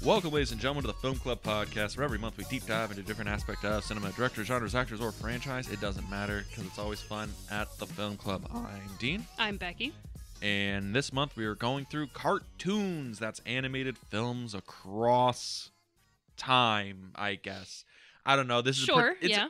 Welcome, ladies and gentlemen, to the Film Club podcast, where every month we deep dive into a different aspect of cinema, directors, genres, actors, or franchise. It doesn't matter, because it's always fun at the Film Club. I'm Dean. I'm Becky. And this month we are going through cartoons. That's animated films across time, I guess. I don't know. This is Sure, yeah.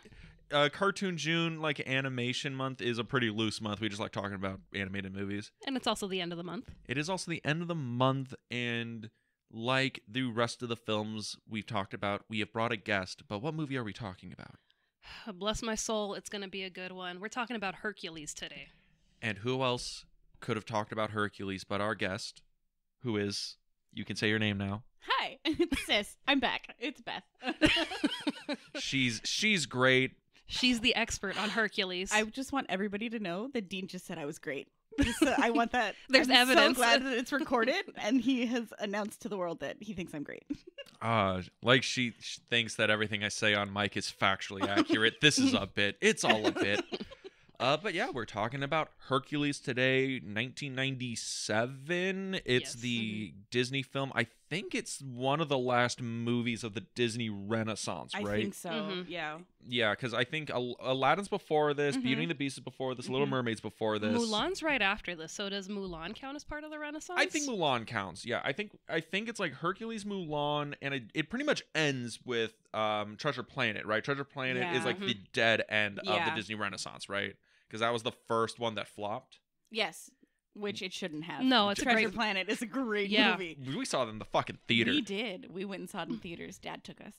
Cartoon June, like animation month, is a pretty loose month. We just like talking about animated movies. And it's also the end of the month. It is also the end of the month, and like the rest of the films we've talked about, we have brought a guest. But what movie are we talking about? Bless my soul, it's going to be a good one. We're talking about Hercules today. And who else could have talked about Hercules but our guest, who is, you can say your name now. Hi, it's Sis. I'm back. It's Beth. She's great. She's the expert on Hercules. I just want everybody to know that Dean just said I was great. I want that. There's I'm evidence. So glad that it's recorded, and he has announced to the world that he thinks I'm great. Like she thinks that everything I say on mic is factually accurate. This is a bit. It's all a bit. But yeah, we're talking about Hercules today, 1997. It's Yes. the Disney film. I think it's one of the last movies of the Disney Renaissance, right? I think so. Mhm. Yeah. Yeah, because I think Aladdin's before this, Mhm. Beauty and the Beast is before this, Little Mermaid's before this. Mulan's right after this, so does Mulan count as part of the Renaissance? I think Mulan counts. Yeah, I think it's like Hercules, Mulan, and it pretty much ends with Treasure Planet, right? Treasure Planet is Yeah. like the dead end of the Yeah. Disney Renaissance, right? Because that was the first one that flopped. Yes. Which it shouldn't have. No, it's a Treasure great- Planet is a great Yeah. movie. We saw it in the fucking theater. We did. We went and saw it in theaters. Dad took us.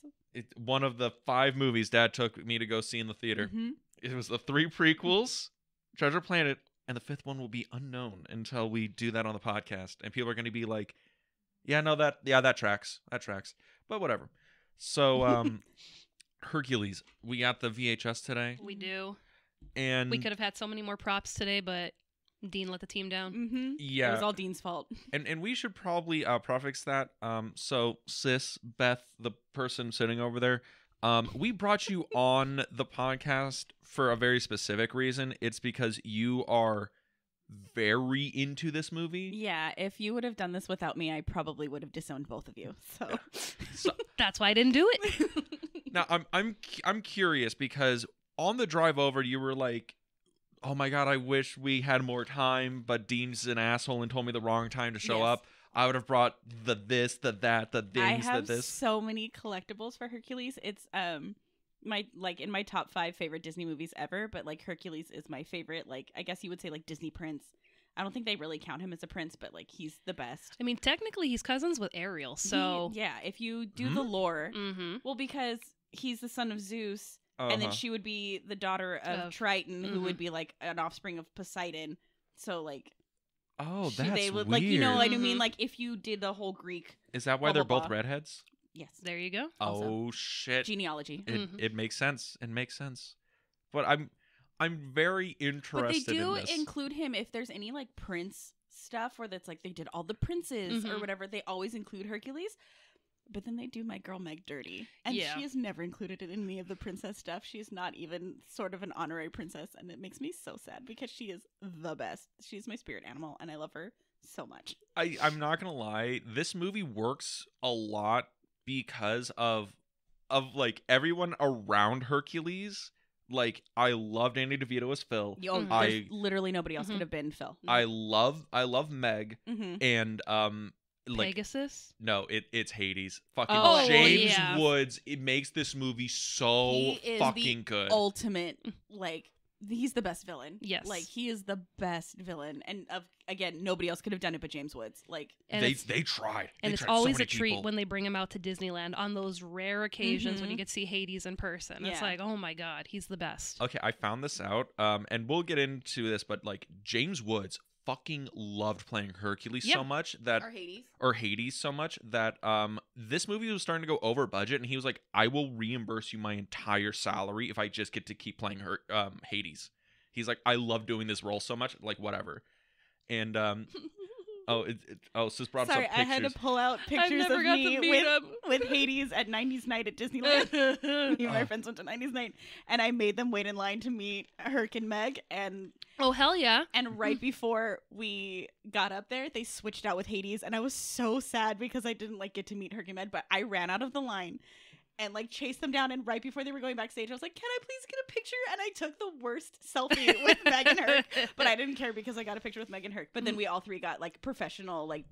One of the 5 movies Dad took me to go see in the theater. Mhm. It was the 3 prequels, Treasure Planet, and the 5th one will be unknown until we do that on the podcast. And people are going to be like, that tracks. That tracks. But whatever. So, Hercules, we got the VHS today. We do. And We could have had so many more props today, but Dean let the team down. Mhm. It yeah, was all Dean's fault. and we should probably prefix that. So Sis, Beth, the person sitting over there, we brought you on the podcast for a very specific reason. It's because you are very into this movie. Yeah, if you would have done this without me, I probably would have disowned both of you. So So That's why I didn't do it. now I'm curious because on the drive over, you were like, "Oh my god, I wish we had more time," but Dean's an asshole and told me the wrong time to show Yes. up. I would have brought the this, the that, the I things, have the this. so many collectibles for Hercules. It's my like in my top 5 favorite Disney movies ever, but like Hercules is my favorite. Like I guess you would say like Disney prince. I don't think they really count him as a prince, but like he's the best. I mean, technically, he's cousins with Ariel, so... Yeah, if you do the lore, Mm-hmm. well, because he's the son of Zeus, and then Uh-huh. she would be the daughter of Triton, who would be like an offspring of Poseidon. So like, Oh, she- that's they would weird. like you know what I Mhm. mean. Like if you did the whole Greek, Is that why blah, they're blah, both blah. redheads? yes, There you go. Also. Oh shit! genealogy. Mhm. It makes sense. It makes sense. But I'm very interested But they do in this. include him if there's any like prince stuff where that's like they did all the princes or Mhm. whatever. They always include Hercules. But then they do my girl Meg dirty. And Yeah. she is never included in any of the princess stuff. She is not even sort of an honorary princess. And it makes me so sad because she is the best. She's my spirit animal and I love her so much. I'm not gonna lie. This movie works a lot because of like everyone around Hercules. Like I loved Danny DeVito as Phil. Oh, Mhm. there's literally nobody else Mhm. could have been Phil. I love Meg Mm-hmm. and like Pegasus? no, it's Hades. Fucking Oh, James yeah. Woods. It makes this movie so He is fucking the good. ultimate, like, he's the best villain. Yes. Like, he is the best villain. And, again, nobody else could have done it but James Woods. Like, And they it's, tried. and They it's tried so always many a treat people. when they bring him out to Disneyland on those rare occasions when you get to see Hades in person. It's Yeah. like, oh my god, he's the best. Okay, I found this out, and we'll get into this, but like James Woods fucking loved playing Hercules Yeah. so much that Hades. or Hades so much that this movie was starting to go over budget, and he was like, "I will reimburse you my entire salary if I just get to keep playing Hades." He's like, "I love doing this role so much, like whatever." And Sis brought Sorry, us up I had to pictures. pull out I've pictures never of got me to meet him. with Hades at 90s night at Disneyland. Me and my friends went to 90s night, and I made them wait in line to meet Herc and Meg, and Oh, hell yeah. right before we got up there, they switched out with Hades, and I was so sad because I didn't like get to meet Herc and Meg, but I ran out of the line and like chased them down, and right before they were going backstage, I was like, "Can I please get a picture?" And I took the worst selfie with Meg and Herc, but I didn't care because I got a picture with Meg and Herc. But then we all three got like professional like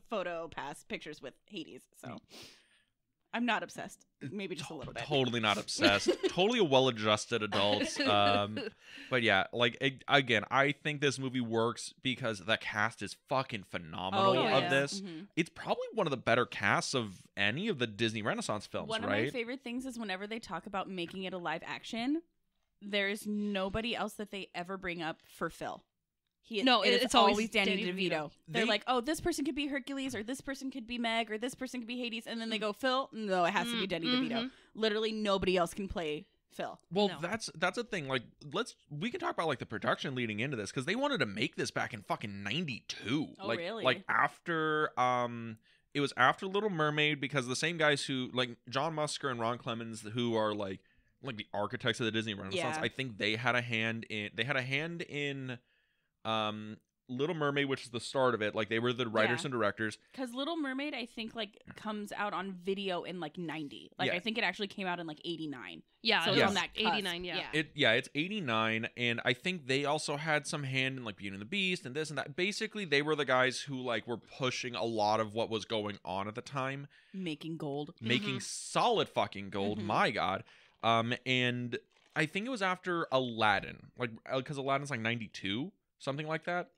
photo pass pictures with Hades. So I'm not obsessed. Maybe just a little bit. Totally not obsessed. Totally a well-adjusted adult. But yeah, like again, I think this movie works because the cast is fucking phenomenal yeah. of this. Mhm. It's probably one of the better casts of any of the Disney Renaissance films, One of right? my favorite things is whenever they talk about making it a live action, there's nobody else that they ever bring up for Phil. No, it's always Danny Danny DeVito. They're like, oh, this person could be Hercules, or this person could be Meg, or this person could be Hades, and then they go, Phil? No, it has to be Danny DeVito. Literally nobody else can play Phil. Well, No. that's a thing. Like, we can talk about like the production leading into this because they wanted to make this back in fucking '92. Oh, like, really? Like after it was after Little Mermaid because the same guys who like John Musker and Ron Clements, who are like the architects of the Disney Renaissance. Yeah. I think they had a hand in Little Mermaid, which is the start of it. Like they were the writers Yeah. and directors. Because Little Mermaid, I think, like, comes out on video in, like, 90. Like, Yeah. I think it actually came out in, like, 89. Yeah, So it it's was on that cusp. 89, yeah. It's 89, and I think they also had some hand in like Beauty and the Beast and this and that. Basically, they were the guys who like were pushing a lot of what was going on at the time, Making gold. making solid fucking gold. Mhm. My God. And I think it was after Aladdin, like because Aladdin's like 92, something like that.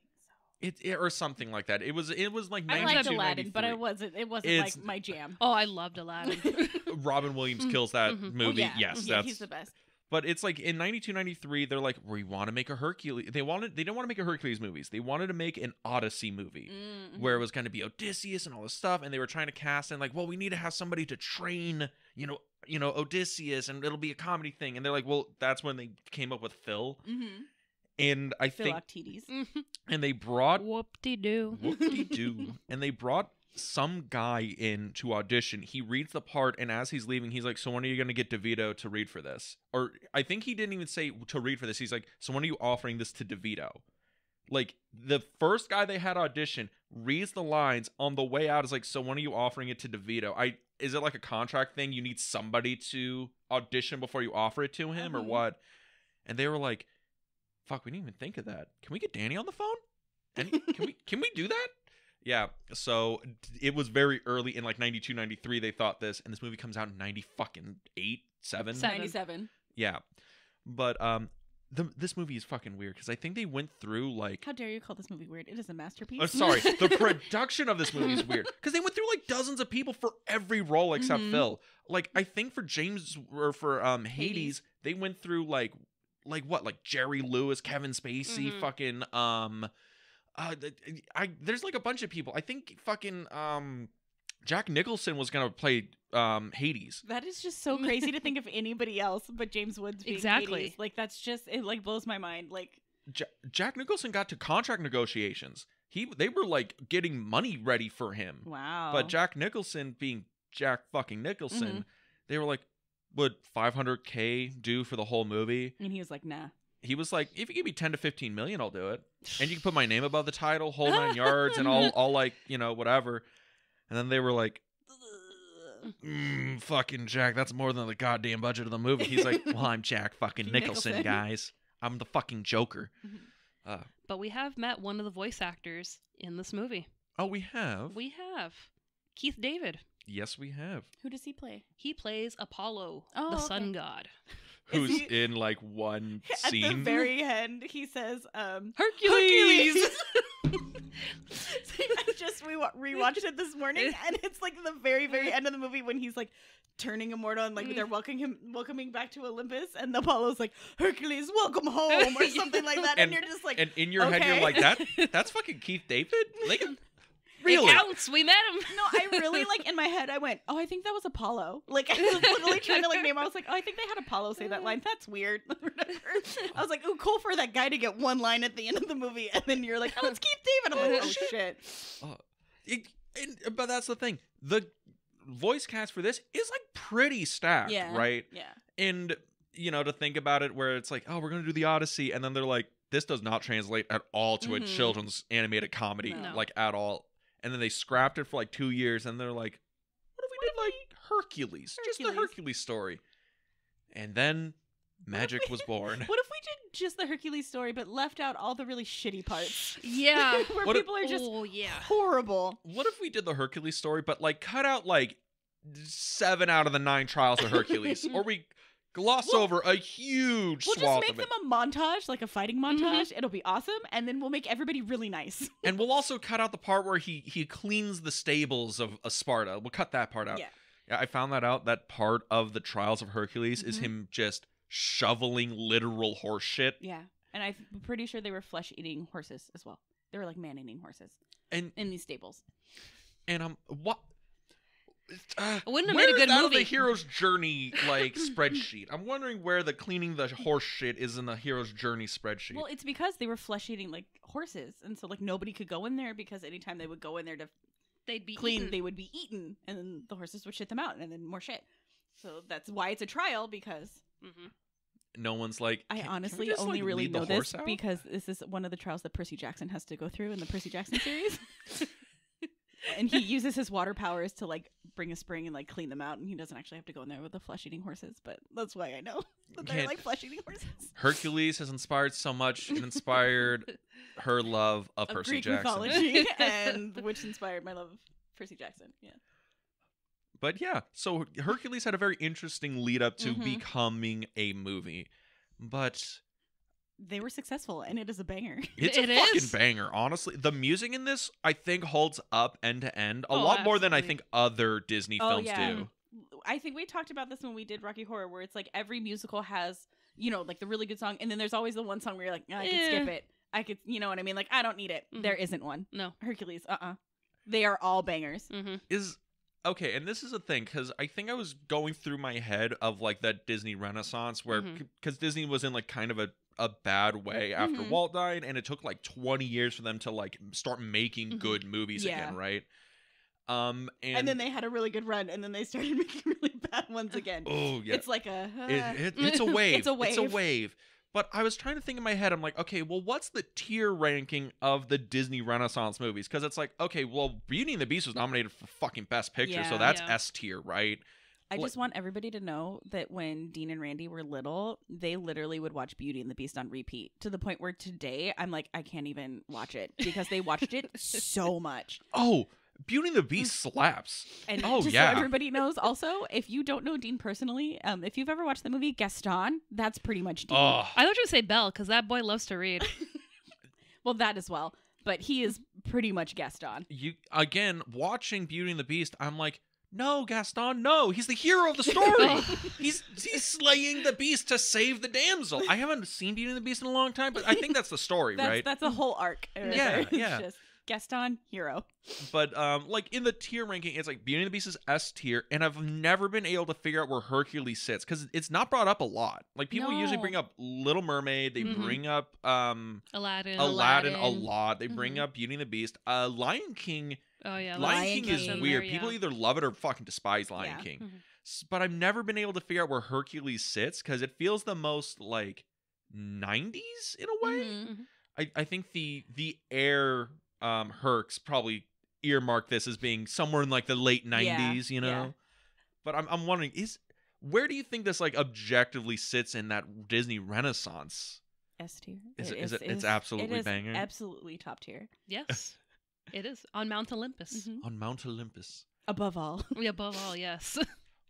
Or something like that. It was like 92, I liked Aladdin, but 93. it wasn't It's- like my jam. Oh, I loved Aladdin. Robin Williams kills that Mhm. movie. Oh, yeah. Yes, Yeah, that's he's the best. But it's like in 92, 93, they're like, we want to make a Hercules. They didn't want to make a Hercules movies. They wanted to make an Odyssey movie Mhm. where it was going to be Odysseus and all this stuff. And they were trying to cast in like, well, we need to have somebody to train, you know, Odysseus, and it'll be a comedy thing. And they're like, well, that's when they came up with Phil. Mhm. And I Phil think, Octides. and they brought Whoop-de-doo. whoop-de-doo, and they brought some guy in to audition. He reads the part, and as he's leaving, he's like, so when are you going to get DeVito to read for this? Or I think he didn't even say to read for this. He's like, so when are you offering this to DeVito? Like, the first guy they had audition reads the lines on the way out is like, so when are you offering it to DeVito? Is it like a contract thing? You need somebody to audition before you offer it to him, or what? And they were like, fuck, we didn't even think of that. Can we get Danny on the phone? And can we do that? Yeah. So it was very early in like 92, 93 they thought this, and this movie comes out in 90 fucking 8, 7. 97. Yeah. But this movie is fucking weird because I think they went through like How dare you call this movie weird? It is a masterpiece. sorry, the production of this movie is weird because they went through like dozens of people for every role except Mhm. Phil. Like I think for James or for Hades, they went through like what, like Jerry Lewis, Kevin Spacey, Mhm. fucking there's like a bunch of people. I think fucking Jack Nicholson was gonna play Hades. That is just so crazy to think of anybody else but James Woods being Exactly. Hades. Like, that's just, it like blows my mind. Like, Jack Nicholson got to contract negotiations. They were like getting money ready for him. wow. But Jack Nicholson being Jack fucking Nicholson, Mhm. they were like, would $500K do for the whole movie? And he was like, nah. He was like, if you give me 10 to 15 million, I'll do it. And you can put my name above the title, whole 9 yards, and I'll like, whatever. And then they were like, fucking Jack, that's more than the goddamn budget of the movie. He's like, well, I'm Jack fucking Nicholson, Nicholson. guys. I'm the fucking Joker. But we have met one of the voice actors in this movie. Oh, we have? We have Keith David. Yes, we have. Who does he play? He plays Apollo, Oh, the okay. sun god. Who's he- in like one At the scene. very end, he says, Hercules! I just rewatched it this morning, and it's like the very, very end of the movie when he's like turning immortal and like they're welcoming back to Olympus, and Apollo's like, Hercules, welcome home, or something like that, and you're just like, And in your head, you're okay. like, that's fucking Keith David? Like, Really? It counts. We met him. No, I really like in my head. I went, oh, I think that was Apollo. Like I was literally trying to like name. I was like, oh, I think they had Apollo say that line. That's weird. I was like, ooh, cool for that guy to get one line at the end of the movie, and then you're like, oh, it's Keith David. I'm like, oh shit. But that's the thing. The voice cast for this is like pretty stacked, Yeah. right? Yeah. And to think about it, where it's like, oh, we're gonna do the Odyssey, and then they're like, this does not translate at all to a Mhm. children's animated comedy, No. like at all. And then they scrapped it for like 2 years, and they're like, what if we did like Hercules, just the Hercules. Hercules story? And then magic was born. What if we did just the Hercules story, but left out all the really shitty parts? Yeah. Where What if- people are just Oh yeah. horrible. What if we did the Hercules story, but like cut out like 7 out of the 9 trials of Hercules, or we gloss We'll- over a huge We'll just swath make of it, them a montage, like a fighting montage. It'll be awesome, and then we'll make everybody really nice. and we'll also cut out the part where he cleans the stables of Sparta. We'll cut that part out. Yeah. Yeah, I found that out. That part of the trials of Hercules is Mhm. him just shoveling literal horse shit. Yeah, and I'm pretty sure they were flesh-eating horses as well. They were like man-eating horses And in these stables. what? Wouldn't have Where made a is good that on movie. the hero's journey like spreadsheet? I'm wondering where the cleaning the horse shit is in the hero's journey spreadsheet. Well, it's because they were flesh-eating like horses, and so like nobody could go in there because anytime they would go in there to They'd be clean, eaten. they would be eaten, and then the horses would shit them out, and then more shit. So that's why it's a trial, because Mhm. No one's like. I "Can we honestly just, only like, really lead the know horse this out?" because this is one of the trials that Percy Jackson has to go through in the Percy Jackson series. And he uses his water powers to like bring a spring and like clean them out, and he doesn't actually have to go in there with the flesh-eating horses. But that's why I know that they're Can't- like flesh-eating horses. Hercules has inspired so much. It inspired her love of Of Percy Greek Jackson. mythology, and which inspired my love of Percy Jackson. Yeah. But yeah, so Hercules had a very interesting lead up to Mhm. becoming a movie. But They were successful, and it is a banger. it's It a fucking is. banger, honestly. The music in this, I think, holds up end to end a Oh, lot more than I absolutely. think other Disney Oh, films yeah. do. I think we talked about this when we did Rocky Horror, where it's like every musical has, like the really good song, and then there's always the one song where you're like, I could skip it. I could, you know what I mean? Like, I don't need it. Mhm. There isn't one. No. Hercules, They are all bangers. Mm-hmm. Is okay, and this is a thing because I think I was going through my head of like that Disney Renaissance where Mhm. because Disney was in like kind of a bad way after Mhm. Walt died, and it took like 20 years for them to like start making Mhm. good movies Yeah. again, right? And then they had a really good run, and then they started making really bad ones again. oh yeah, It's like a. it's a wave. It's a It's a wave. wave. But I was trying to think in my head, I'm like, okay, well, what's the tier ranking of the Disney Renaissance movies? Because it's like, okay, well, Beauty and the Beast was nominated for fucking Best Picture, so Yeah. that's Yeah. S tier, right? I Like- just want everybody to know that when Dean and Randy were little, they literally would watch Beauty and the Beast on repeat to the point where today I'm like, I can't even watch it because they watched it so much. Oh, Beauty and the Beast slaps. And Oh, just yeah. so everybody knows, also, if you don't know Dean personally, if you've ever watched the movie Gaston, that's pretty much Dean. Oh, I thought you would say Belle because that boy loves to read. Well, that as well. But he is pretty much Gaston. you again watching Beauty and the Beast. I'm like, no, Gaston, no, he's the hero of the story. he's slaying the beast to save the damsel. I haven't seen Beauty and the Beast in a long time, but I think that's the story, right? That's a whole arc. right Yeah, there. It's yeah. just Gaston, hero. But like in the tier ranking, it's like Beauty and the Beast is S tier, and I've never been able to figure out where Hercules sits because it's not brought up a lot. Like people usually No. bring up Little Mermaid, they Mhm. bring up Aladdin. Aladdin a Aladdin. lot. They bring Mhm. up Beauty and the Beast. Lion King. Oh yeah. Lion Lion King is King. weird. Yeah. People either love it or fucking despise Lion Yeah. King. Mhm. But I've never been able to figure out where Hercules sits because it feels the most like 90s in a way. Mhm. Mhm. I think the Air Hercs probably earmarked this as being somewhere in like the late 90s, you know. yeah. But I'm wondering where do you think this like objectively sits in that Disney Renaissance? S tier. It's absolutely banger? Absolutely top tier. Yes, it is on Mount Olympus. Mhm. On Mount Olympus. Above all, We above all, yes.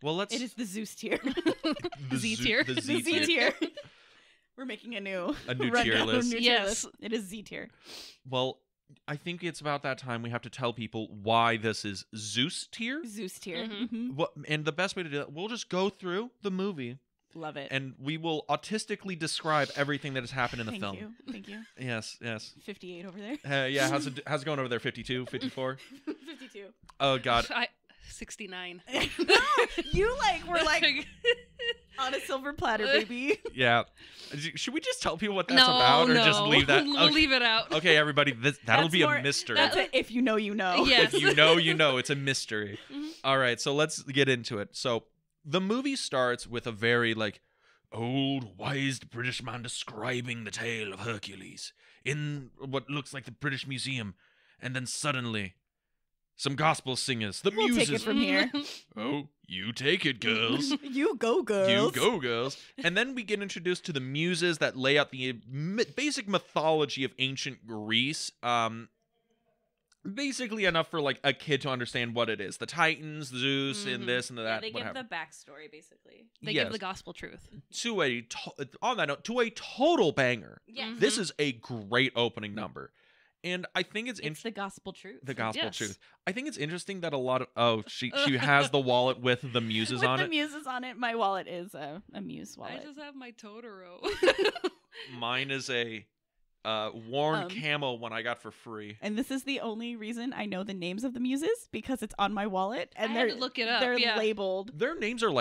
Well, let's it is the Zeus tier. the Z Zo- tier. The The Z Z tier. tier. We're making a new tier rundown, list. new tier Yes. list. It is Z tier. Well, I think it's about that time we have to tell people why this is Zeus tier. Zeus tier. Mhm. Mhm. What and the best way to do that, we'll just go through the movie Love it. and we will autistically describe everything that has happened in the Thank film. you. Thank you. Yes, yes. 58 over there. Yeah, how's it going over there? 52, 54? 52. Oh God. 69. You were like on a silver platter, baby. Yeah. Should we just tell people what that's No, about, or no. just leave that? We'll leave it out. Okay, everybody, that'll That's be more- a mystery. That's it. If you know, you know. Yes. If you know, you know. It's a mystery. Mhm. All right, so let's get into it. So the movie starts with a very old, wise British man describing the tale of Hercules in what looks like the British Museum, and then suddenly, some gospel singers, the We'll take muses. it from here. Oh, you take it, girls. You go, girls. You go, girls. And then we get introduced to the muses that lay out the basic mythology of ancient Greece. Basically enough for a kid to understand what it is. The Titans, Zeus, and Mhm. this and Yeah, that. they what give have the backstory, basically. They Yes. give the gospel truth. on that note, to a total banger. Yeah. Mhm. This is a great opening number. And I think it's It's the gospel truth. the gospel Yes. truth. I think it's interesting that a lot of she has the wallet with the muses With on the it. muses on it. My wallet is a muse wallet. I just have my Totoro. Mine is a worn Um, camel one I got for free. And this is the only reason I know the names of the muses, because it's on my wallet and I they're had to look it up. they're Yeah. labeled. Their names are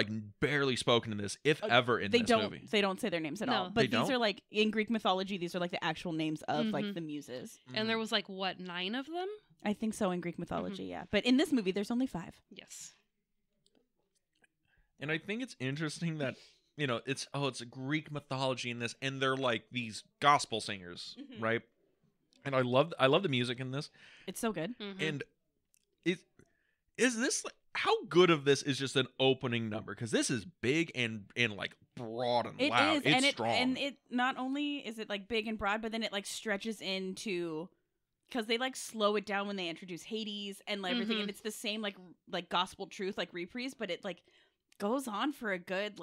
barely spoken in this, if ever in They this don't movie. they don't say their names at No. all. They But these don't? are in Greek mythology, these are the actual names of Mhm. the muses. And there was 9 of them? I think so in Greek mythology, yeah. But in this movie there's only 5. Yes. And I think it's interesting that it's a Greek mythology in this, and they're these gospel singers, Mhm. right? And I love the music in this. It's so good. Mhm. And is this how good of this is just an opening number, because this is big and broad and It loud. is, It's and strong. it not only is it big and broad, but then it stretches into, because they slow it down when they introduce Hades and everything, Mhm. and it's the same gospel truth reprise, but it goes on for a good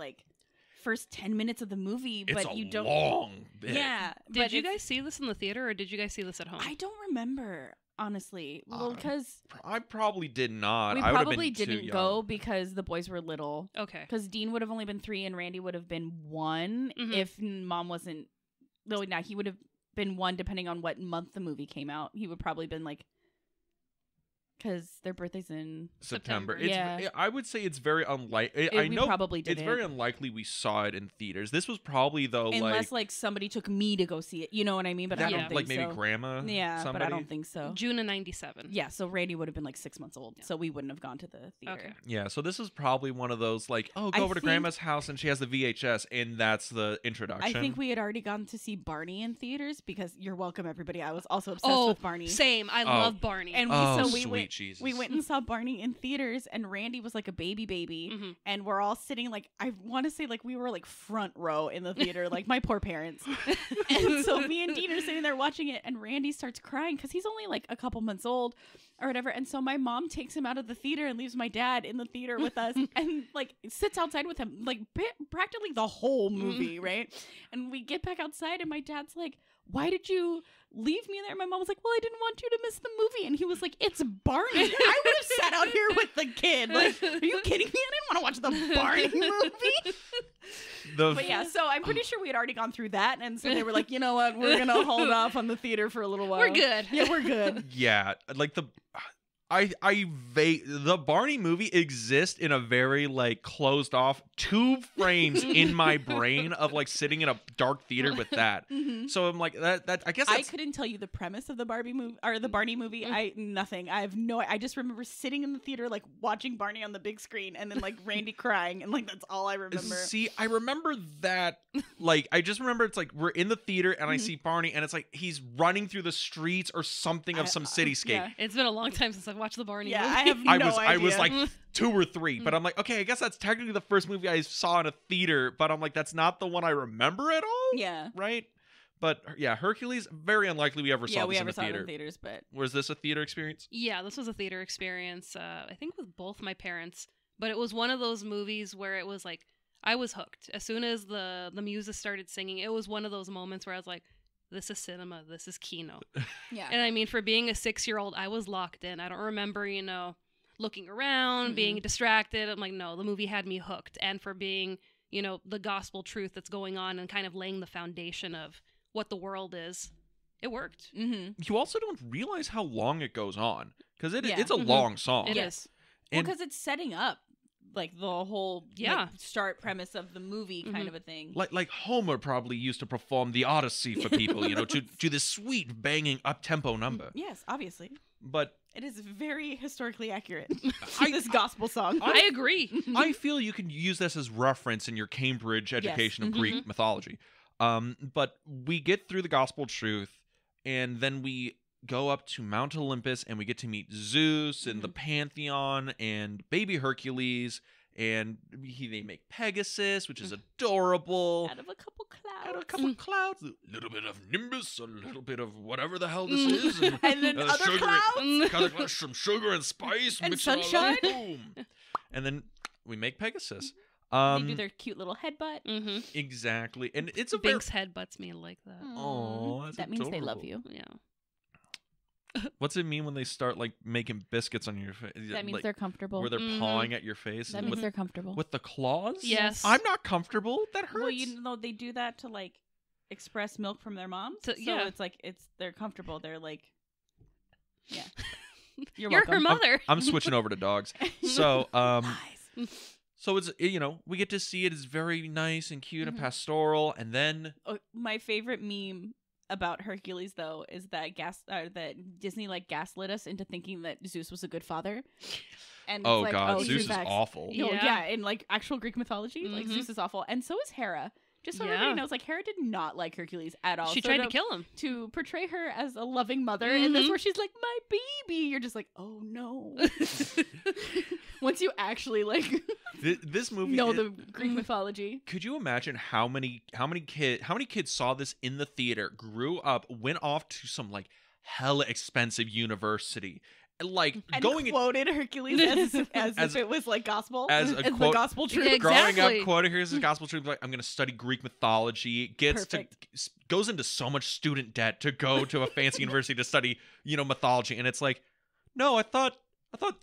first 10 minutes of the movie, it's but a you don't. long bit. Yeah, Did but you it's- guys see this in the theater or did you guys see this at home? I don't remember, honestly. Well, because I probably did not. we I would have probably been too didn't young. go because the boys were little. Okay. Because Dean would have only been 3 and Randy would have been 1 Mhm. if Mom wasn't. No, now he would have been 1 depending on what month the movie came out. He would probably been because their birthday's in. September. September. It's, Yeah. I would say it's very unlikely. I We know probably it's didn't. very unlikely we saw it in theaters. This was probably though Unless somebody took me to go see it. You know what I mean? But I that- don't Yeah. think maybe so. grandma. Yeah, somebody. but I don't think so. June of 97. Yeah, so Randy would have been 6 months old, Yeah. so we wouldn't have gone to the theater. Okay. Yeah, so this is probably one of those go I over to think- grandma's house and she has the VHS and that's the I introduction. think we had already gone to see Barney in theaters because you're welcome, everybody. I was also obsessed Oh, with Barney. same. I Oh. love Barney. And oh, so we sweet went. Jesus. We went and saw Barney in theaters, and Randy was a baby, Mhm. and we're all sitting I want to say we were front row in the theater, my poor parents. And so me and Dean are sitting there watching it, and Randy starts crying because he's only a couple months old or whatever. And so my mom takes him out of the theater and leaves my dad in the theater with us, and sits outside with him practically the whole movie, right? And we get back outside, and my dad's like, "Why did you leave me there?" My mom was like, "Well, I didn't want you to miss the movie." And he was like, "It's Barney." I would have sat out here with the kid. Are you kidding me? I didn't want to watch the Barney movie. But yeah, so I'm pretty sure we had already gone through that, and so they were like, "You know what? We're gonna hold off on the theater for a little while. We're good. Yeah, we're good." Yeah, the Barney movie exists in a very closed off 2 frames in my brain of sitting in a dark theater with that. Mhm. So I'm that I guess I that's couldn't tell you the premise of the Barbie movie or the Barney movie. Nothing. I have no. I just remember sitting in the theater watching Barney on the big screen, and then Randy crying, and that's all I remember. See, I remember that. I just remember it's we're in the theater and I Mhm. see Barney and it's he's running through the streets or something of some cityscape. Yeah. It's been a long time since I've watched the Barney Yeah, movie. I have I no was I was idea. 2 or 3, but I'm okay, I guess that's technically the first movie I saw in a theater, but I'm that's not the one I remember at all, Yeah. right? But yeah, Hercules, very unlikely we ever Yeah, saw we this in ever a saw it theater. in theaters, but Was this a theater experience? Yeah, this was a theater experience. I think with both my parents, but it was one of those movies where it was I was hooked. As soon as the muses started singing, it was one of those moments where I was like, this is cinema, this is Kino. yeah. And I mean, for being a 6-year-old, I was locked in. I don't remember, looking around, being distracted. I'm no, the movie had me hooked. And for being the gospel truth that's going on and kind of laying the foundation of what the world is. It worked. Mm-hmm. You also don't realize how long it goes on because Yeah. it's a Mhm. long song. It Yes. is. Well, And because it's setting up like the whole Yeah. start premise of the movie kind Mhm. of a thing. like Homer probably used to perform the Odyssey for people, to this sweet banging up tempo number. Yes, obviously. But It is very historically accurate. I- This gospel song. I agree. I feel you can use this as reference in your Cambridge education of Mhm. Greek mythology. But we get through the gospel truth, and then we go up to Mount Olympus, and we get to meet Zeus and the Pantheon and baby Hercules, and they make Pegasus, which is adorable. Out of a couple clouds. Out of a couple clouds, a little bit of Nimbus, a little bit of whatever the hell this is, and, And then other sugar, clouds. Other clouds, some sugar and spice, And mix it all up, sunshine. boom. And then we make Pegasus. They do their cute little headbutt. Mm-hmm. Exactly, and it's a very Binks headbutts me like that. Aw, that's that means they love adorable. you. Yeah. What's it mean when they start like making biscuits on your face? That means they're comfortable. where they're Mhm. pawing at your face That and means with, they're comfortable. with the claws. Yes. I'm not comfortable. That hurts. Well, you know they do that to like express milk from their moms. So- So yeah. it's like they're comfortable. They're like, yeah. You're welcome. her mother. I'm switching over to dogs. So Lies. so it's we get to see it is very nice and cute and Mhm. pastoral, and then Oh, my favorite meme about Hercules though is that that Disney like gaslit us into thinking that Zeus was a good father. And it's oh like, god, oh, Zeus is Zeus awful. No, Yeah. yeah, in like actual Greek mythology, like Mhm. Zeus is awful, and so is Hera. Just so Yeah. everybody knows, like Hera did not like Hercules at all. She So tried to kill him. to portray her as a loving mother, and that's Mhm. where she's like, "My baby." You're just like, "Oh no." Once you actually like This movie know is- the Greek mythology. Could you imagine how many kids saw this in the theater, grew up, went off to some like hella expensive university, like And going in, quoted Hercules as As- if it was like gospel, as a the quote- gospel truth. Yeah, growing exactly. up quoting here's the gospel truth, like I'm going to study Greek mythology, Perfect. goes into so much student debt to go to a fancy university to study, mythology, and it's like, no, I thought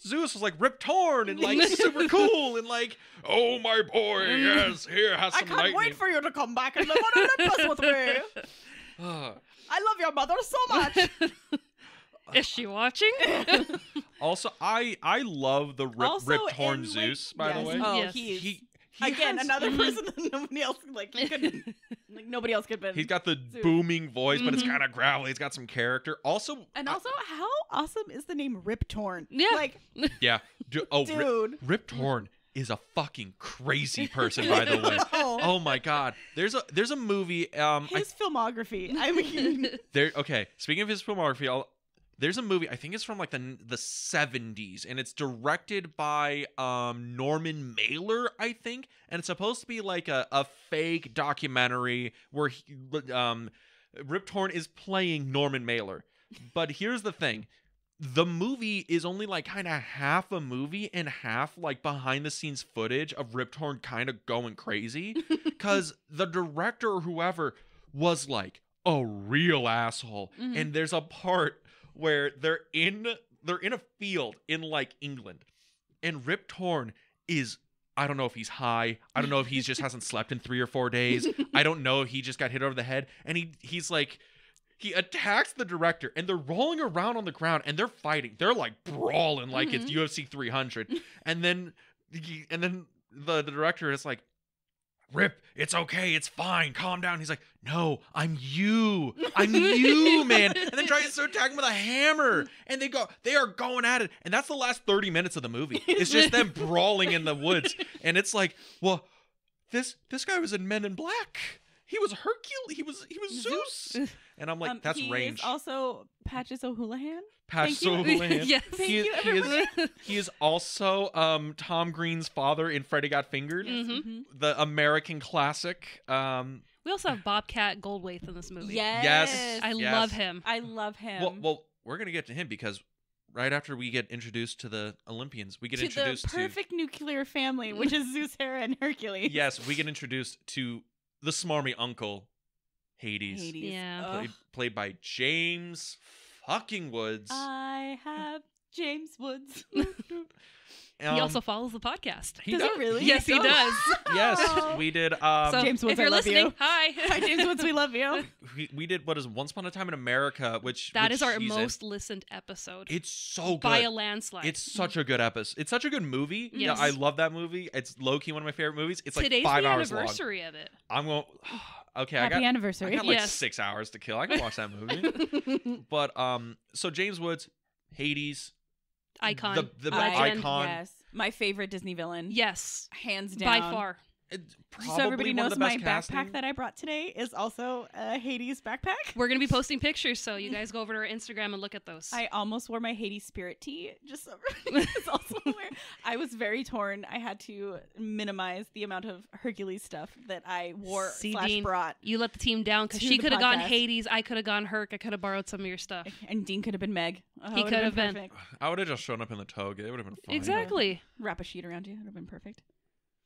Zeus was like Rip Torn and like super cool and like, oh my boy, yes, here has I some can't lightning. wait for you to come back and live on Olympus with me. Ah. I love your mother so much. Is she watching? Also, I love the Also, Rip Torn in, like- Zeus, by the yes. way. Oh, Yes. he is He again has- another Mhm. person that nobody else couldn't like nobody else could been. He's got the Zeus. booming voice, but it's Mhm. kind of gravelly. It's got some character. Also, And also, how awesome is the name Rip Torn? Yeah. Like, yeah. Rip, dude. Rip Torn is a fucking crazy person, by the way. Oh my god. There's a movie. His filmography. I mean, Okay. Speaking of his filmography, there's a movie. I think it's from like the 70s, and it's directed by Norman Mailer, I think, and it's supposed to be like a fake documentary where Rip Torn is playing Norman Mailer. But here's the thing. The movie is only like kind of half a movie and half like behind the scenes footage of Rip Torn kind of going crazy because the director or whoever was like a real asshole. Mhm. And there's a part where they're in a field in like England, and Rip Torn is, I don't know if he's high. I don't know if he just hasn't slept in 3 or 4 days. I don't know if he just got hit over the head, and he's like, he attacks the director, and they're rolling around on the ground, and they're fighting. They're like brawling like it's UFC 300, and then the director is like, Rip, it's okay, it's fine, calm down. He's like, no, I'm you, man. And then tries to attack him with a hammer, and they are going at it, and that's the last 30 minutes of the movie. It's just them brawling in the woods, and it's like, well, this guy was in Men in Black. He was Hercules. He was Zeus. And I'm like, that's he range. is also Patches O'Houlihan. Patch thank you. O'Houlihan. Yes. Thank He, you, he is he is also Tom Green's father in Freddy Got Fingered, Mhm. the American classic. We also have Bobcat Goldthwait in this movie. Yes. I Yes. love him. I love him. Well, we're gonna get to him because right after we get introduced to the Olympians, we get to the introduced perfect nuclear family, which is Zeus, Hera, and Hercules. yes, we get introduced to the smarmy uncle, Hades, Hades. Yeah. Ugh. played by James fucking Woods. I have James Woods. He also follows the podcast. he Does does. he really? Yes, he does. Yes, we did. So James Woods, if you're I love listening, you. hi. Hi, James Woods. We love you. we did what is Once Upon a Time in America, which That which is our he's in. most listened episode. It's so by a good. landslide. It's such a good episode. It's such a good movie. Yeah, Yes. I love that movie. It's low key one of my favorite movies. It's like Today's 5 the hours long. anniversary of it. I'm going. Okay, Happy I got anniversary. like Yes. 6 hours to kill. I can watch that movie. But so James Woods, Hades, Icon. the Legend. icon. Yes. My favorite Disney villain. Yes, Hands by down. far. It's Just probably so everybody one knows, of the my best backpack casting. that I brought today is also a Hades backpack. We're gonna be posting pictures, so you guys go over to our Instagram and look at those. I almost wore my Hades spirit tee, just so everybody is also aware. I was very torn. I had to minimize the amount of Hercules stuff that I wore See, / Dean, brought. You let the team down because To she the could have gone podcast. Hades. I could have gone Herc. I could have borrowed some of your stuff. And Dean could have been Meg. Oh, He it would've could have been. perfect. I would have just shown up in the toga. It would have been fine. Exactly. Wrap a sheet around you. It would have been perfect.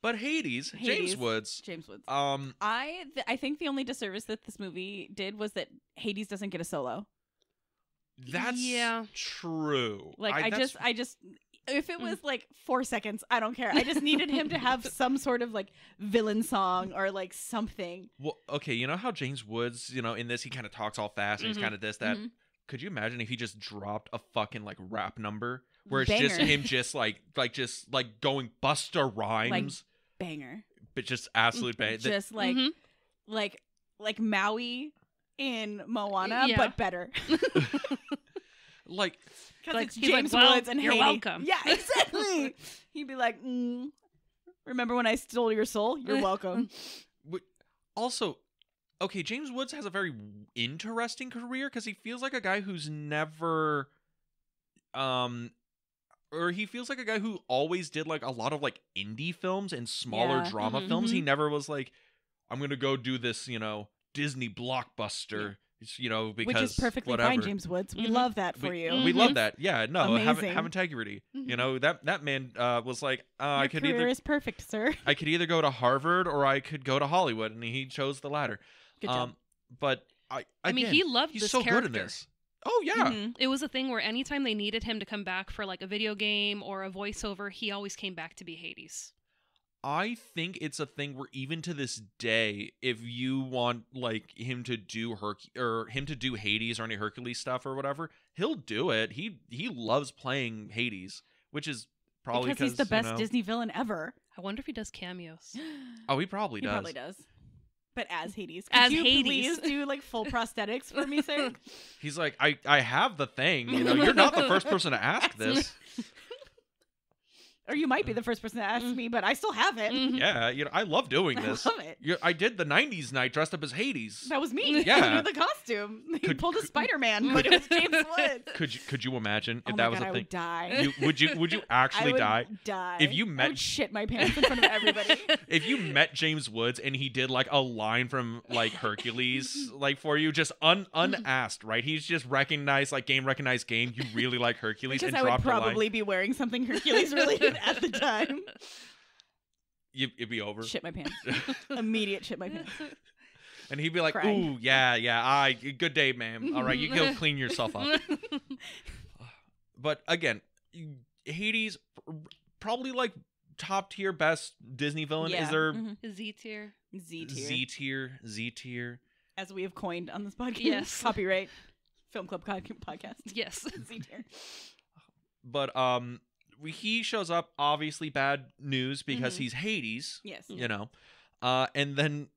But Hades, James Hades. Woods. James Woods. I I think the only disservice that this movie did was that Hades doesn't get a solo. that's Yeah. true. Like I that's- just if it was like 4 seconds, I don't care. I just needed him to have some sort of like villain song or like something. Well, okay, you know how James Woods, in this he kind of talks all fast and he's Mhm. kind of this that. Mhm. Could you imagine if he just dropped a fucking like rap number where it's just Banger. him just like going Busta Rhymes, Banger. but just absolute bang. Just like Mhm. like Maui in Moana, Yeah. but better. Like Because Like, it's he's like, James "Well, Woods and you're Haiti. welcome." Yeah, exactly. He'd be like, remember when I stole your soul? You're welcome. also, okay, James Woods has a very interesting career because he feels like a guy who's never, or he feels like a guy who always did like a lot of like indie films and smaller Yeah. drama Mhm. films. He never was like, I'm gonna go do this, Disney blockbuster, because Which is perfectly whatever. fine, James Woods. We Mhm. love that for we, you. we Mhm. love that. Yeah, no, have Amazing. integrity. Mhm. That man was like, I Your could career either is perfect, sir. I could either go to Harvard or I could go to Hollywood, and he chose the latter. Good job. But I mean, he loved he's this so character. good in this. Oh yeah, Mhm. It was a thing where anytime they needed him to come back for like a video game or a voiceover, he always came back to be Hades. I think it's a thing where even to this day, if you want like him to do Hades or any Hercules stuff or whatever, he'll do it. He loves playing Hades, which is probably Because he's the best you know- Disney villain ever. I wonder if he does cameos. Oh, he probably He does. probably does. But as Hades. As Could you Hades. please do like full prosthetics for me, sir? He's like, I have the thing. You're not the first person to ask this. Or you might be the first person to ask me, but I still have it. Mhm. Yeah, I love doing I this. love it. I did the '90s night dressed up as Hades. That was me. Yeah. The costume. He Could- pulled a Spider-Man, but it was James Woods. Could you imagine if Oh that my was God, a I thing? would die. Would you actually I would die? die. If you I met- would shit my pants in front of everybody. If you met James Woods and he did like a line from like Hercules like for you, just unasked, right? He's just recognized game. You really like Hercules Because and I would dropped a line. probably be wearing something Hercules related at the time. It'd be over. Shit my pants. Immediate shit my pants. And he'd be like, Crying. "Ooh, yeah, good day, ma'am. All right, you go clean yourself up." But again, Hades, probably like top tier best Disney villain. Yeah. Is there Mhm. Z tier. Z tier. Z tier? As we have coined on this podcast. Yes. Copyright. Film Club podcast. Yes. Z tier. But he shows up, obviously bad news because Mhm. he's Hades, Yes. and then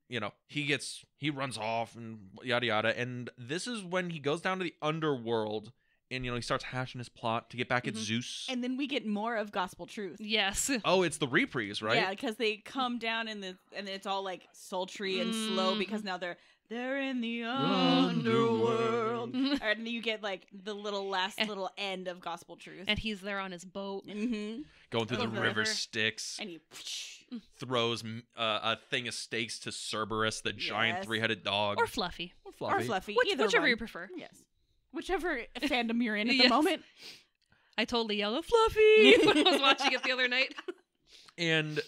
he runs off and yada yada, and this is when he goes down to the underworld and he starts hashing his plot to get back at Mhm. Zeus. And then we get more of gospel truth. Yes. Oh, it's the reprise, right? Yeah, because they come down and it's all like sultry and slow Mhm. because now they're in the underworld. Mhm. And then you get like the last And- little end of gospel truth. And he's there on his boat. Mm-hmm. Going through the Over. river Styx, And he throws a thing of steaks to Cerberus, the giant Yes. three-headed dog. Or Fluffy. Or Fluffy. or Fluffy, Whichever one. you prefer. Yes, whichever fandom you're in at the Yes. moment. I totally yelled at Fluffy when I was watching it the other night. And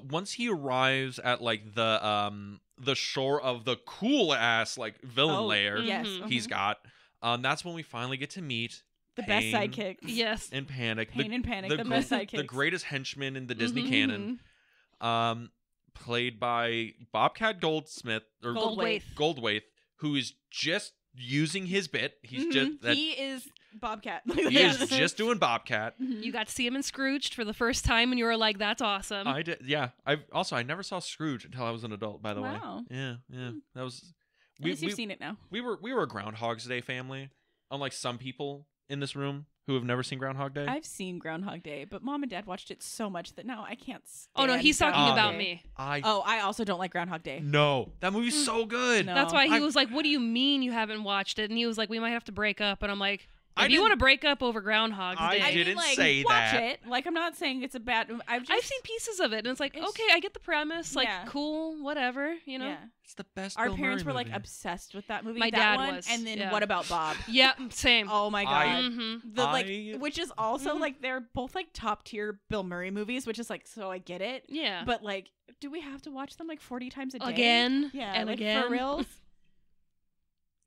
once he arrives at like the shore of the cool ass like villain lair Yes, Mhm. he's got, that's when we finally get to meet The best Pain sidekick. Yes. and Panic. Pain and Panic, the gr- best sidekicks. The greatest henchman in the Disney Mhm. canon. Played by Bobcat Goldsmith or Goldthwait. Goldthwait, who is just using his bit. He's just that, He is Bobcat. he is just doing Bobcat. You got to see him in Scrooged for the first time, and you were like, "That's awesome." I did, yeah. I never saw Scrooge until I was an adult. By the Wow. way, yeah. That was At least you've seen it now. we were a Groundhog's Day family, unlike some people in this room who have never seen Groundhog Day. I've seen Groundhog Day, but Mom and Dad watched it so much that now I can't stand Oh no, he's talking Groundhog about Day. me. Oh, I also don't like Groundhog Day. No, that movie's so good. No. That's why he I- was like, "What do you mean you haven't watched it?" And he was like, "We might have to break up." And I'm like, I "If you didn't- want to break up over Groundhog I Day, I didn't mean, like, say watch that. it. Like, I'm not saying it's a bad. I've seen pieces of it, and it's like, It's- okay, I get the premise. Like, Yeah. cool, whatever, you know." Yeah. It's the best. Our Bill parents Murray were like movie. obsessed with that movie. My that dad one, was, And then yeah. What About Bob? Yeah, same. Oh my I- god. Mhm. The like, I- which is also Mhm. like they're both like top tier Bill Murray movies, which is like so I get it. Yeah. But like, do we have to watch them like 40 times a day? Again Yeah, and like, again. for reals.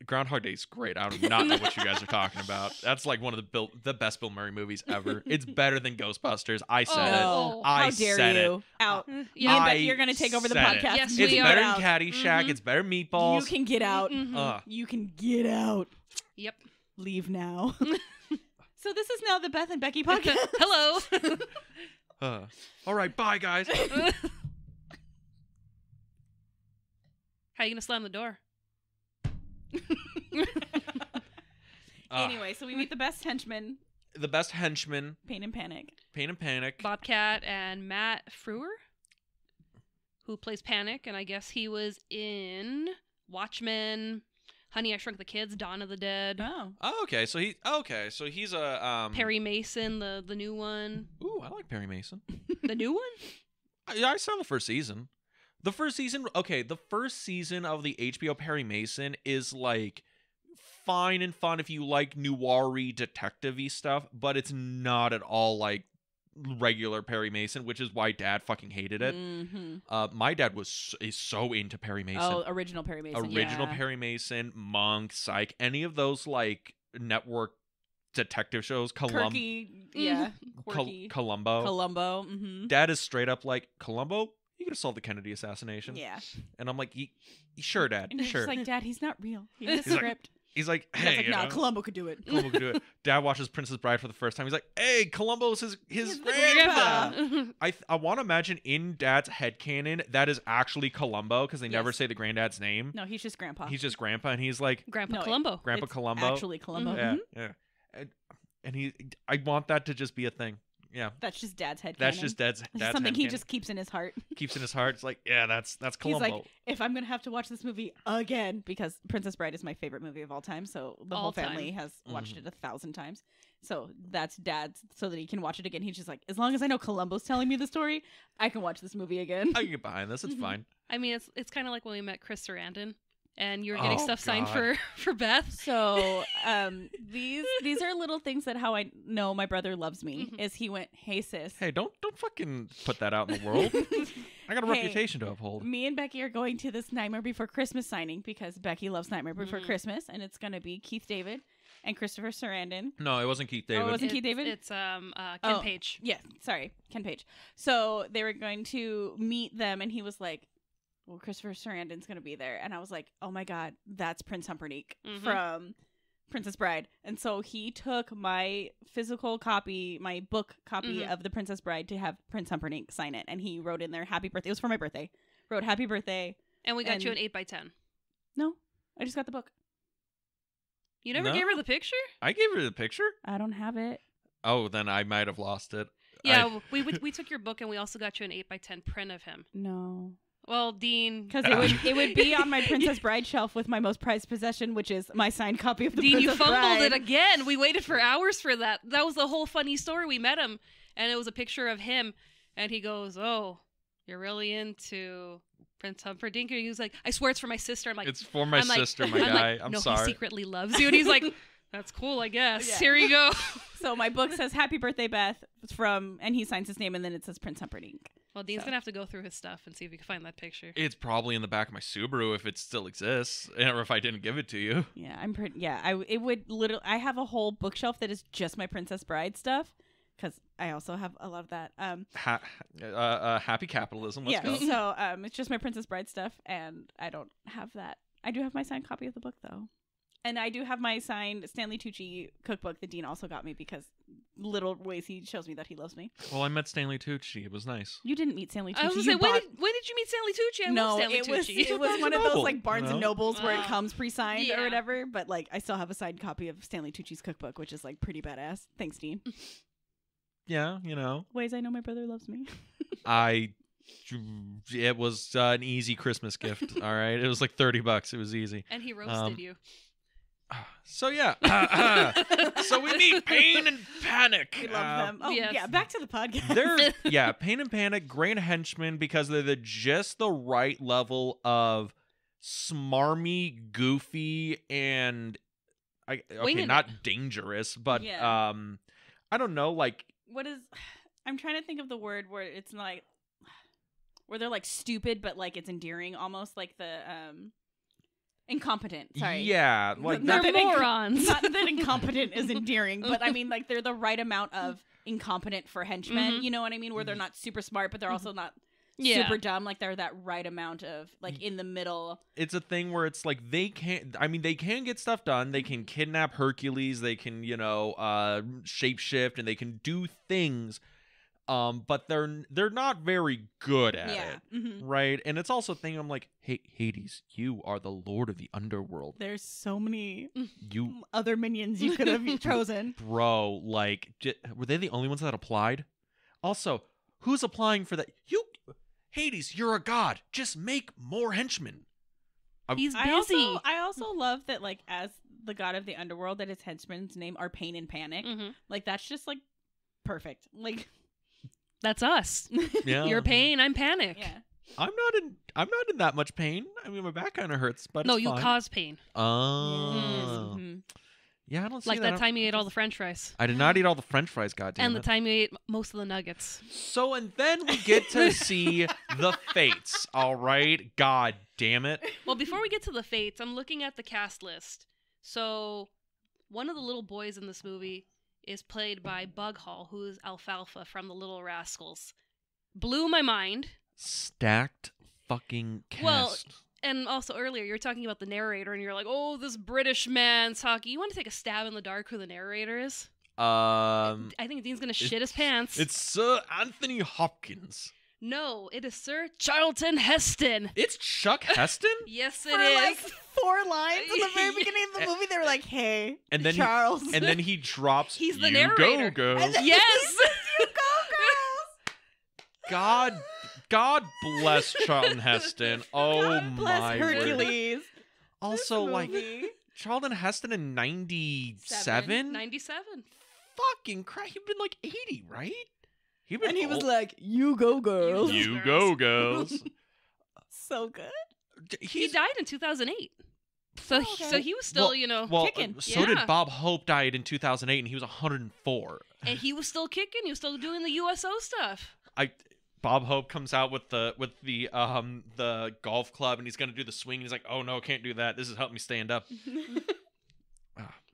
Groundhog Day's great. I do not know what you guys are talking about. That's like one of the best Bill Murray movies ever. It's better than Ghostbusters. I said it. No. I How dare said you? it. Out. Me and Yeah. Becky are gonna take over the said it. podcast. Yes, You It's we can are. better get than out. Caddyshack. Mhm. It's better Meatballs. You can get out. Mhm. You can get out. Yep. Leave now. So this is now the Beth and Becky podcast. Hello. All right, bye guys. How you gonna slam the door? Anyway, so we meet the best henchman, The best henchman, Pain and Panic. Pain and Panic. Bobcat and Matt Frewer, who plays Panic, and I guess he was in Watchmen, Honey, I Shrunk the Kids, Dawn of the Dead, Oh. Oh, okay. So he's a Perry Mason, the new one, Ooh, I like Perry Mason. the new one. I saw the first season. The first season of the HBO Perry Mason is like fine and fun if you like noir-y detective-y stuff, but it's not at all like regular Perry Mason, which is why Dad fucking hated it. Mm-hmm. My dad is so into Perry Mason. Oh, original Perry Mason. Original yeah. Perry Mason, Monk, Psych, any of those like network detective shows. Quirky. Yeah. Quirky. Columbo. Columbo. Mm-hmm. Dad is straight up like, Columbo, you could have solved the Kennedy assassination. Yeah. And I'm like, sure, Dad, And he's sure. just like, Dad, he's not real. He's a He's like, script. He's like, Dad's hey, like, you nah, know, Columbo could do it. Columbo could do it. Dad watches Princess Bride for the first time. He's like, hey, Columbo's his He's the grandpa. grandpa. I want to imagine in Dad's headcanon that is actually Columbo because they never Yes. say the granddad's name. No, he's just grandpa. He's just grandpa, and he's like, Grandpa No, Columbo. Grandpa It's Columbo. Actually, Columbo. Mhm. Yeah, Mhm. yeah. And I want that to just be a thing. Yeah. That's just Dad's head. That's just Dad's It's just something he headcanon. just keeps in his heart. keeps in his heart. It's like, yeah, that's He's Columbo. like, if I'm gonna have to watch this movie again, because Princess Bride is my favorite movie of all time, so the whole All time. family has watched Mhm. it 1,000 times. So that's Dad's, so that he can watch it again. He's just like, as long as I know Columbo's telling me the story, I can watch this movie again. I can get behind this. It's Mhm. fine. I mean, it's kind of like when we met Chris Sarandon, and you were getting Oh, stuff signed God. for Beth. So these are little things that how I know my brother loves me Mhm. is he went, hey sis, Hey, don't fucking put that out in the world. I got a Hey, reputation to uphold. me and Becky are going to this Nightmare Before Christmas signing because Becky loves Nightmare Before Mhm. Christmas, and it's gonna be Keith David and Christopher Sarandon. No, it wasn't Keith Oh, it David. wasn't Keith David? It's Ken Oh. Page. Yeah, sorry, Ken Page. So they were going to meet them, and he was like, well, Christopher Sarandon's going to be there. And I was like, oh my God, that's Prince Humperdinck Mhm. from Princess Bride. And so he took my physical copy, my book copy Mhm. of The Princess Bride to have Prince Humperdinck sign it. And he wrote in there, happy birthday. It was for my birthday. Wrote happy birthday. And we got you an And- 8x10. No, I just got the book. You never No? gave her the picture? I gave her the picture. I don't have it. Oh, then I might have lost it. Yeah, we took your book and we also got you an 8x10 print of him. No. Well, Dean, Because it would be on my Princess Bride shelf with my most prized possession, which is my signed copy of the Dean, you Princess fumbled Bride. it again. We waited for hours for that. That was the whole funny story. We met him, and it was a picture of him, and he goes, "Oh, you're really into Prince Humperdinck?" And he was like, "I swear it's for my sister." I'm like, It's for my I'm like- sister, my I'm guy. like, I'm no, sorry. he secretly loves you. And he's like, That's cool, I guess. Yeah. Here you go. So my book says "Happy Birthday, Beth" and he signs his name, and then it says Prince Humperdinck. Well, Dean's So. gonna have to go through his stuff and see if he can find that picture. It's probably in the back of my Subaru if it still exists, or if I didn't give it to you. Yeah, I'm pretty. Yeah, it would literally. I have a whole bookshelf that is just my Princess Bride stuff because I also have a lot of that. Happy capitalism. Let's go. So it's just my Princess Bride stuff, and I don't have that. I do have my signed copy of the book though. And I do have my signed Stanley Tucci cookbook that Dean also got me because little ways he shows me that he loves me. Well, I met Stanley Tucci. It was nice. You didn't meet Stanley Tucci. I was gonna You say, when bought- did you meet Stanley Tucci? I love no, Stanley it was Tucci. it was one of Noble, those like Barnes you know? and Nobles where it Oh. comes pre-signed Yeah. or whatever. But like, I still have a signed copy of Stanley Tucci's cookbook, which is like pretty badass. Thanks, Dean. Yeah, you know, Ways I know my brother loves me. it was an easy Christmas gift. All right, it was like $30. It was easy. And he roasted you. So yeah, so we meet Pain and Panic. We love them. Oh yes. yeah, back to the podcast. They're Pain and Panic, great henchmen because they're just the right level of smarmy, goofy, and Winging not it. dangerous, but Yeah. I don't know, like What is? I'm trying to think of the word where it's not where they're like stupid, but like it's endearing, almost like the incompetent. Sorry. yeah, like Not They're that morons. Not that incompetent is endearing, but I mean like they're the right amount of incompetent for henchmen. Mhm. You know what I mean? Where they're not super smart, but they're also not Yeah. super dumb. Like they're that right amount of like in the middle. it's a thing where it's like they can get stuff done. They can kidnap Hercules, they can, shapeshift, and they can do things, but they're not very good at Yeah. it. Mm-hmm. Right? And it's also a thing I'm like, hey, Hades, you are the lord of the underworld. There's so many You other minions you could have chosen. bro, like were they the only ones that applied? Also, who's applying for that? Hades, you're a god. Just make more henchmen. He's I busy. also love that like as the god of the underworld that his henchmen's name are Pain and Panic. hmm Like that's just like perfect. Like That's us. Yeah. You're pain, I'm panic. yeah. I'm not in that much pain. I mean, my back kind of hurts, but No, it's you fine. cause pain. Oh. Mhm. Yeah, I don't see Like that time you ate all the French fries. I did not eat all the French fries, goddamn And the it. time you ate most of the nuggets. So, and then we get to see the Fates. All right, god damn it. Well, before we get to the fates, I'm looking at the cast list. So, one of the little boys in this movie is played by Bug Hall, who is Alfalfa from The Little Rascals. Blew my mind. Stacked fucking cast. Well, And also earlier, you were talking about the narrator, and you're like, "Oh, this British man talking." You want to take a stab in the dark who the narrator is? I think Dean's gonna shit his pants. it's Sir Anthony Hopkins. No, it is Sir Charlton Heston. It's Chuck Heston? Yes, it For is. like 4 lines in the very Yeah. beginning of the movie, they were like, "Hey, And then Charles." And then he drops, He's the "You narrator." go, girls. And then- Yes. You go, girls. God bless Charlton Heston. Oh God bless my word. Hercules. Also, This like movie. Charlton Heston in 97? 97. Fucking crap. He'd been like 80, right? He'd been And he was old. like, "You go, girls." You go, girls. So good. He He's, died in 2008. So, Oh, okay. so he was still, well, kicking. so Yeah. did Bob Hope. Died in 2008, and he was 104. and he was still kicking. He was still doing the USO stuff. Bob Hope comes out with the golf club, and he's gonna do the swing. And he's like, "Oh no, can't do that. This has helped me stand up."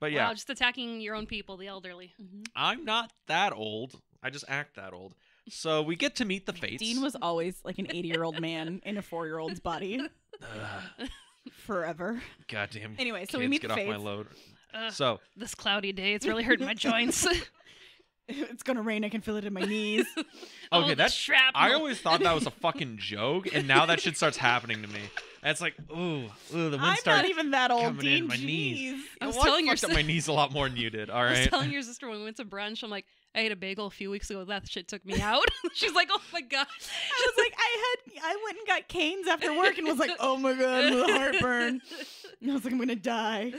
But yeah, Wow, just attacking your own people, the elderly. I'm not that old. I just act that old. So we get to meet the Fates. Dean was always like an 80-year-old man in a 4-year-old's body Ugh, forever. goddamn. Anyway, so kids, we meet get the off my Fates. load. Ugh, So this cloudy day, it's really hurting my joints. It's gonna rain. I can feel it in my knees. Oh, okay, the that's. shrapnel. I always thought that was a fucking joke, and now that shit starts happening to me. And it's like, ooh, the wind I'm starts not even that old, coming Dean. in my knees. Jeez. I was Well, telling your fucked up my knees a lot more than you did. All I was right. telling your sister when we went to brunch, I'm like, I ate a bagel a few weeks ago. That shit took me out. She's like, oh my God. I was like, I went and got Cane's after work and was like, oh my God, the heartburn. And I was like, I'm gonna die.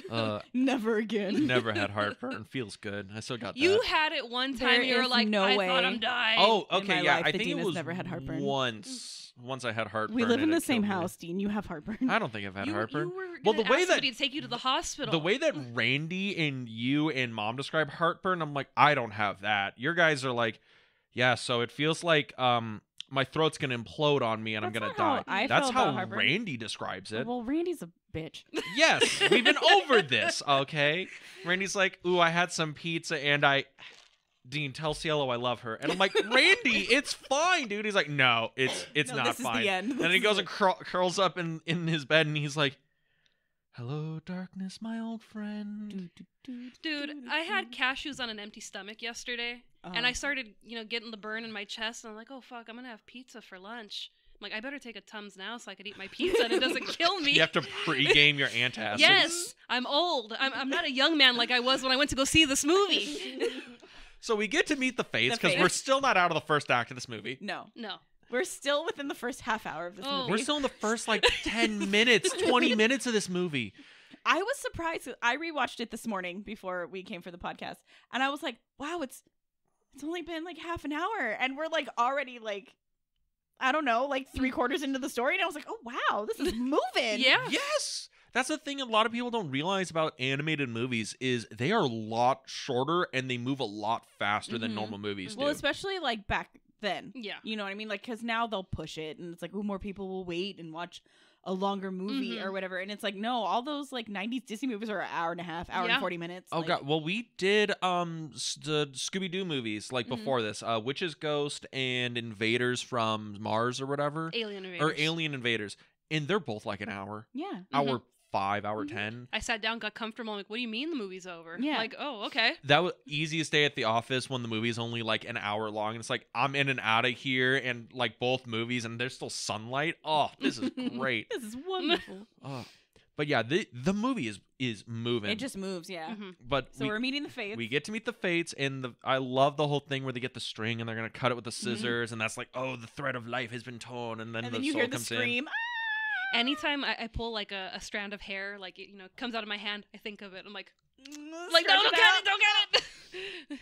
Never again. Never had heartburn. Feels good. I still got that. You had it one time. There you were is like, no I way. thought I'm dying. Oh, in okay, my yeah. life I that think Dean it has was never had heartburn. once. once I had heartburn. We live in and the it same killed me. house, Dean. You have heartburn. I don't think I've had You heartburn. were Well, gonna the way ask that- somebody to take you to the hospital. The way that Randy and you and Mom describe heartburn, I'm like, I don't have that. Your guys are like, yeah, so it feels like my throat's gonna implode on me and I'm That's gonna not die. how I That's feel about how heartburn. Randy describes it. Well, Randy's a bitch. Yes, we've been over this, okay? Randy's like, ooh, I had some pizza and Dean, tell Cielo I love her. And I'm like, Randy, it's fine, dude. He's like, no, it's No, not this is fine. the end. And This then he is goes it. and curls up in his bed and he's like, hello, darkness, my old friend. Dude, I had cashews on an empty stomach yesterday, and I Uh-huh. started, getting the burn in my chest, and I'm like, oh fuck, I'm gonna have pizza for lunch. I'm like, I better take a Tums now so I can eat my pizza and it doesn't kill me. You have to pregame your antacids. Yes, I'm old. I'm not a young man like I was when I went to go see this movie. So we get to meet the Fates The because we're Fates. still not out of the first act of this movie. No, No. we're still within the first half hour of this Oh. movie. We're still in the first like 10 minutes, 20 minutes of this movie. I was surprised. I rewatched it this morning before we came for the podcast, and I was like, "Wow, it's only been like half an hour, and we're like already like, I don't know, like 3/4 into the story." And I was like, "Oh wow, this is moving." Yeah. Yes. That's the thing a lot of people don't realize about animated movies is they are a lot shorter and they move a lot faster than Mhm. normal movies Well, do. especially like back then. Yeah. You know what I mean? Like, because now they'll push it, and it's like, oh, more people will wait and watch a longer movie Mhm. or whatever. And it's like, no, all those like 90s Disney movies are an hour and a half, hour Yeah. and 40 minutes. Oh like, god, well we did the Scooby-Doo movies like Mhm. before this. Witch's Ghost and Invaders from Mars or whatever. Alien Invaders. Or Alien Invaders. And they're both like an hour. Yeah. Hour 5, hour Mhm. 10. I sat down, got comfortable. I'm like, what do you mean the movie's over? Yeah. Like, oh, okay. That was easiest day at the office when the movie's only like an hour long and it's like I'm in and out of here and like both movies and there's still sunlight. Oh, this is great. This is wonderful. Oh. But yeah, the movie is moving. It just moves, yeah. Mhm. but So we're meeting the Fates. we get to meet the Fates and I love the whole thing where they get the string and they're gonna cut it with the Mm-hmm. scissors and that's like, oh, the thread of life has been torn and then and the then you soul hear the comes scream. Anytime I pull like a strand of hair, like it, comes out of my hand, I think of it. I'm like, "Ah!" no, Stretch don't get out. it, don't get it.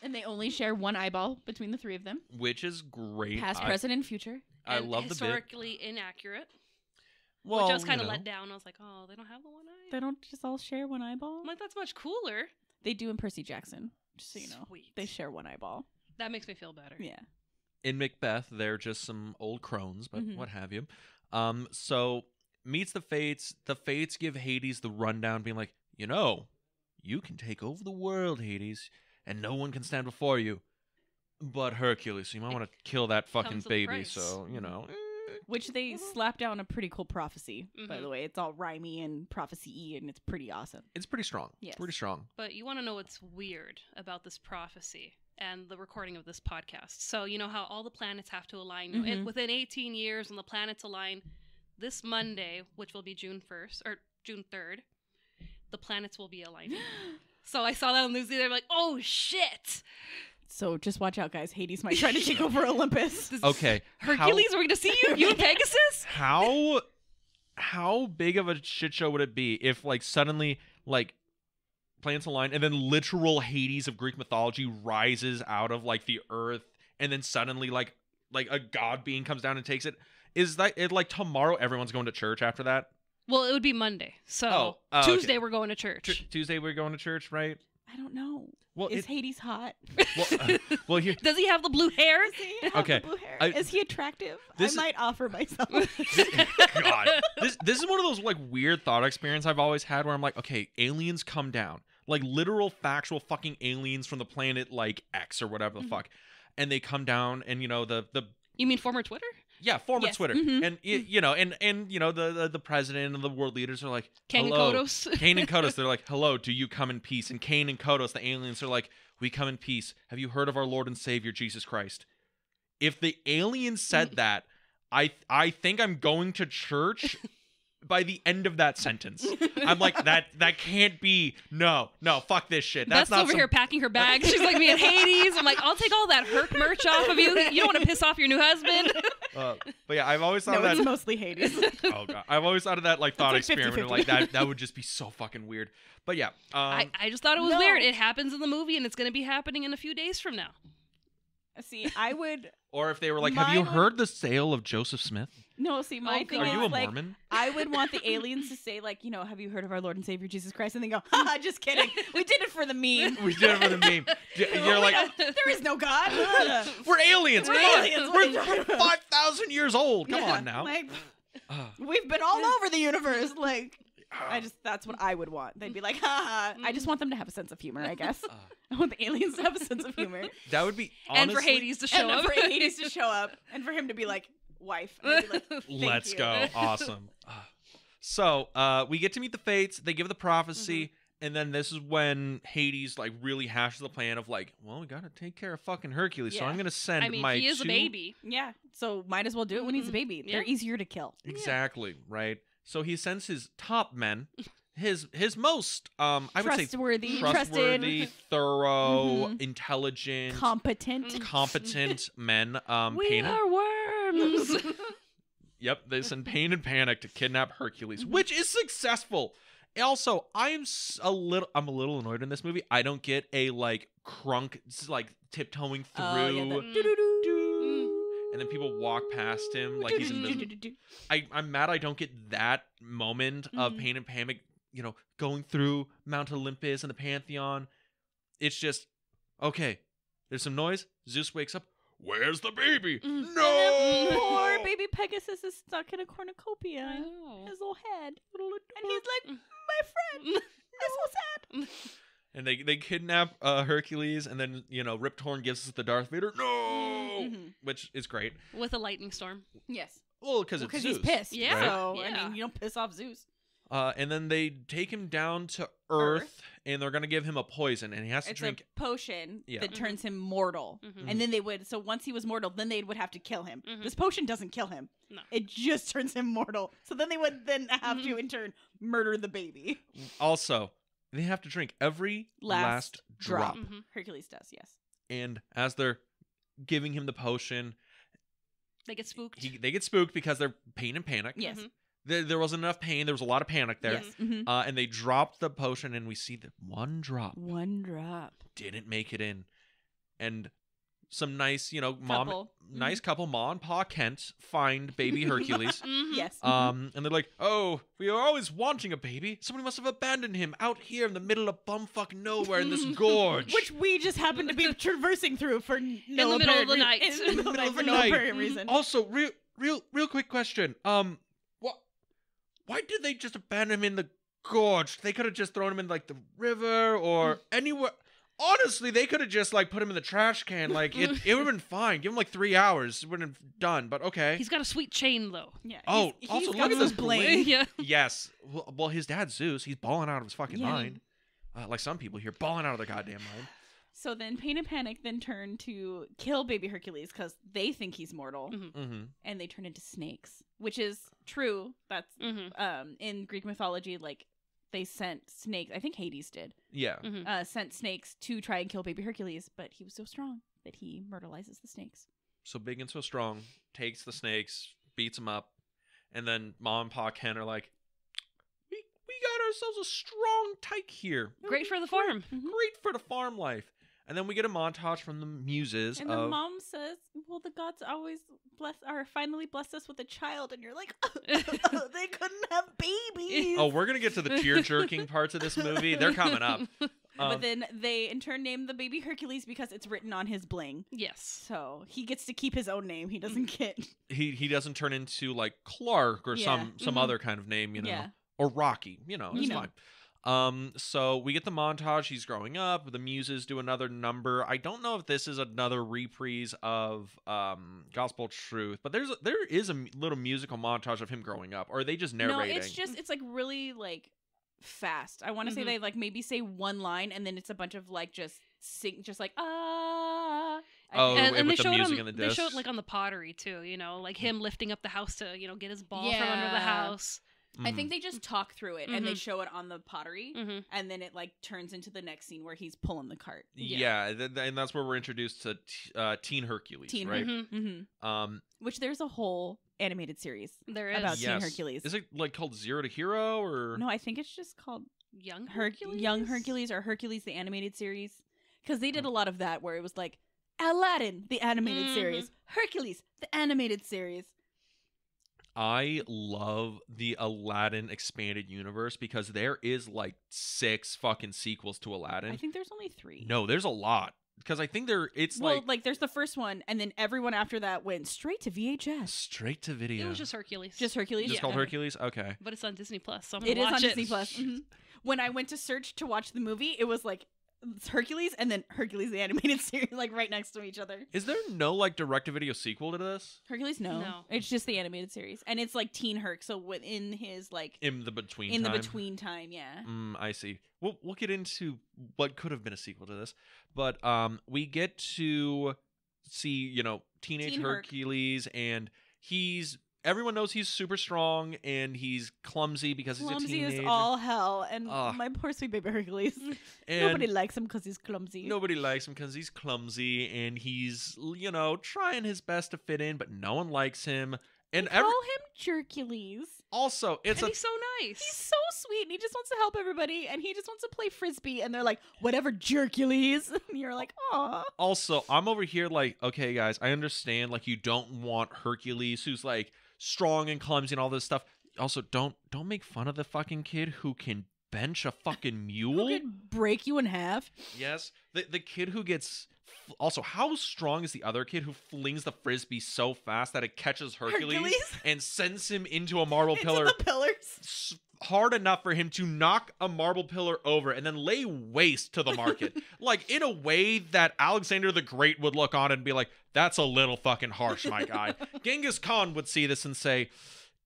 And they only share one eyeball between the three of them. in, which is great. Past, present, and future. I And love the bit. historically inaccurate, Well, which I was kind you of know. let down. I was like, oh, they don't have the one eye. They don't just all share one eyeball. I'm like, that's much cooler. They do in Percy Jackson, just so you know. Sweet. They share one eyeball. That makes me feel better. Yeah. In Macbeth, they're just some old crones, but Mhm. what have you. So meets the Fates. The Fates give Hades the rundown, being like, you can take over the world, Hades, and no one can stand before you. But Hercules, you might want to kill that fucking comes with a baby. price. So Which they slap down a pretty cool prophecy, by Mhm. the way. It's all rhymey and prophecy-y, and it's pretty awesome. it's pretty strong. Yes. It's pretty strong. But you want to know what's weird about this prophecy and the recording of this podcast. So, you know how all the planets have to align Mhm. within 18 years when the planets align this Monday, which will be June 1st or June 3rd, the planets will be aligning. So I saw that on the news. They're like, oh shit. So just watch out, guys. Hades might try to take over Olympus. This- Okay. Hercules, we're going to see you? You and Pegasus? How big of a shit show would it be if like suddenly like planets align and then literal Hades of Greek mythology rises out of like the earth and then suddenly like a god being comes down and takes it? Is that it like tomorrow everyone's going to church after that? Well, it would be Monday. So okay. Tuesday we're going to church. Tuesday we're going to church, right? I don't know. Well, Is Hades hot? well here Does he have the blue hair? Does he have Okay, the blue hair? I- Is he attractive? this I might offer myself. God, this is one of those like weird thought experiences I've always had where I'm like, okay, aliens come down, like literal factual fucking aliens from the planet like X or whatever the Mhm. fuck, and they come down and the You mean former Twitter? yeah former Yes, Twitter mhm. and the president and the world leaders are like Kang and hello. Kodos? Cain and Kodos, they're like, hello, do you come in peace? And Cain and Kodos, the aliens, are like, we come in peace. Have you heard of our Lord and Savior, Jesus Christ? If the aliens said that, I think I'm going to church by the end of that sentence. I'm like, that can't be. No, fuck this shit. That's Beth's not over some- here packing her bag. She's like me at Hades. I'm like, I'll take all that Herc merch off of you. You don't want to piss off your new husband. But yeah, I've always thought no, of it's that. mostly Hades. Oh god, I've always thought of that like thought It's like experiment. 50-50. Like that would just be so fucking weird. But yeah, I just thought it was No. weird. It happens in the movie, and it's going to be happening in a few days from now. See, I would Or if they were like, have you Mine would- heard the sale of Joseph Smith? no. See, my Oh, thing God. Are is you a like Mormon? I would want the aliens to say like, have you heard of our Lord and Savior Jesus Christ? And they go, haha, just kidding. We did it for the meme. We did it for the meme. You're like, there is no God. we're aliens. We're Come on. aliens. What are you talking We're about? 5,000 years old. Come Yeah, on now. Like, Ah, we've been all over the universe. Like, ah, that's what I would want. They'd be like, haha. I just want them to have a sense of humor, I guess. ah. I want the aliens to have a sense of humor. That would be and for honestly- Hades to show And up. for Hades to show up. And for him to be like, wife. And I'd be like, "Thank Let's you." go. Awesome. Ah. So we get to meet the Fates. They give the prophecy. And then this is when Hades like really hashes the plan of like, well, we gotta take care of fucking Hercules. So Yeah. I'm gonna send I mean, my he is a two- baby. Yeah. So might as well do it when he's a baby. Yeah. They're easier to kill. Exactly, right? So he sends his top men, his most I would say Trustworthy, trustworthy, trusted, thorough, Mhm. intelligent, competent. competent men. We Pain and- are worms. Yep, they send Pain and Panic to kidnap Hercules, Mhm. which is successful. Also, I'm a little annoyed in this movie. I don't get a like crunk like tiptoeing through, Oh, yeah, Mm. and then people walk past him like he's invisible. I'm mad I don't get that moment of Mhm. Pain and Panic, going through Mount Olympus and the Pantheon. It's just, okay, there's some noise. Zeus wakes up. Where's the baby? Mm. No! Poor baby Pegasus is stuck in a cornucopia. Oh. His little head. And he's like, my friend. That's so sad. And they kidnap Hercules, and then, Rip Torn gives us the Darth Vader. No! Mhm. Which is great. With a lightning storm. Yes. Well, because it's Because Zeus. he's pissed. Yeah. So, Right? I mean, you don't piss off Zeus. And then they take him down to Earth, and they're going to give him a poison, and he has to It's drink. a potion Yeah. that turns him mortal. Mhm. And then they would, so once he was mortal, then they would have to kill him. Mhm. This potion doesn't kill him. No. It just turns him mortal. So then they would then have to, Mhm. in turn, murder the baby. Also, they have to drink every last drop. Mm-hmm. Hercules does, yes. And as they're giving him the potion, They get spooked. they get spooked because they're Pain and Panic. Yes. Mhm. There wasn't enough pain. There was a lot of panic there. Yes. Mhm. And they dropped the potion, and we see that one drop One drop. didn't make it in. And some nice, Couple. nice couple, Ma and Pa Kent, find baby Hercules. Mhm. Yes. And they're like, oh, we are always wanting a baby. Somebody must have abandoned him out here in the middle of bumfuck nowhere in this gorge. Which we just happen to be traversing through for no the middle of the apparent night. In the middle of the night for no night. apparent reason. Also, real quick question. Why did they just abandon him in the gorge? They could have just thrown him in like the river or anywhere. Honestly, they could have just like put him in the trash can. Like it would have been fine. Give him like 3 hours. It would have done. But okay. He's got a sweet chain, though. Yeah. Oh, he's also got look at some this bling. yeah. Yes. Well, his dad Zeus. He's balling out of his fucking Yeah. mind. Like some people here, balling out of their goddamn mind. So then Pain and Panic then turn to kill baby Hercules because they think he's mortal, Mhm. Mm-hmm. and they turn into snakes, which is true. That's Mm-hmm. in Greek mythology, like they sent snakes. I think Hades did. Yeah. Mm-hmm. Sent snakes to try and kill baby Hercules, but he was so strong that he myrtleizes the snakes. So big and so strong, takes the snakes, beats them up, and then Mom and Pa Ken are like, we got ourselves a strong tyke here. Great for the farm. Great for the farm life. And then we get a montage from the muses And of the mom says, "Well, the gods always finally blessed us with a child," and you're like, "They couldn't have babies." Oh, we're gonna get to the tear jerking parts of this movie. They're coming up. But then they in turn name the baby Hercules because it's written on his bling. Yes. So he gets to keep his own name. He doesn't get. He doesn't turn into like Clark or Yeah. some Mhm. other kind of name, Yeah. or Rocky. It's You know. fine. So we get the montage. He's growing up. The muses do another number. I don't know if this is another reprise of Gospel Truth, but there is a little musical montage of him growing up. Or are they just narrating? No, it's like really like fast. I want to say Mhm. they like maybe say one line and then it's a bunch of like just sing, just like ah. I Oh, think. And they with the showed music him. and the They showed discs. like on the pottery too. Like him lifting up the house to get his ball from under the Yeah. house. I Mhm. think they just talk through it and they Mhm. show it on the pottery, Mm-hmm. and then it like turns into the next scene where he's pulling the cart. Yeah, and that's where we're introduced to Teen Hercules, Teen right? Mm-hmm. Mm-hmm. Which there's a whole animated series There is about Yes. Teen Hercules. Is it like called Zero to Hero or? No, I think it's just called Young Young Hercules or Hercules the Animated Series, because they did a lot of that where it was like Aladdin, the animated Mhm. series. Hercules, the animated series. I love the Aladdin expanded universe because there is like 6 fucking sequels to Aladdin. I think there's only 3. No, there's a lot because I think it's Well, like like there's the first one, and then everyone after that went straight to VHS. straight to video. It was just Hercules. Just Hercules. Just Yeah. called Hercules. Okay. But it's on Disney Plus, so I'm gonna It is watch on it. Disney Plus. When I went to search to watch the movie, it was like it's Hercules and then Hercules the animated series, like right next to each other. Is there no like direct to video sequel to this Hercules, no. No. It's just the animated series, and it's like Teen Herc. So within his like in the between in time? the between time, yeah. I see. We'll get into what could have been a sequel to this, but we get to see teenage Teen Herc. Hercules, and everyone knows he's super strong and he's clumsy because he's a Clumsy teenager. is all hell, and Ugh. my poor sweet baby Hercules. and Nobody likes him because he's clumsy. nobody likes him because he's clumsy and he's trying his best to fit in, but no one likes him. And Call him Jercules. also it's And a he's so nice. He's so sweet, and he just wants to help everybody, and he just wants to play frisbee. And they're like, "Whatever, Jercules." And you're like, "Aw." Also, I'm over here like, okay, guys, I understand like you don't want Hercules who's like strong and clumsy and all this stuff. Also, don't make fun of the fucking kid who can bench a fucking mule. Who could break you in half? Yes, the kid who gets. Also, how strong is the other kid who flings the frisbee so fast that it catches Hercules, and sends him into a marble pillar Into the pillars. hard enough for him to knock a marble pillar over and then lay waste to the market, like in a way that Alexander the Great would look on and be like, "That's a little fucking harsh, my guy." Genghis Khan would see this and say,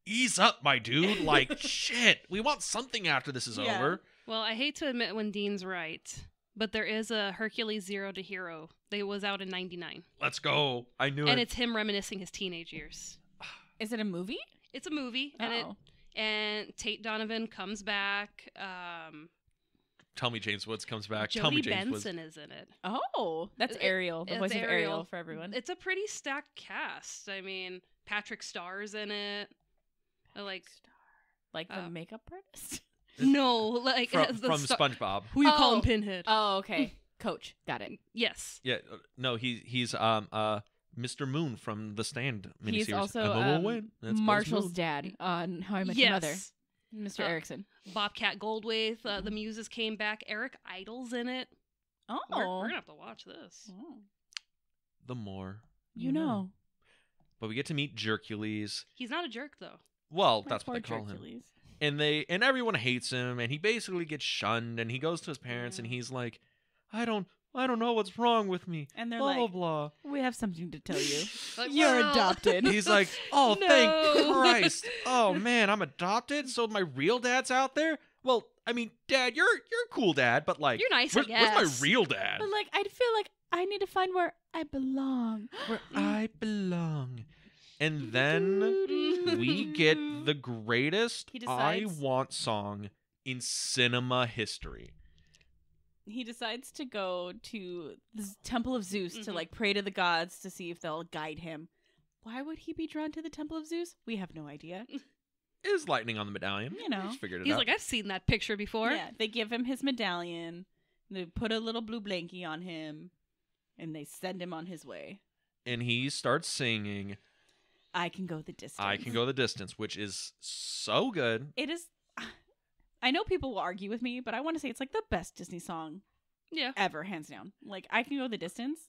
"Ease up, my dude. Like, shit, we want something after this is Yeah. over." Well, I hate to admit when Dean's right, but there is a Hercules Zero to Hero. They was out in '99, Let's go. I knew and it. it's him reminiscing his teenage years. Is it a movie? It's a movie, and Tate Donovan comes back. Tell me James Woods comes back. Tell me Jodie James Woods. Benson is in it. Oh, that's It- Ariel, the it's voice of Ariel Ariel. for everyone. It's a pretty stacked cast. I mean, Patrick Starr's in it. Like Like the makeup artist. no, like From the SpongeBob. Who you Oh. call him Pinhead? Oh, okay. Coach, got it. Yes. Yeah, no, he's Mr. Moon from the Stand miniseries. He's also I'm a win. That's Buzz Marshall's Moon. dad on How I Met Your Mother, Yes. Mr. Uh, Erickson. Bobcat Goldthwait. The Muses came back. Eric Idle's in it. Oh, We're gonna have to watch this. Oh. The more You know. But we get to meet Jercules. He's not a jerk though. Well, My that's what poor they call him. Hercules. And everyone hates him, and he basically gets shunned. And he goes to his parents, and Yeah. he's like, "I don't know what's wrong with me." And they're Blah like, blah we have something to tell you. Like, You're well- adopted. blah. He's like, "Oh, No. thank Christ! Oh man, I'm adopted. So my real dad's out there." Well, I mean, Dad, you're a cool dad, but like, You're nice, I where's my guess. real dad? But like, I feel like I need to find where I belong. Where I belong. And then we get the greatest He I decides- Want song in cinema history. He decides to go to the Temple of Zeus to Mhm. like pray to the gods to see if they'll guide him. Why would he be drawn to the Temple of Zeus? We have no idea. Is lightning on the medallion. You know. Just figured it He's out. like, I've seen that picture before. Yeah, they give him his medallion. They put a little blue blankie on him, and they send him on his way. And he starts singing I can go the distance. I Can Go the Distance, which is so good. It is. I know people will argue with me, but I want to say it's like the best Disney song Yeah. ever, hands down. Like, I Can Go the Distance.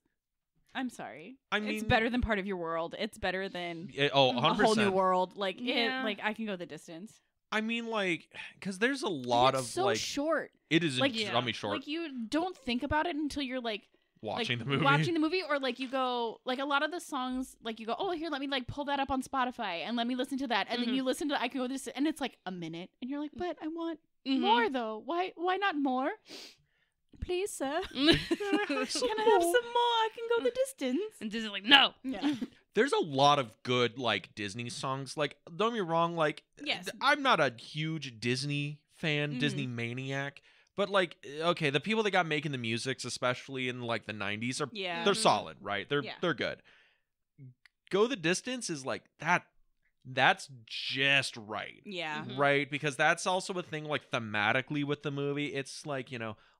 I'm sorry. I mean, it's better than Part of Your World. It's better than Oh, A 100%. Whole New World. Like, Yeah. I Can Go the Distance. I mean, like, because there's a lot it's of, so like, short. it is like, extremely short Like, you don't think about it until you're like watching like, the movie. watching the movie, or like you go like a lot of the songs, like you go, oh, here, let me like pull that up on Spotify and let me listen to that, and then Mhm. you listen to I Can Go This, and it's like a minute, and you're like, but I want Mhm. more though. Why not more? Please, sir. and Can I have some more? I Can Go the distance. Disney's like, no. Yeah. There's a lot of good, like, Disney songs. Like, don't get me wrong, like, Yes. I'm not a huge Disney fan, Mhm. Disney maniac, but, like, okay, the people that got making the musics, especially in, like, the 90s, are Yeah. they're Mhm. solid, right? They're Yeah. good. Go the Distance is like that's just right. Yeah. Mhm. Right? Because that's also a thing, like, thematically with the movie. It's like,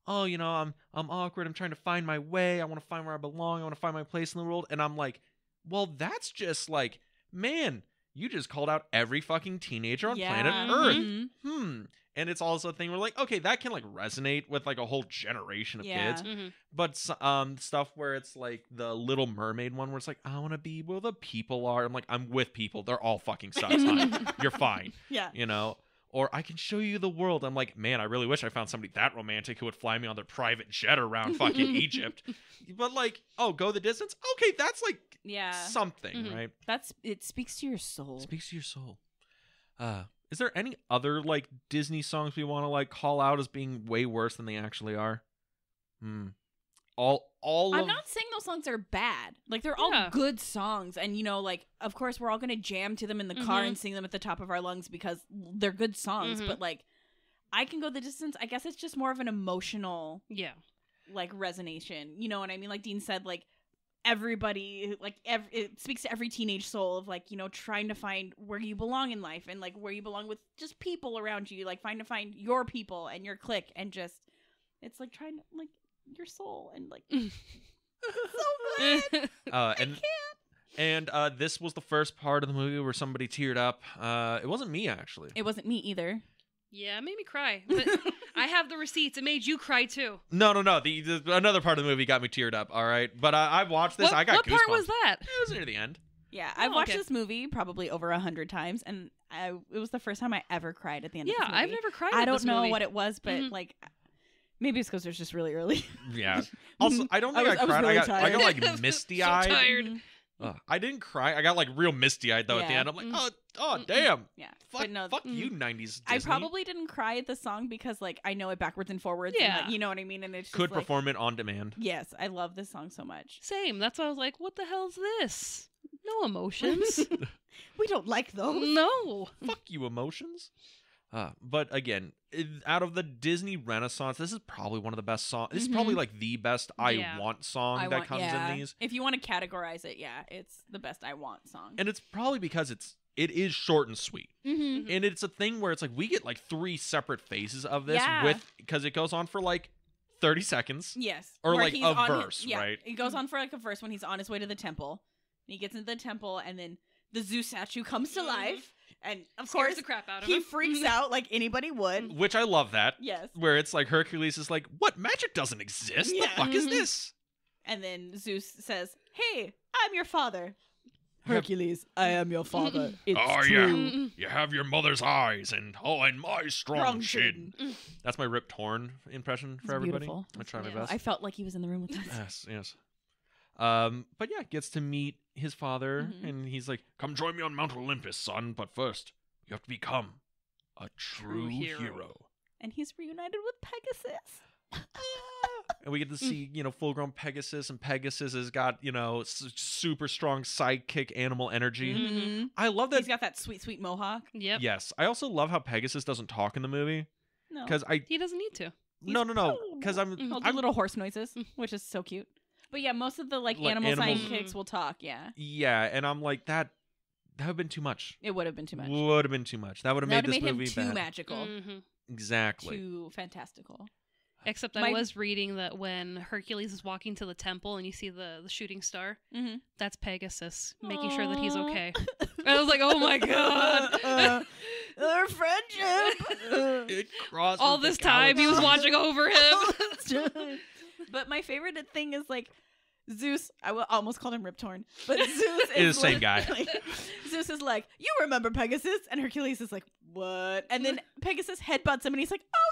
oh, you know, I'm awkward. I'm trying to find my way. I want to find where I belong. I want to find my place in the world. And I'm like, well, that's just like, man, you just called out every fucking teenager on planet Earth. Mhm. And it's also a thing where like, okay, that can like resonate with like a whole generation of Yeah. kids. Mhm. But stuff where it's like the Little Mermaid one where it's like, I want to be where the people are. I'm like, I'm with people. They're all fucking sucks. hon. You're fine. Yeah. You know? Or I can show you the world. I'm like, man, I really wish I found somebody that romantic who would fly me on their private jet around fucking Egypt. But like, oh, go the distance? Okay, that's like Yeah. something, Mhm. right? It speaks to your soul. Speaks to your soul. Is there any other like Disney songs we want to like call out as being way worse than they actually are? All I'm of not saying those songs are bad. Like they're all Yeah. good songs, and you know, like of course we're all gonna jam to them in the car Mhm. and sing them at the top of our lungs because they're good songs. Mhm. But like, I Can Go the Distance. I guess it's just more of an emotional Yeah. like resonation. You know what I mean? Like Dean said, like everybody, like it speaks to every teenage soul of like, you know, trying to find where you belong in life and like where you belong with just people around you, like find your people and your clique, and just it's like trying to like your soul and like so good. and this was the first part of the movie where somebody teared up. It wasn't me actually. It wasn't me either. Yeah, it made me cry. But I have the receipts. It made you cry too. No. The another part of the movie got me teared up. All right, but I watched this. I got what goosebumps. part was that? It was near the end. Yeah, I've Oh, watched okay. this movie probably over 100 times, and it was the first time I ever cried at the end Yeah, of this movie. I've never cried. I at don't this know movie. what it was, but Mhm. like maybe it's because it was just really early. Yeah. Also, I don't think I was cried. really I got tired. like misty eyed. So tired. Mhm. I didn't cry. I got like real misty eyed though at the Yeah. end. I'm like, Mm. oh damn. Yeah, Fuck, but no, fuck you, 90s Disney. I probably didn't cry at the song because like I know it backwards and forwards. and, Yeah. like, you know what I mean. And it's just, could like, perform it on demand. Yes, I love this song so much. Same. That's why I was like, what the hell's this? No emotions. We don't like those. No. Fuck you, emotions. But again, out of the Disney Renaissance, this is probably one of the best songs. This is probably like the best I Yeah. Want song that comes in these. If you want to categorize it, yeah, it's the best I Want song. And it's probably because it is short and sweet. Mm-hmm. And it's a thing where it's like we get like 3 separate phases of this Yeah. because it goes on for like 30 seconds. Yes, Or, where like, he's a on verse, yeah, right? It goes on for like a verse when he's on his way to the temple. And he gets into the temple, and then the Zeus statue comes to Mhm. life, and of Scares course the crap out of he him. freaks out like anybody would. Which I love that. Yes, Where it's like Hercules is like, what? Magic doesn't exist? Yeah. The fuck is Mhm. this? and then Zeus says, "Hey, I'm your father." Have- Hercules, I am your father. It's Oh, true. yeah. Mm-mm. You have your mother's eyes and my Strong chin. chin. That's my Rip Torn impression for It's everybody. beautiful. I try my Yeah. best. I felt like he was in the room with us. Yes. But yeah, gets to meet his father, Mhm. and he's like, "Come join me on Mount Olympus, son. But first, you have to become a true hero." And he's reunited with Pegasus. And we get to see, full-grown Pegasus, and Pegasus has got, super strong sidekick animal energy. Mm-hmm. I love that. He's got that sweet, sweet mohawk. Yep. Yes, I also love how Pegasus doesn't talk in the movie No. because He doesn't need to. no, because I'm He'll do I'm- little horse noises, which is so cute. But yeah, most of the like Like animal animals- sidekicks will talk. Yeah, yeah, and I'm like that would have been too much. it would have been too much. Would have been too much. That would have That made would this have made him movie too bad. magical, Mhm. Exactly. too fantastical. Except I My- was reading that when Hercules is walking to the temple and you see the shooting star, Mm-hmm. that's Pegasus making sure that he's Aw. okay. I was like, oh my god. Our friendship. It crosses All the this time he was galaxy. watching over him. But my favorite thing is like Zeus. Almost called him Rip Torn, but Zeus It is is the same like- guy. like, Zeus is like, "You remember Pegasus?" And Hercules is like, "What?" And then Pegasus headbutts him, and he's like, "Oh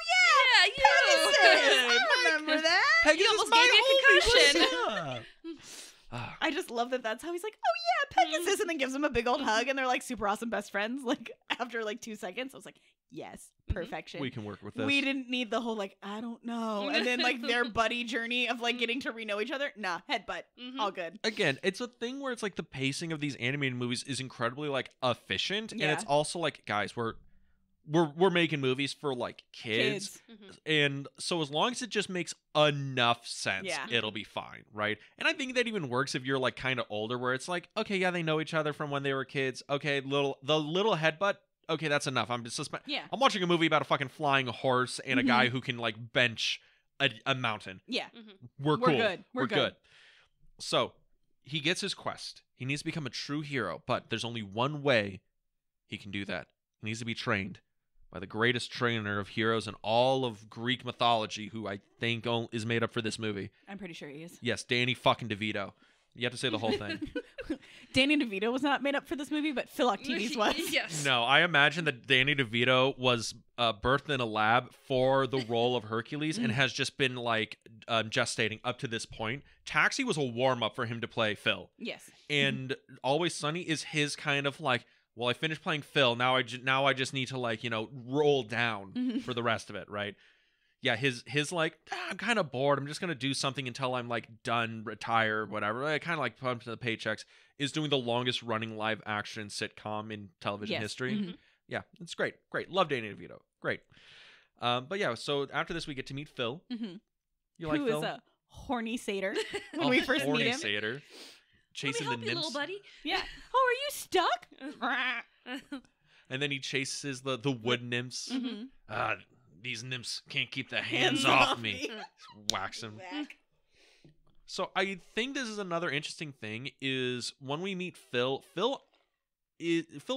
yeah, Pegasus! I remember that." Pegasus almost my gave me a homie, concussion. what's up? I just love that. That's how he's like, "Oh yeah, Pegasus," and then gives him a big old hug, and they're like super awesome best friends. Like after like 2 seconds, I was like, "Yes, perfection." We can work with this. We didn't need the whole like I don't know, and then like their buddy journey of like getting to re-know each other. Nah, headbutt, Mhm. all good. Again, it's a thing where it's like the pacing of these animated movies is incredibly like efficient, and Yeah. it's also like, guys, we're making movies for like kids. Mhm. And so as long as it just makes enough sense, Yeah. it'll be fine, right? And I think that even works if you're like kind of older, where it's like, okay, yeah, they know each other from when they were kids. Okay, the little headbutt. Okay, that's enough. I'm watching a movie about a fucking flying horse and a guy who can like bench a mountain. Yeah. We're cool. good. We're good. So he gets his quest. He needs to become a true hero, but there's only one way he can do that. He needs to be trained by the greatest trainer of heroes in all of Greek mythology, who I think is made up for this movie. I'm pretty sure he is. Yes, Danny fucking DeVito. You have to say the whole thing. Danny DeVito was not made up for this movie, but Philoctetes was. Yes. No, I imagine that Danny DeVito was birthed in a lab for the role of Hercules and has just been like gestating up to this point. Taxi was a warm up for him to play Phil, Yes. and Always Sunny is his kind of like, well, I finished playing Phil. Now I just need to like roll down for the rest of it, right? Yeah, his like, I'm kind of bored. I'm just gonna do something until I'm like done, retire, whatever. I kind of like pump to the paychecks. Is doing the longest running live action sitcom in television history. Yeah, it's great. Love Danny DeVito. Great. But yeah, so after this we get to meet Phil. You like Who Phil? is a horny satyr when A we first horny meet him. satyr, Let me chasing the help you, nymphs. little buddy. Yeah. Oh, are you stuck? And then he chases the wood nymphs. Mhm. These nymphs can't keep their hands off me. Whacks him. So I think this is another interesting thing is when we meet Phil, Phil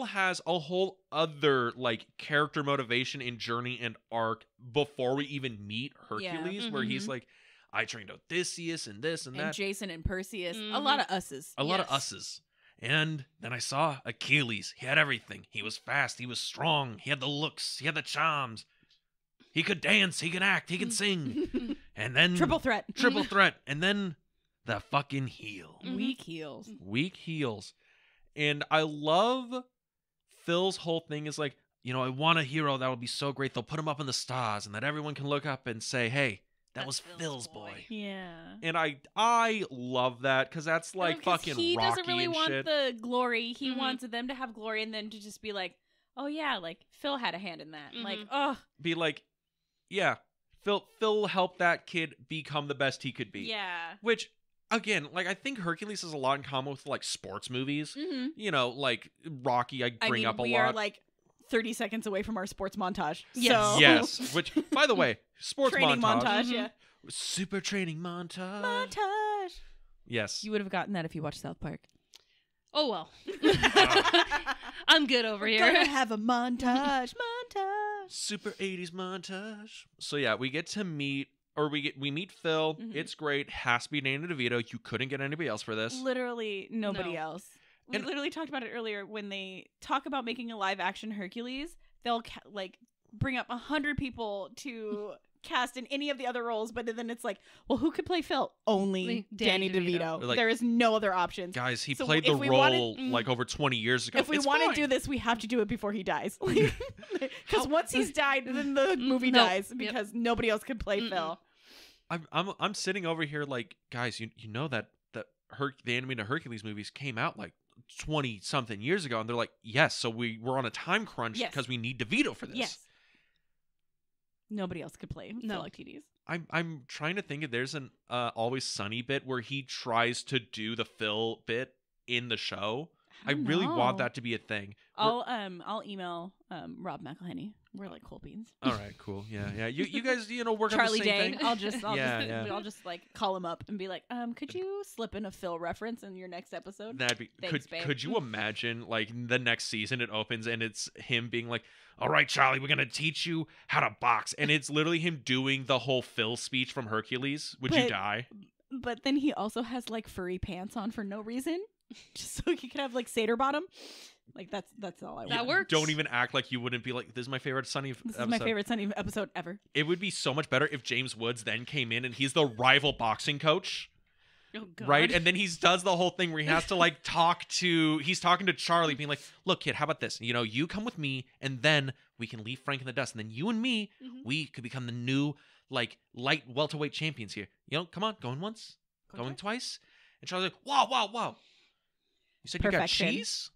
has a whole other like character motivation and journey and arc before we even meet Hercules, where he's like, I trained Odysseus and this and And that. Jason and Perseus. A lot of us's. A lot of Yes. us's. And then I saw Achilles. He had everything. He was fast. He was strong. He had the looks. He had the charms. He could dance. He could act. He could sing. And then Triple threat. triple threat. And then the fucking heel. Weak heels. Weak heels. And I love Phil's whole thing is like, I want a hero that would be so great. They'll put him up in the stars and that everyone can look up and say, hey, that That's was Phil's boy. Yeah. And I love that because that's like 'Cause fucking he Rocky doesn't really and want shit. the glory. He Mhm. wants them to have glory and then to just be like, oh yeah, like Phil had a hand in that. Like, Mhm. oh Be like, yeah, Phil helped that kid become the best he could be. yeah. Which, again, like I think Hercules has a lot in common with like sports movies. Like Rocky, I bring up a we lot. are like 30 seconds away from our sports montage. Yes. So- Yes, which by the way, sports Training montage. Mhm. Yeah. super training montage. Montage. Yes. You would have gotten that if you watched South Park. Oh well. I'm good over here. Gonna have a montage. Montage. Super 80s montage. So yeah, we get to meet we meet Phil. Mhm. It's great. Has to be Danny DeVito. You couldn't get anybody else for this. Literally nobody No. else. We And- literally talked about it earlier when they talk about making a live action Hercules. They'll bring up 100 people to cast in any of the other roles, but then it's like, well, who could play Phil? Only Danny Danny DeVito. Like- there is no other options. Guys, he So played if the we role wanted- like over 20 years ago. If we It's want fine. to do this, we have to do it before he dies. Because once he's died, then the movie Nope. dies because nobody else could play Phil. I'm sitting over here like, guys, you know that the animated Hercules movies came out like 20 something years ago, and they're like, yes, so we're on a time crunch Yes. because we need DeVito for this. Yes. Nobody else could play No. Philoctetes. I'm trying to think if there's an Always Sunny bit where he tries to do the Phil bit in the show. I don't really want know. that to be a thing. I'll email Rob McElhenney. We're like cool beans. All right, cool. Yeah. You guys, work Charlie on the same Day. thing. I'll just like call him up and be like, could you slip in a Phil reference in your next episode? That'd be Thanks, babe. could you imagine like the next season it opens and it's him being like, all right, Charlie, we're gonna teach you how to box, and it's literally him doing the whole Phil speech from Hercules. Would you But- die? But then he also has like furry pants on for no reason, just so he could have like satyr bottom. Like that's all I want. That works. Don't even act like you wouldn't be like, this is my favorite Sunny This episode. is my favorite Sunny episode ever. It would be so much better if James Woods then came in and he's the rival boxing coach. Oh, God. Right, and then he does the whole thing where he has to like he's talking to Charlie, being like, look, kid, how about this, you come with me and then we can leave Frank in the dust, and then you and me, Mhm. we could become the new like light welterweight champions here. Come on, going once, going twice. And Charlie's like, wow, you said Perfection. you got cheese.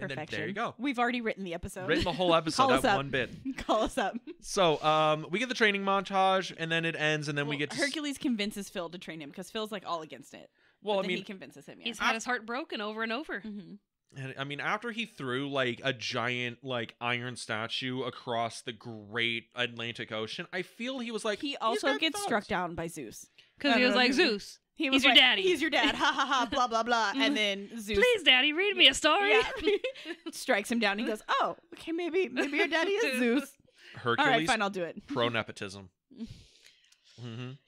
And then Perfection. there you go, We've already written the episode. written the whole episode Call us that up. one bit. Call us up. So we get the training montage and then it ends, and then we Well, get to Hercules convinces Phil to train him because Phil's like all against it. well, But I then mean, he convinces him. Yeah. He's had his heart broken over and over. Mhm. And I mean, after he threw like a giant like iron statue across the great Atlantic Ocean, I feel he was like He "He's also got gets thoughts." struck down by Zeus. Because I he don't was know like, if you- Zeus, He He's was your like, daddy. He's your dad. Ha ha ha. Blah blah blah. And then Zeus please, Daddy, read me a story. yeah, strikes him down. He goes, "Oh, okay, maybe your daddy is Zeus. Hercules All right, fine, I'll do it. pro nepotism.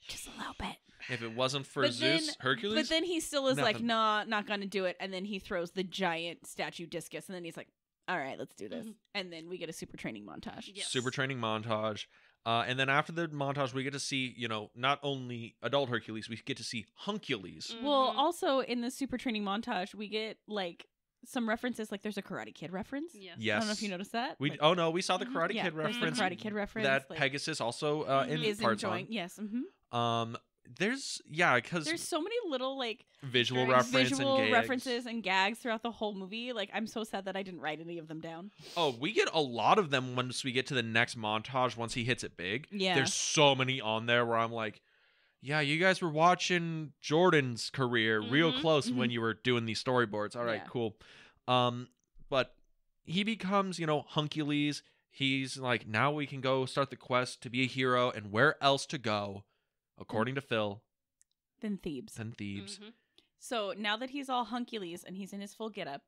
Just a little bit." If it wasn't for But Zeus, then- Hercules. But then he still is like, Nothing. "Nah, not gonna do it." And then he throws the giant statue discus, and then he's like, "All right, let's do this." Mhm. And then we get a super training montage. Yes. Super training montage. And then after the montage, we get to see, not only adult Hercules, we get to see Huncules. Well, Mhm. also in the super training montage, we get like some references. Like there's a Karate Kid reference. Yes. Yes. I don't know if you noticed that. We Like, oh no, we saw the mhm, Karate yeah, Kid there's reference. The Karate Kid reference that like, Pegasus also in is parts enjoying. on. Yes. Because There's so many little like visual Very reference visual and gags. references and gags throughout the whole movie. Like I'm so sad that I didn't write any of them down. Oh, we get a lot of them once we get to the next montage. Once he hits it big, Yeah. there's so many on there where I'm like, yeah, you guys were watching Jordan's career real Mhm, close when you were doing these storyboards. All right, Yeah. cool. But he becomes, Huncules. He's like, now we can go start the quest to be a hero, and where else to go, according to Phil, Then Thebes. than Thebes. Mhm. So now that he's all Huncules and he's in his full getup,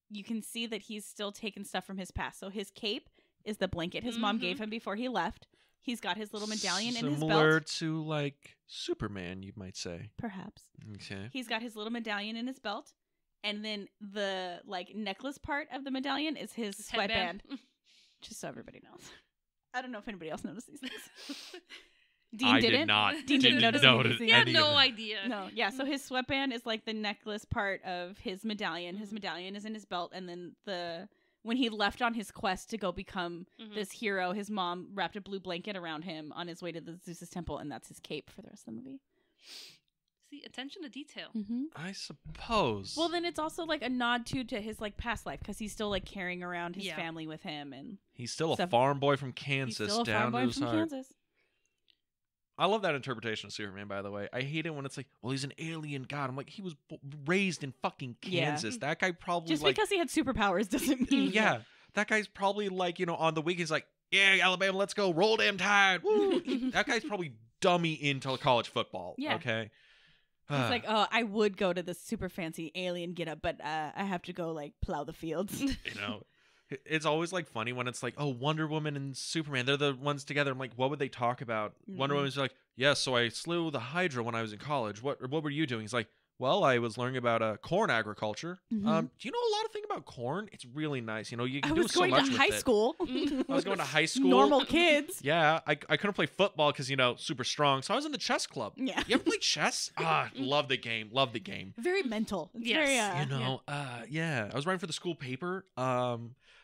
you can see that he's still taking stuff from his past. So his cape is the blanket his mom Mhm. gave him before he left. He's got his little medallion in his Similar belt. to like Superman, you might say. Perhaps. Okay. He's got his little medallion in his belt. And then the like necklace part of the medallion is his His sweatband. headband. Just so everybody knows. I don't know if anybody else noticed these things. Dean I didn't. did not. Dean didn't notice any of these He things. had any no of it. idea. No, yeah. So his sweatband is like the necklace part of his medallion. His Mhm. medallion is in his belt, and then when he left on his quest to go become Mhm. this hero, his mom wrapped a blue blanket around him on his way to the Zeus's temple, and that's his cape for the rest of the movie. See, attention to detail. Mm-hmm. I suppose. Well, then it's also like a nod to his like past life because he's still like carrying around his Yeah. family with him, and he's still a stuff- farm boy from he's Kansas still a farm down to boy his from heart. Kansas. I love that interpretation of Superman, by the way. I hate it when it's like, well, he's an alien god. I'm like, he was raised in fucking Yeah. Kansas. That guy probably Just like, because he had superpowers doesn't mean yeah, that guy's probably like, on the weekends like, yeah, Alabama, let's go, roll damn tide. Woo! That guy's probably dummy into college football. Yeah. Okay. It's like, oh, I would go to this super fancy alien getup, but I have to go like plow the fields. It's always like funny when it's like, oh, Wonder Woman and Superman, they're the ones together. I'm like, what would they talk about? Wonder Mhm. Woman's like, yeah, so I slew the Hydra when I was in college. What were you doing? He's like, well, I was learning about corn agriculture. Mhm. Do you know a lot of things about corn? It's really nice. You I can do was so going much to with high it. school. Mm. I was going to high school. Normal kids. Yeah, I couldn't play football because super strong. So I was in the chess club. Yeah. You ever play chess? Love the game. Love the game. Very mental. It's Yes. very, Yeah. I was writing for the school paper.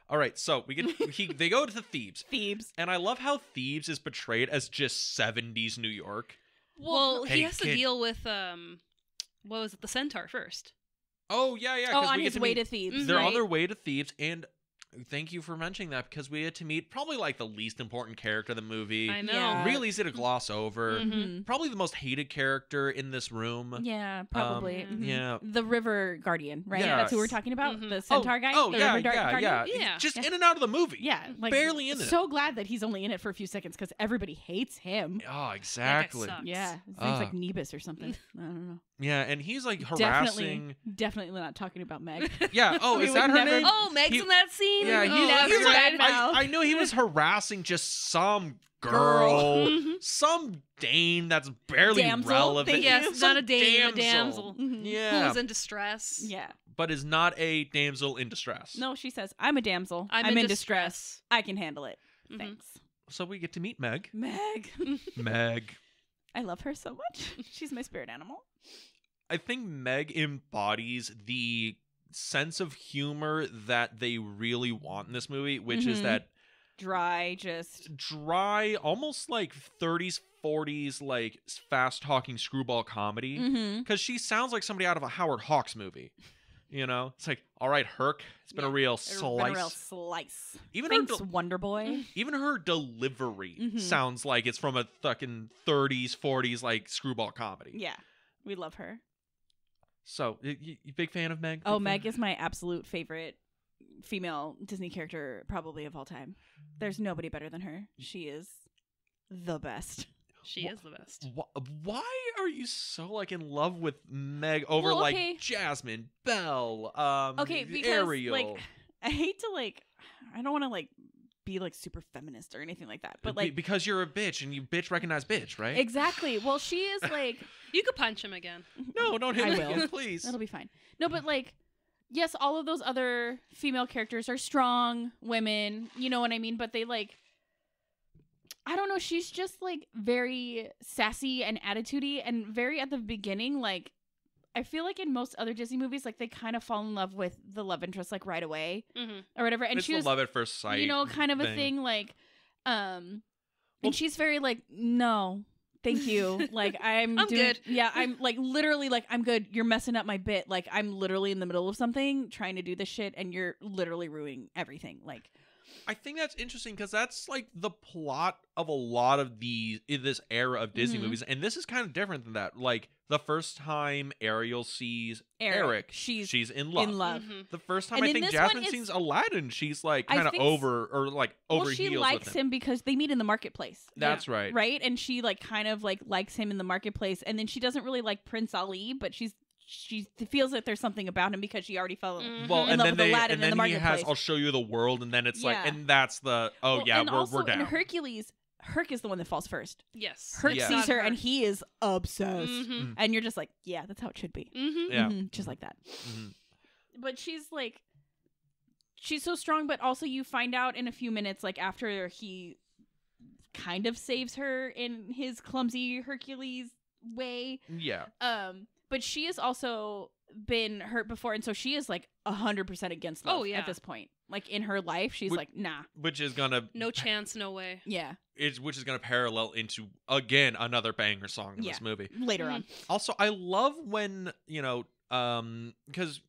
All right, so they go to Thebes. Thebes. And I love how Thebes is portrayed as just 70s New York. Well, Hey, he has to kid. deal with what was it, the centaur first. Oh, yeah. Oh, 'cause on we get his to way meet- to Thebes. They're right? on their way to Thebes, and thank you for mentioning that because we had to meet probably like the least important character of the movie. I know. Yeah. Real easy to gloss over. Mhm. Mhm. Probably the most hated character in this room. Yeah, probably. Um, Mhm. Yeah. The river guardian, right? Yeah. That's who we're talking about. Mhm. The centaur guy. Oh, the yeah, river guardian. Yeah. Just Yeah. in and out of the movie. Yeah, like Barely in it. So glad that he's only in it for a few seconds because everybody hates him. Oh, exactly. sucks. Yeah, his name's like Ah. Nebus or something. I don't know. Yeah, and he's like harassing. Definitely not talking about Meg. Yeah. Oh, We is would that her never- name? Oh, Meg's He- in that scene. Yeah, oh, never he's like, badmouth. I knew he was harassing just some Girl. Mhm. some Dane that's barely Damsel, relevant. thank you. Yes, Some not a dame, a damsel. Mhm. Yeah, Who's in distress. Yeah. but is not a damsel in distress. No, she says, I'm a damsel. I'm in distress. I can handle it. Mhm. Thanks. So we get to meet Meg. Meg. Meg. I love her so much. She's my spirit animal. I think Meg embodies the sense of humor that they really want in this movie, which is Mhm. that Dry, just. dry, almost like 30s, 40s, like fast talking screwball comedy. Mm-hmm. Because she sounds like somebody out of a Howard Hawks movie. It's like, all right, Herc, it's been a Yeah, real slice. real slice. Even Thanks, her, Wonder Boy. even her delivery Mhm. sounds like it's from a fucking 30s, 40s like screwball comedy. Yeah, we love her. So, you big fan of Meg? Oh, Big fan? Meg is my absolute favorite female Disney character probably of all time. There's nobody better than her. She is the best. She is the best. Why are you so like in love with Meg over Well, okay. like Jasmine, Belle, Okay, because Ariel? like I hate to like I don't want to like be like super feminist or anything like that. But like because you're a bitch and you bitch recognize bitch, right? exactly. Well, she is like You could punch him again. No, don't hit I me will. again, please. That'll be fine. No, but like yes, all of those other female characters are strong women, you know what I mean? But they like I don't know, she's just like very sassy and attitudey and very at the beginning like I feel like in most other Disney movies like they kind of fall in love with the love interest like right away Mm-hmm. or whatever and It's she the was love at first sight, you know kind of a thing like and she's very like no thank you like I'm doing good. yeah I'm like literally like I'm good you're messing up my bit like I'm literally in the middle of something trying to do this shit and you're literally ruining everything like I think that's interesting because that's like the plot of a lot of this era of Disney Mhm. movies, and this is kind of different than that. Like the first time Ariel sees Eric, she's in love. in love Mm-hmm. The first time And I in think this Jasmine one, sees it's- Aladdin, she's like I kind of think over or like over well she heels likes with him. him because they meet in the marketplace That's right. right and she like kind of like likes him in the marketplace and then she doesn't really like Prince Ali but she feels that there's something about him because she already fell Mhm. Well, in and love then with Aladdin in the he has marketplace. I'll show you the world, and then it's like, Yeah. and that's the and also we're down. in Hercules Herc is the one that falls first. Yes. Herc Yeah. sees her and he is obsessed. Mm-hmm. And you're just like, yeah, that's how it should be. Mm-hmm. Yeah. Mhm, just like that. Mhm. But she's like, she's so strong, but also you find out in a few minutes, like after he kind of saves her in his clumsy Hercules way. Yeah. But she has also been hurt before, and so she is like 100% against love Oh, yeah. at this point. Like in her life, she's Would- like, nah. Which is gonna No chance, no way. Yeah. which is gonna parallel into again another banger song in Yeah. this movie. Later Mhm. on. Also, I love when, because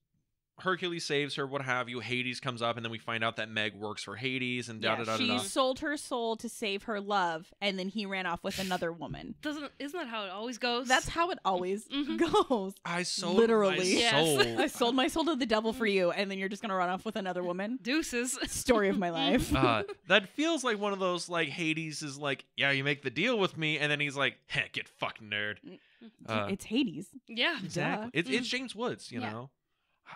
Hercules saves her, what have you. Hades comes up, and then we find out that Meg works for Hades, and da da da she da. sold her soul to save her love, and then he ran off with another woman. Isn't that how it always goes? That's how it always Mhm. goes. I sold Literally. my Yes. soul. I sold my soul to the devil for you, and then you're just gonna run off with another woman. deuces. Story of my life. That feels like one of those like Hades is like, yeah, you make the deal with me, and then he's like, heh, get fucked, nerd. It's Hades. Yeah. Exactly. It's James Woods, you Yeah. know.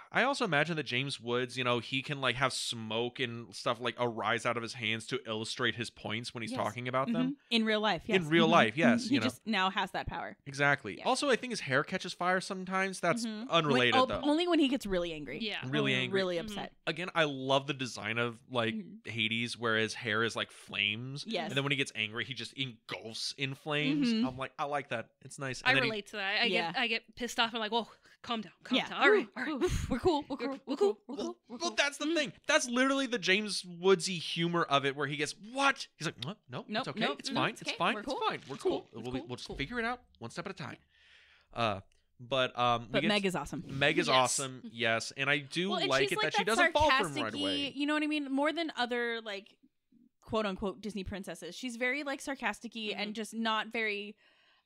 I also imagine that James Woods, he can like have smoke and stuff like arise out of his hands to illustrate his points when he's Yes. talking about them. Mhm. In real life, yes. In real Mhm. life, yes, He you know. just now has that power. Exactly. Yeah. Also, I think his hair catches fire sometimes. That's Mhm. unrelated When- though. Only when he gets really angry. Yeah. Really Or angry. Really Mhm. upset. Again, I love the design of like Mhm. Hades, where his hair is like flames. Yes. And then when he gets angry, he just engulfs in flames. Mhm. I'm like, I like that. It's nice. And I then he- relate to that. Yeah. I get pissed off. I'm like, whoa, calm down, calm Yeah. down. All right, Ooh, all right. ooh, we're cool. We're cool. We're cool. We're Well, cool. We're well, cool. that's the thing. That's literally the James Woodsy humor of it, where he gets what? He's like, what? No, Nope, it's okay. nope, it's no, fine. it's It's okay. fine. We're It's cool. fine. We're It's cool. cool. It's We'll cool. just Cool. figure it out one step at a time. We But get Meg is awesome. Meg is Yes. awesome. Yes, and I do Well, and like she's it like that she that doesn't fall from right sarcastic-y, away. You know what I mean? More than other like quote unquote Disney princesses. She's very like sarcastic and just not very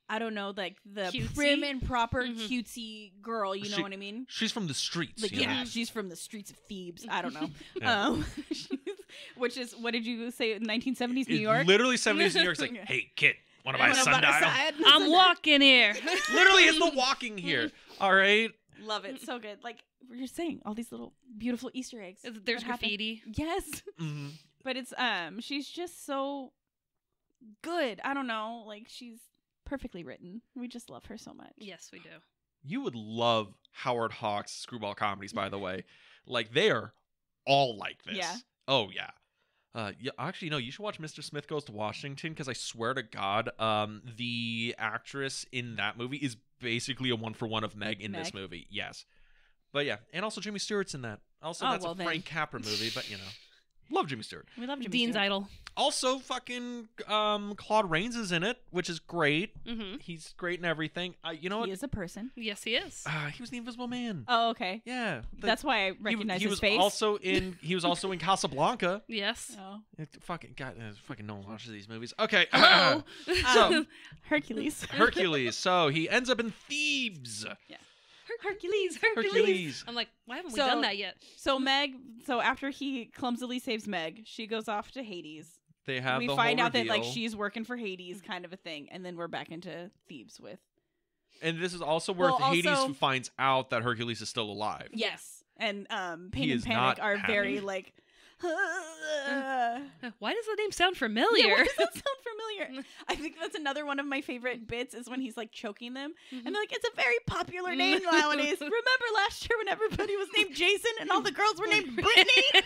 I don't know, like the Cutesy? prim and proper Mhm. cutesy girl, you know She- what I mean? She's from the streets. Like you yeah, know? she's from the streets of Thebes. I don't know. Yeah. Which is what did you say 1970s New It York? Literally 70s New York. It's like, Yeah. hey kid, wanna buy a Wanna buy sundial? I'm walking here. Literally, it's the walking here. All right. Love it. So good. Like you're saying, all these little beautiful Easter eggs. There's that happen. graffiti. Yes. Mhm. But it's she's just so good. I don't know, like she's perfectly written. We just love her so much. Yes, we do. You would love Howard Hawks' screwball comedies, by the way. Like they are all like this. Yeah. Oh yeah. Yeah, actually, no. You should watch Mr. Smith Goes to Washington because I swear to God, the actress in that movie is basically a 1-for-1 of Meg in this Meg? movie. Yes, but yeah, and also Jimmy Stewart's in that. Also, Oh, that's well a then. Frank Capra movie, but love Jimmy Stewart. We love Jimmy Dean's Stewart. idol. Also, fucking Claude Rains is in it, which is great. Mm-hmm. He's great in everything. You know what? He is a person. Yes, he is. He was the Invisible Man. Oh, okay. Yeah, That's why I recognize he his was face. also in. He was also in Casablanca. Yes. Oh. Fucking God, fucking no one watches these movies. Okay, Oh. So- Hercules. Hercules. So he ends up in Thebes. Hercules. Hercules. I'm like, why haven't we So- done that yet? So after he clumsily saves Meg, she goes off to Hades. They have We the find whole out that like reveal. she's working for Hades, kind of a thing, and then we're back into Thebes with And this is also where Well, Hades also- finds out that Hercules is still alive. yes, and Pain He and is Panic not are very happy. like. Why does the name sound Yeah, familiar? why does that sound familiar? I think that's another one of my favorite bits is when he's like choking them, and they're like, "It's a very popular name nowadays." Remember last year when everybody was named Jason and all the girls were named Brittany?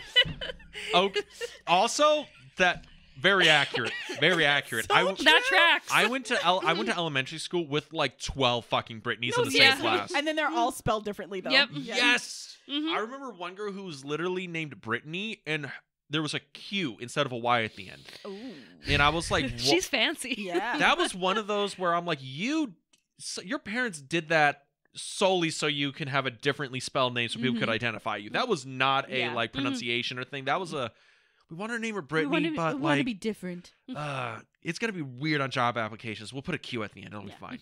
Okay. Also, that very accurate. Very accurate. So I, true. That tracks. I went to elementary school with like 12 fucking Britneys No, in the same seriously. class. And then they're all spelled differently though. Yep. Yes. Mhm. I remember one girl who was literally named Brittany and there was a Q instead of a Y at the end. Ooh. And I was like, "Wha-" She's fancy. Yeah. that was one of those where I'm like, your parents did that solely so you can have a differently spelled name so people could Mhm. identify you. That was not a Yeah. like pronunciation or thing. That was a, we want to name her we Brittany, want but to be like, different. it's gonna be weird on job applications. We'll put a Q at the end. It'll be Yeah. fine.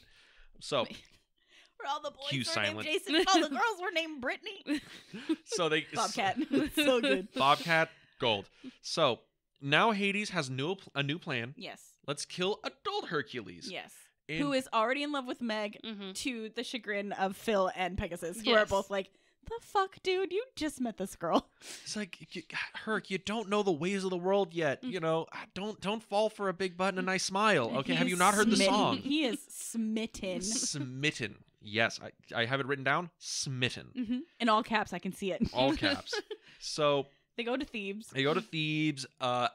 So, Where all the boys Q were silent. named Jason and all the girls were named Brittany. so they Bobcat. so good. Bobcat Gold. So now Hades has a new plan. Yes. Let's kill adult Hercules. Yes. And Who is already in love with Meg Mhm. to the chagrin of Phil and Pegasus, who are Yes. both like, "The fuck, dude? You just met this girl." It's like, Herc, you don't know the ways of the world yet. Mm. You know, don't fall for a big butt and a nice smile. Okay, He have is you not heard the smitten. song? He is smitten. Smitten. Yes, I have it written down. Smitten. Hmm. In all caps, I can see it. All caps. So They go to Thebes. they go to Thebes.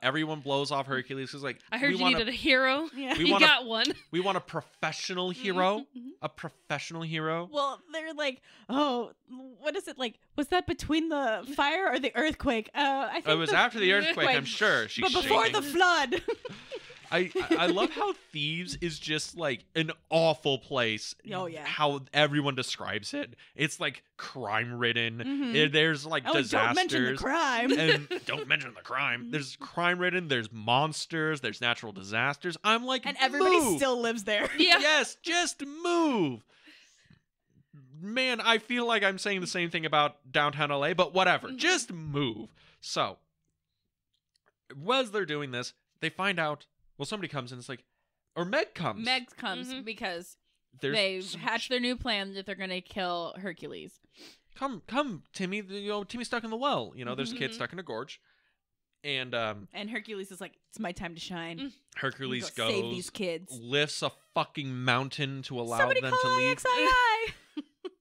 Everyone blows off Hercules because like I heard we you want needed a hero. Yeah. We You wanna- got one. we want a professional hero. Mhm. A professional hero. Well, they're like, "Oh, what is it like? Was that between the fire or the earthquake?" I think It was after the earthquake, I'm Wait, sure. She's but before shaking. the flood. I love how Thebes is just like an awful place. Oh, yeah. How everyone describes it. It's like crime ridden. Mhm. There's like Oh, disasters. don't mention the crime. And don't mention the crime. There's crime ridden. There's monsters. There's natural disasters. I'm like, And everybody move. still lives there. Yeah. Yes, just move. Man, I feel like I'm saying the same thing about downtown LA, but whatever. Mhm. Just move. So, as they're doing this, they find out. Well, somebody comes and it's like, or Meg comes. Meg comes Mhm. because There's they some- hatch their new plan that they're going to kill Hercules. Come, Timmy. Timmy's stuck in the well. There's a kid Mhm. stuck in a gorge, and And Hercules is like, "It's my time to shine. Mm. Hercules Go save goes, these kids." lifts a fucking mountain to allow Somebody them call to leave. IXII.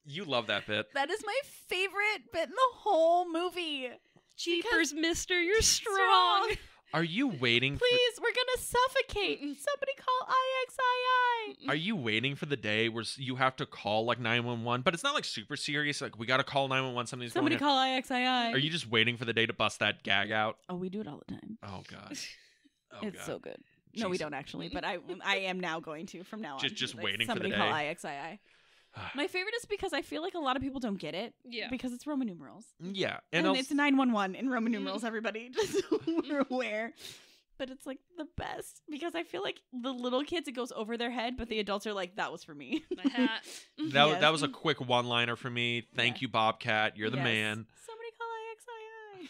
You love that bit. That is my favorite bit in the whole movie. Jeepers, mister, you're strong. Are you waiting? Please, we're gonna suffocate. Mm-mm. Somebody call IXII. Are you waiting for the day where you have to call like 911? But it's not like super serious. Like we got to call 911. Something's Somebody going on. call IXII. Are you just waiting for the day to bust that gag out? Oh, we do it all the time. Oh god. Oh It's god. so good. No, we Jesus. don't actually, but I am now going to from now on. Just Like, waiting for the somebody call day. IXII. My favorite is because I feel like a lot of people don't get it. Yeah. Because it's Roman numerals. Yeah, And also, it's 911 in Roman numerals, everybody. Just so we're aware. But it's like the best because I feel like the little kids, it goes over their head, but the adults are like, "That was for me." My hat. Yes. that was a quick one-liner for me. Thank Yeah. you, Bobcat. You're the Yes. man. Somebody call IXII.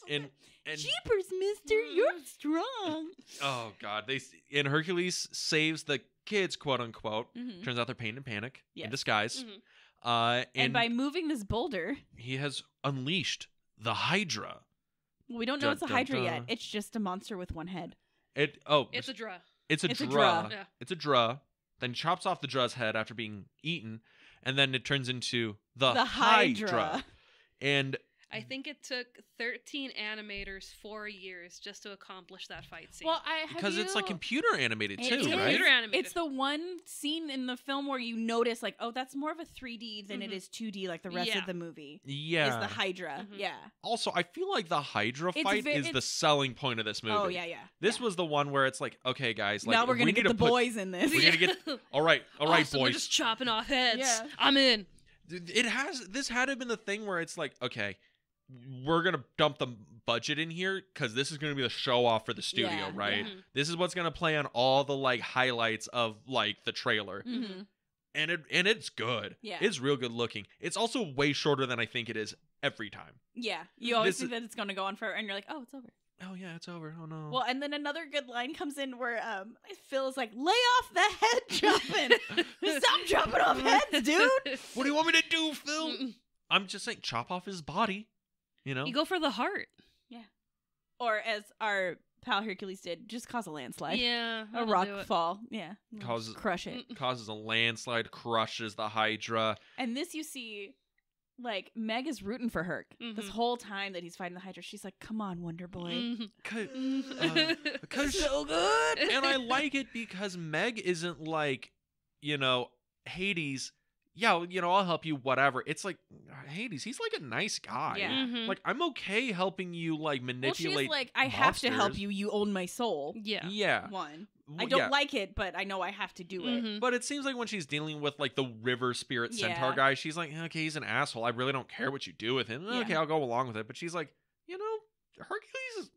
And Jeepers, mister, you're strong. oh god, and Hercules saves the kids, quote unquote. Mhm. Turns out they're Pain and Panic Yes. in disguise. Mhm. And And by moving this boulder, he has unleashed the Hydra. we don't know Dun, it's a dun, Hydra dun. yet. It's just a monster with one head. It's It's a draw. It's a It's a draw. draw. Yeah. It's a draw. Then chops off the draw's head after being eaten, and then it turns into the, The Hydra. Hydra. And I think it took 13 animators 4 years just to accomplish that fight scene. Well, I because it's like computer animated It too, is. right? Computer animated. It's the one scene in the film where you notice, like, oh, that's more of a 3D than it Mhm. is 2D, like the rest Yeah. of the movie. Yeah. Is the Hydra. Mhm. Yeah. Also, I feel like the Hydra It's fight ve- is the it's- selling point of this movie. Oh, yeah, yeah. This yeah. was the one where it's like, okay, guys, like now we're we going to need get the put- boys in this. We're gonna get. All right, Awesome, we're boys. just chopping off heads. Yeah. I'm in. This had to have been the thing where it's like, okay, we're gonna dump the budget in here because this is gonna be the show off for the studio, Yeah, right? Mhm. This is what's gonna play on all the like highlights of like the trailer. Mhm. and it's good. Yeah. It's real good looking. It's also way shorter than I think it is every time. Yeah, you always This think that it's gonna go on forever, and you're like, oh, it's over. Oh yeah, it's over. Oh no. Well, and then another good line comes in where Phil is like, lay off the head jumping. Stop jumping off heads, dude. What do you want me to do, Phil? I'm just saying, chop off his body. You know. You go for the heart. Or as our pal Hercules did, just cause a landslide. Yeah. A that'll rock do it. fall. Yeah. Causes- Crush it. Causes a landslide, crushes the Hydra. And this you see, like, Meg is rooting for Herc. This Mhm. whole time that he's fighting the Hydra, she's like, come on, Wonder Boy. Mhm. Because So good. and I like it because Meg isn't like, Hades. Yeah, I'll help you, whatever. It's like Hades. He's like a nice guy. Yeah. Mhm. Like I'm okay helping you like Well, manipulate. she's like, I have to help monsters. you. You own my soul. Yeah. Yeah. One. Well, I don't yeah. like it, but I know I have to do it. Mhm. But it seems like when she's dealing with like the river spirit centaur Yeah. guy, she's like, okay, he's an asshole. I really don't care what you do with him. Yeah. Okay, I'll go along with it. But she's like, Hercules is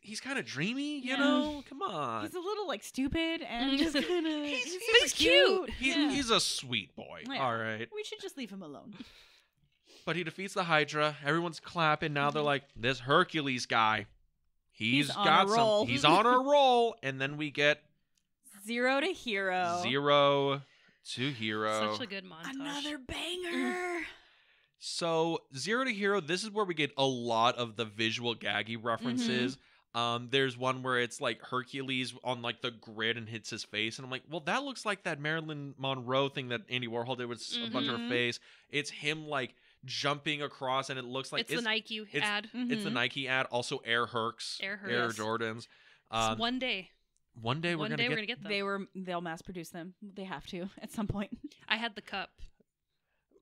he's kind of dreamy, Yeah. Come on. He's a little like stupid and just kind of. He's But he's cute. He's a sweet boy. Yeah. All right. We should just leave him alone. But he defeats the Hydra. Everyone's clapping. Now they're like, this Hercules guy, He's on got a roll. some. He's on a roll. And then we get 0 to hero. 0 to hero. Such a good montage. Another banger. So 0 to hero, this is where we get a lot of the visual gaggy references. There's one where it's like Hercules on like the grid and hits his face, and I'm like, well, that looks like that Marilyn Monroe thing that Andy Warhol did with a bunch of her Mhm. face. It's him like jumping across, and it looks like It's the Nike it's- ad. it's the Mhm. Nike ad, also Air Hercs, Air Hercs. Air Jordans. It's one day. One day we're One gonna day get we're gonna get them. They'll mass produce them. They have to at some point. I had the cup.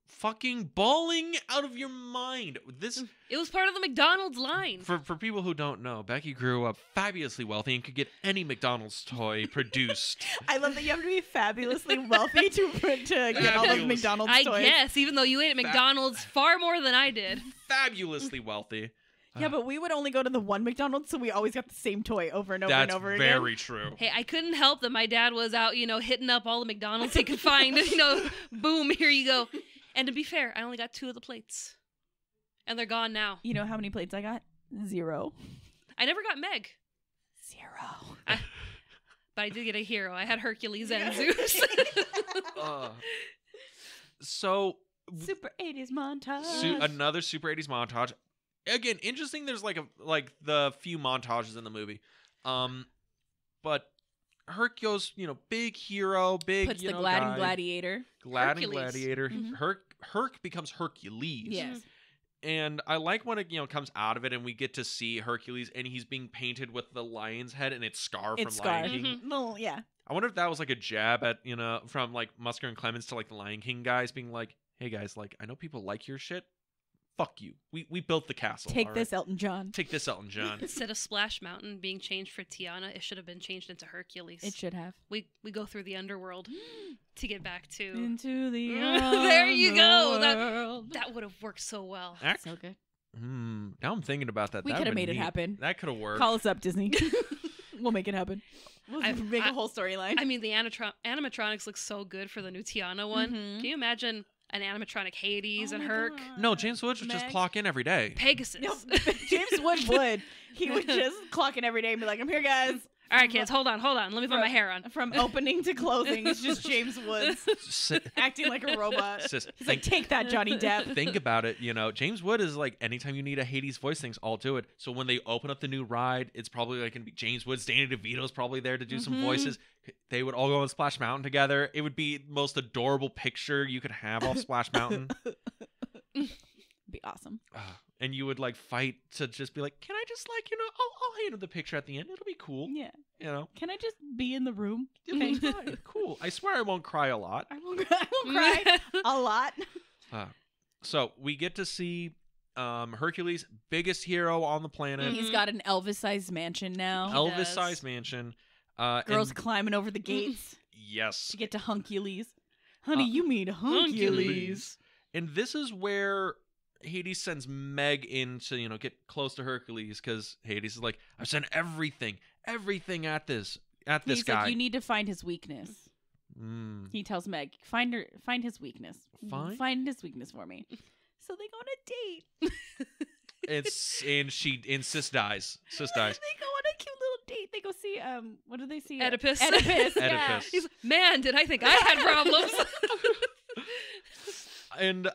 fucking bawling out of your mind. This It was part of the McDonald's line. for people who don't know, Becky grew up fabulously wealthy and could get any McDonald's toy produced. I love that you have to be fabulously wealthy to get all the Fabulous. McDonald's I toys. guess, even though you ate at McDonald's far more than I did. Fabulously wealthy. Yeah, but we would only go to the one McDonald's, so we always got the same toy over and over That's and over very again. true. Hey, I couldn't help that my dad was out, hitting up all the McDonald's he could find. Boom, here you go. And to be fair, I only got 2 of the plates. And they're gone now. You know how many plates I got? 0. I never got Meg, 0. but I did get a hero. I had Hercules and Zeus. So Super 80s montage. another Super 80s montage. Again, interesting. There's like the few montages in the movie, but Herc goes, big hero, big Puts the guy, Glad and Gladiator. Glad and Hercules. Gladiator. Mhm. Herc becomes Hercules. Yes. And I like when it comes out of it and we get to see Hercules and he's being painted with the lion's head and it's Scar It's from Scar. Lion King. Mhm. No, yeah. I wonder if that was like a jab at from like Musker and Clemens to like the Lion King guys being like, hey guys, like I know people like your shit. Fuck you. We built the castle. Take all this, right? Elton John. Take this, Elton John. Instead of Splash Mountain being changed for Tiana, it should have been changed into Hercules. It should have. We go through the underworld to get back to. Into the There you go. underworld. That would have worked so well. So good. Now I'm thinking about that. We That could have would've made it been neat. happen. That could have worked. Call us up, Disney. We'll make it happen. We'll make a whole storyline. I mean, the animatronics look so good for the new Tiana one. Mhm. Can you imagine an animatronic Hades Oh and my Herc? God. No, James Woods would just Meg. clock in every day. Pegasus. No, James Wood. He would just clock in every day and be like, I'm here, guys. All right, kids, hold on. Let me put my hair on. From opening to closing, it's just James Woods Sit, acting like a robot. sis, He's like, take that, Johnny Depp. think about it. James Wood is like, anytime you need a Hades voice things, I'll do it. So when they open up the new ride, it's probably like gonna be James Wood. Danny DeVito's probably there to do some Mhm. voices. They would all go on Splash Mountain together. It would be the most adorable picture you could have off Splash Mountain. Be awesome. And you would like fight to just be like, can I just like, I'll handle the picture at the end. It'll be cool. Yeah. Can I just be in the room? It'll be fine. Cool. I swear I won't cry a lot. I won't cry a lot. So we get to see Hercules, biggest hero on the planet, He's got an Elvis-sized mansion now. El- Elvis-sized mansion. Girls and- climbing over the gates yes. to get to Huncules. Honey, you mean Huncules. Huncules. And this is where Hades sends Meg in to, get close to Hercules because Hades is like, I've sent everything at this He's guy. like, you need to find his weakness. He tells Meg, find his weakness. Find his weakness for me. So they go on a date. And she insists dies. Sis dies. They go on a cute little date. They go see what do they see? Oedipus. Oedipus. Yeah. Oedipus. He's like, man, did I think I had problems? And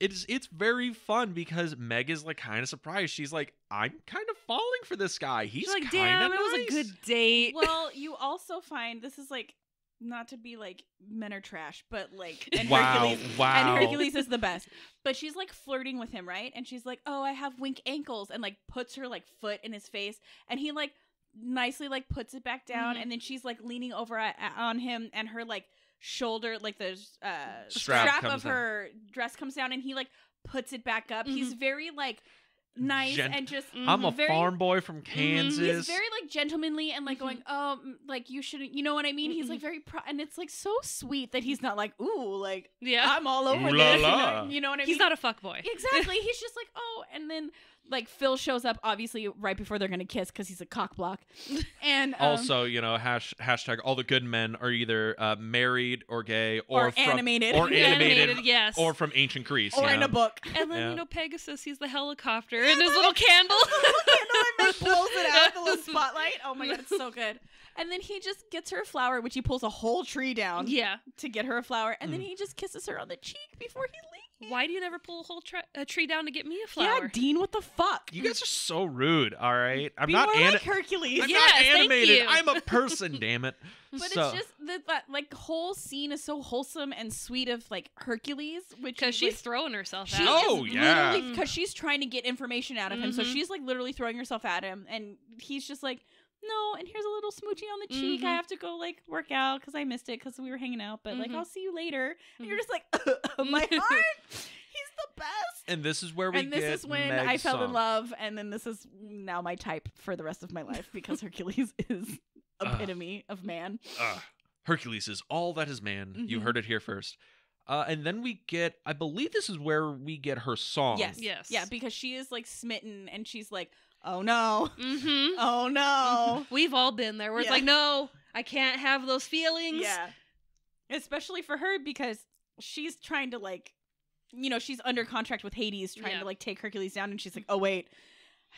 it's very fun because Meg is like kind of surprised. She's like, I'm kind of falling for this guy. He's She's like, kind damn, of nice. it was a good date. Well, you also find this is like not to be like men are trash, but like and Wow, Hercules wow. and Hercules is the best. But she's like flirting with him, right? And she's like, "Oh, I have wink ankles," and like puts her like foot in his face, and he like nicely like puts it back down, and then she's like leaning over on him, and her like shoulder, like the strap comes of her dress comes down, and he like puts it back up. He's very like nice and just I'm a very, farm boy from Kansas. He's very like gentlemanly and like going, oh, like you shouldn't, you know what I mean? He's like very and it's like so sweet that he's not like, ooh, like Yeah. I'm all over Ooh this. la la. You know what I mean? He's not a fuckboy. Exactly. He's just like, oh, and then like Phil shows up obviously right before they're gonna kiss because he's a cock block, and Also, you know, hashtag all the good men are either married or gay or from, animated. or animated, Animated, yes. or from ancient Greece, or you in know? a book. And then, Yeah. you know, Pegasus, he's the helicopter and his little candle. And then blows it out, the little spotlight. Oh my god, it's so good. And then he just gets her a flower, which he pulls a whole tree down Yeah. to get her a flower, and then he just kisses her on the cheek before he leaves. Why do you never pull a whole tree down to get me a Yeah, flower? Dean, what the fuck? You guys are so rude, all right? I'm Be not more like Hercules. I'm Yes, not thank animated. you. I'm a person, damn it. But So- it's just that like whole scene is so wholesome and sweet of like Hercules, which Because is, she's like, throwing herself she out. Oh, is yeah. literally because she's trying to get information out of him, so Mhm. she's like literally throwing herself at him, and he's just like, no, and here's a little smoochie on the cheek. Mhm. I have to go like work out because I missed it because we were hanging out, but like Mhm. I'll see you later. And you're Mhm. just like, my heart, he's the best. And this is where we And this get is when Meg's I fell in song. love, and then this is now my type for the rest of my life because Hercules is epitome of man. Hercules is all that is man. You Mhm. heard it here first. And then we get, I believe this is where we get her song. Yes. Yes. Yeah, because she is like smitten and she's like, oh no. Mm-hmm. Oh no. We've all been there where it's Yeah. like, no, I can't have those feelings. Yeah. Especially for her because she's trying to like, you know, she's under contract with Hades trying Yeah. to like take Hercules down, and she's like, oh wait,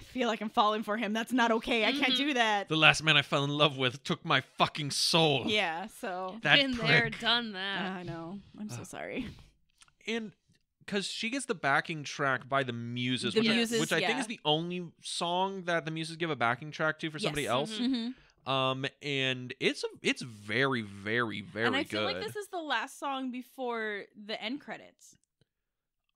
I feel like I'm falling for him. That's not okay. I can't Mhm. do that. The last man I fell in love with took my fucking soul. Yeah, so That Been there, prick. done that. I know. I'm so sorry. And because she gets the backing track by the Muses, The which, Muses, which I think yeah. is the only song that the Muses give a backing track to for somebody Yes. else. Mhm. And it's very, very, very And I good. feel like this is the last song before the end credits,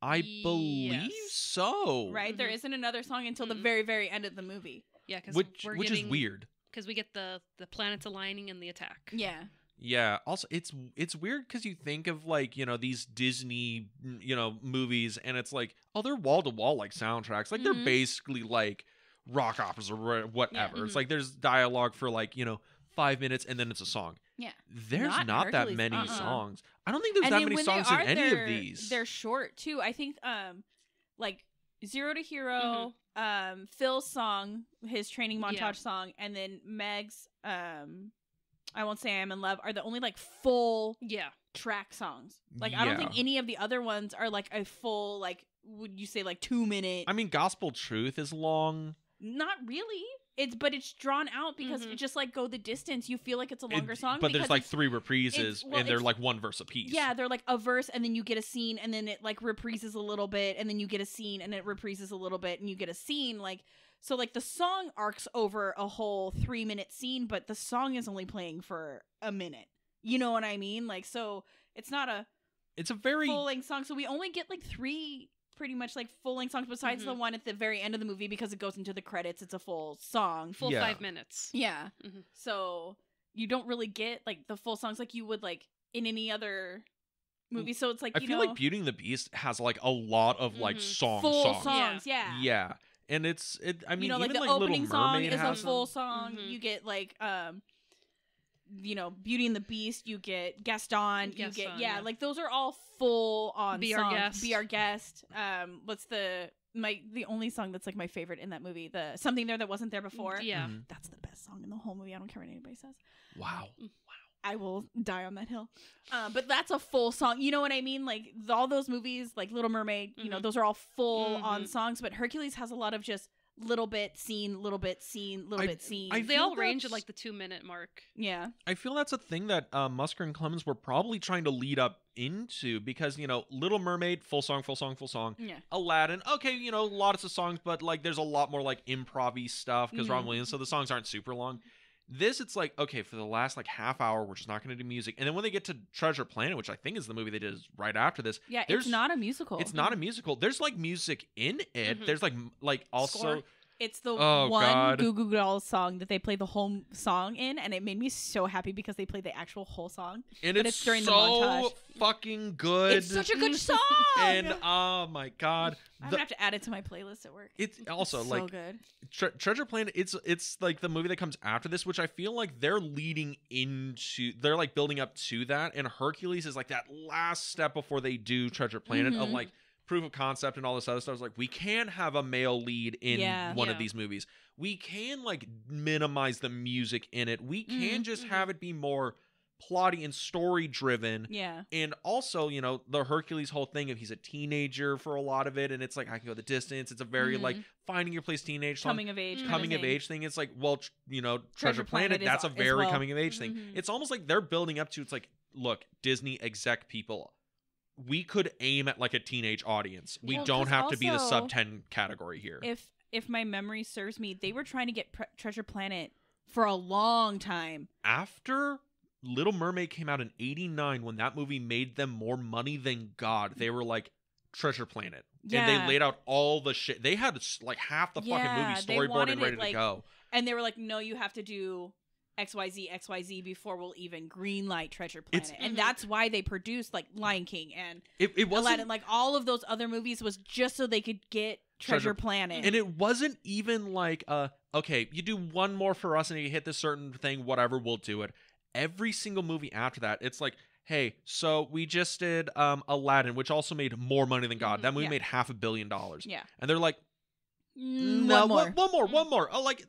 I believe Yes. so. right? There Mhm. isn't another song until the Mhm. very, very end of the movie. Yeah, because Which is weird. Because we get the planets aligning and the attack. Yeah. Yeah. Also, it's weird because you think of like, you know, these Disney, you know, movies, and it's like, oh, they're wall to wall like soundtracks. Like they're Mhm. basically like rock operas or whatever. It's Mhm. like there's dialogue for like, you know, 5 minutes and then it's a song. Yeah. There's Not not that Hercules, many uh-uh. songs. I don't think there's And that then many when songs they in are, any they're- of these. They're short too. I think like Zero to Hero, Phil's song, his training montage Yeah. song, and then Meg's I Won't Say I'm in Love are the only like full Yeah. track songs. Like I don't think Yeah. any of the other ones are like a full like would you say like 2 minute. I mean, Gospel Truth is long. Not really. But it's drawn out because Mhm. it just like go the distance. You feel like it's a longer song. But there's because like it's- 3 reprises, well, and they're it's- like one verse apiece. Yeah, they're like a verse and then you get a scene and then it like reprises a little bit and then you get a scene and it reprises a little bit and you get a scene like so like the song arcs over a whole 3-minute scene, but the song is only playing for a minute. You know what I mean? Like so it's not a It's a very full length song. So we only get like 3 pretty much like full length songs besides the one at the very end of the movie because it goes into the credits. It's a full song. Full Yeah. 5 minutes. Yeah. Mhm. So you don't really get like the full songs like you would like in any other movie. So it's like I you feel know like Beauty and the Beast has like a lot of like Mhm. full songs. songs. Yeah. Yeah. And I mean, you know, even like the like opening Little song Mermaid is a has full song. Mhm. You get like you know, Beauty and the Beast. You get Gaston. You get Gaston, yeah, yeah. like those are all full on Be Our songs. Guest. Be Our Guest. What's the only song that's like my favorite in that movie? The Something There That Wasn't There Before. Yeah. Mhm. That's the best song in the whole movie. I don't care what anybody says. Wow. I will die on that hill. But that's a full song. You know what I mean? Like all those movies, like Little Mermaid, you know, those are all full on songs. But Hercules has a lot of just little bit scene, little bit scene, little bit scene. They feel all range at that's- like the 2-minute mark. Yeah. I feel that's a thing that Musker and Clemens were probably trying to lead up into because, you know, Little Mermaid, full song, full song, full song. Yeah. Aladdin, okay, you know, lots of songs, but like there's a lot more like improv-y stuff because Ron Williams, so the songs aren't super long. This, it's like, okay, for the last like half hour, we're just not going to do music. And then when they get to Treasure Planet, which I think is the movie they did right after this. Yeah, there's- it's not a musical. It's not a musical. There's like music in it. There's like also... Score. It's the Oh, one God. Goo Goo Dolls song that they play the whole song in, and it made me so happy because they played the actual whole song. And but it's it's during the so montage. fucking good. It's such a good song. And oh my god, I'm gonna have to add it to my playlist at work. it's also so like good. Treasure Planet. It's like the movie that comes after this, which I feel like they're leading into. They're like building up to that, and Hercules is like that last step before they do Treasure Planet of Mhm. like proof of concept and all this other stuff. It's like we can have a male lead in one of Yeah. these movies. We can like minimize the music in it. We can just have it be more plotty and story driven. Yeah. And also, you know, the Hercules whole thing of he's a teenager for a lot of it, and it's like I can go the distance. It's a very like finding your place teenage song. Coming of age. kind Coming of thing. age thing. It's like, well, you know, Treasure Treasure Planet, Planet is that's a as very well. coming of age thing. Mhm. It's almost like they're building up to, it's like, look, Disney exec people, we could aim at like a teenage audience. We Well, don't 'cause have to be the also, sub 10 category here. If my memory serves me, they were trying to get Treasure Planet for a long time. After Little Mermaid came out in 89, when that movie made them more money than God, they were like, Treasure Planet. And they Yeah. laid out all the shit. They had like half the fucking Yeah, movie they storyboarded wanted and it, ready to like, go. And they were like, no, you have to do XYZ before we'll even greenlight Treasure Planet. It's- And that's why they produced like Lion King and It wasn't Aladdin. Like all of those other movies was just so they could get Treasure Planet. And it wasn't even like, okay, you do one more for us and you hit this certain thing, whatever, we'll do it. Every single movie after that, it's like, hey, so we just did Aladdin, which also made more money than God. That movie Yeah. made $500 million. Yeah. And they're like, One more. one more. Oh, like,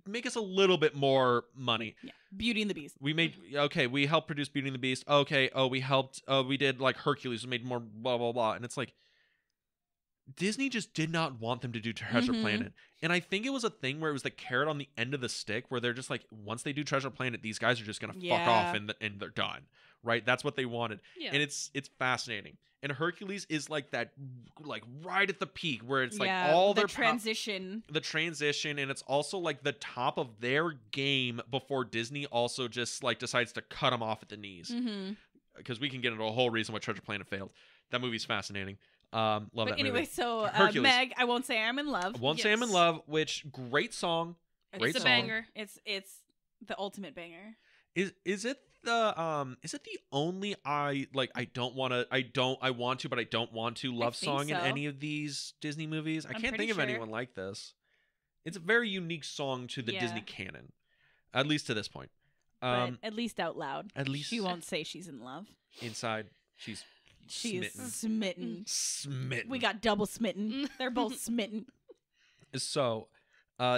make us a little bit more money. Yeah. Beauty and the Beast. We made, okay, we helped produce Beauty and the Beast. Okay, we did like Hercules, we made more blah, blah, blah. And it's like, Disney just did not want them to do Treasure Mhm. Planet. And I think it was a thing where it was the carrot on the end of the stick where they're just like, once they do Treasure Planet, these guys are just going to fuck off Yeah. and they're done. Right? That's what they wanted. Yeah. And it's fascinating. And Hercules is like that, like right at the peak where it's like Yeah, all the their transition. the transition, and it's also like the top of their game before Disney also just like decides to cut them off at the knees. Mm-hmm. Because we can get into a whole reason why Treasure Planet failed. That movie's fascinating. Love But that anyway, movie. so Hercules. Meg, I won't say I'm in love. Won't Say I'm in Yes. Love, which great song. Great It's a song. banger. It's the ultimate banger. Is it the only I want to but I don't want to love think song in so. any of these Disney movies? I I'm can't pretty think of sure. anyone like this. It's a very unique song to the Yeah. Disney canon, at least to this point. But at least out loud. At least She won't say she's in love. inside, she's She is smitten. smitten. Smitten. We got double smitten. They're both smitten. So,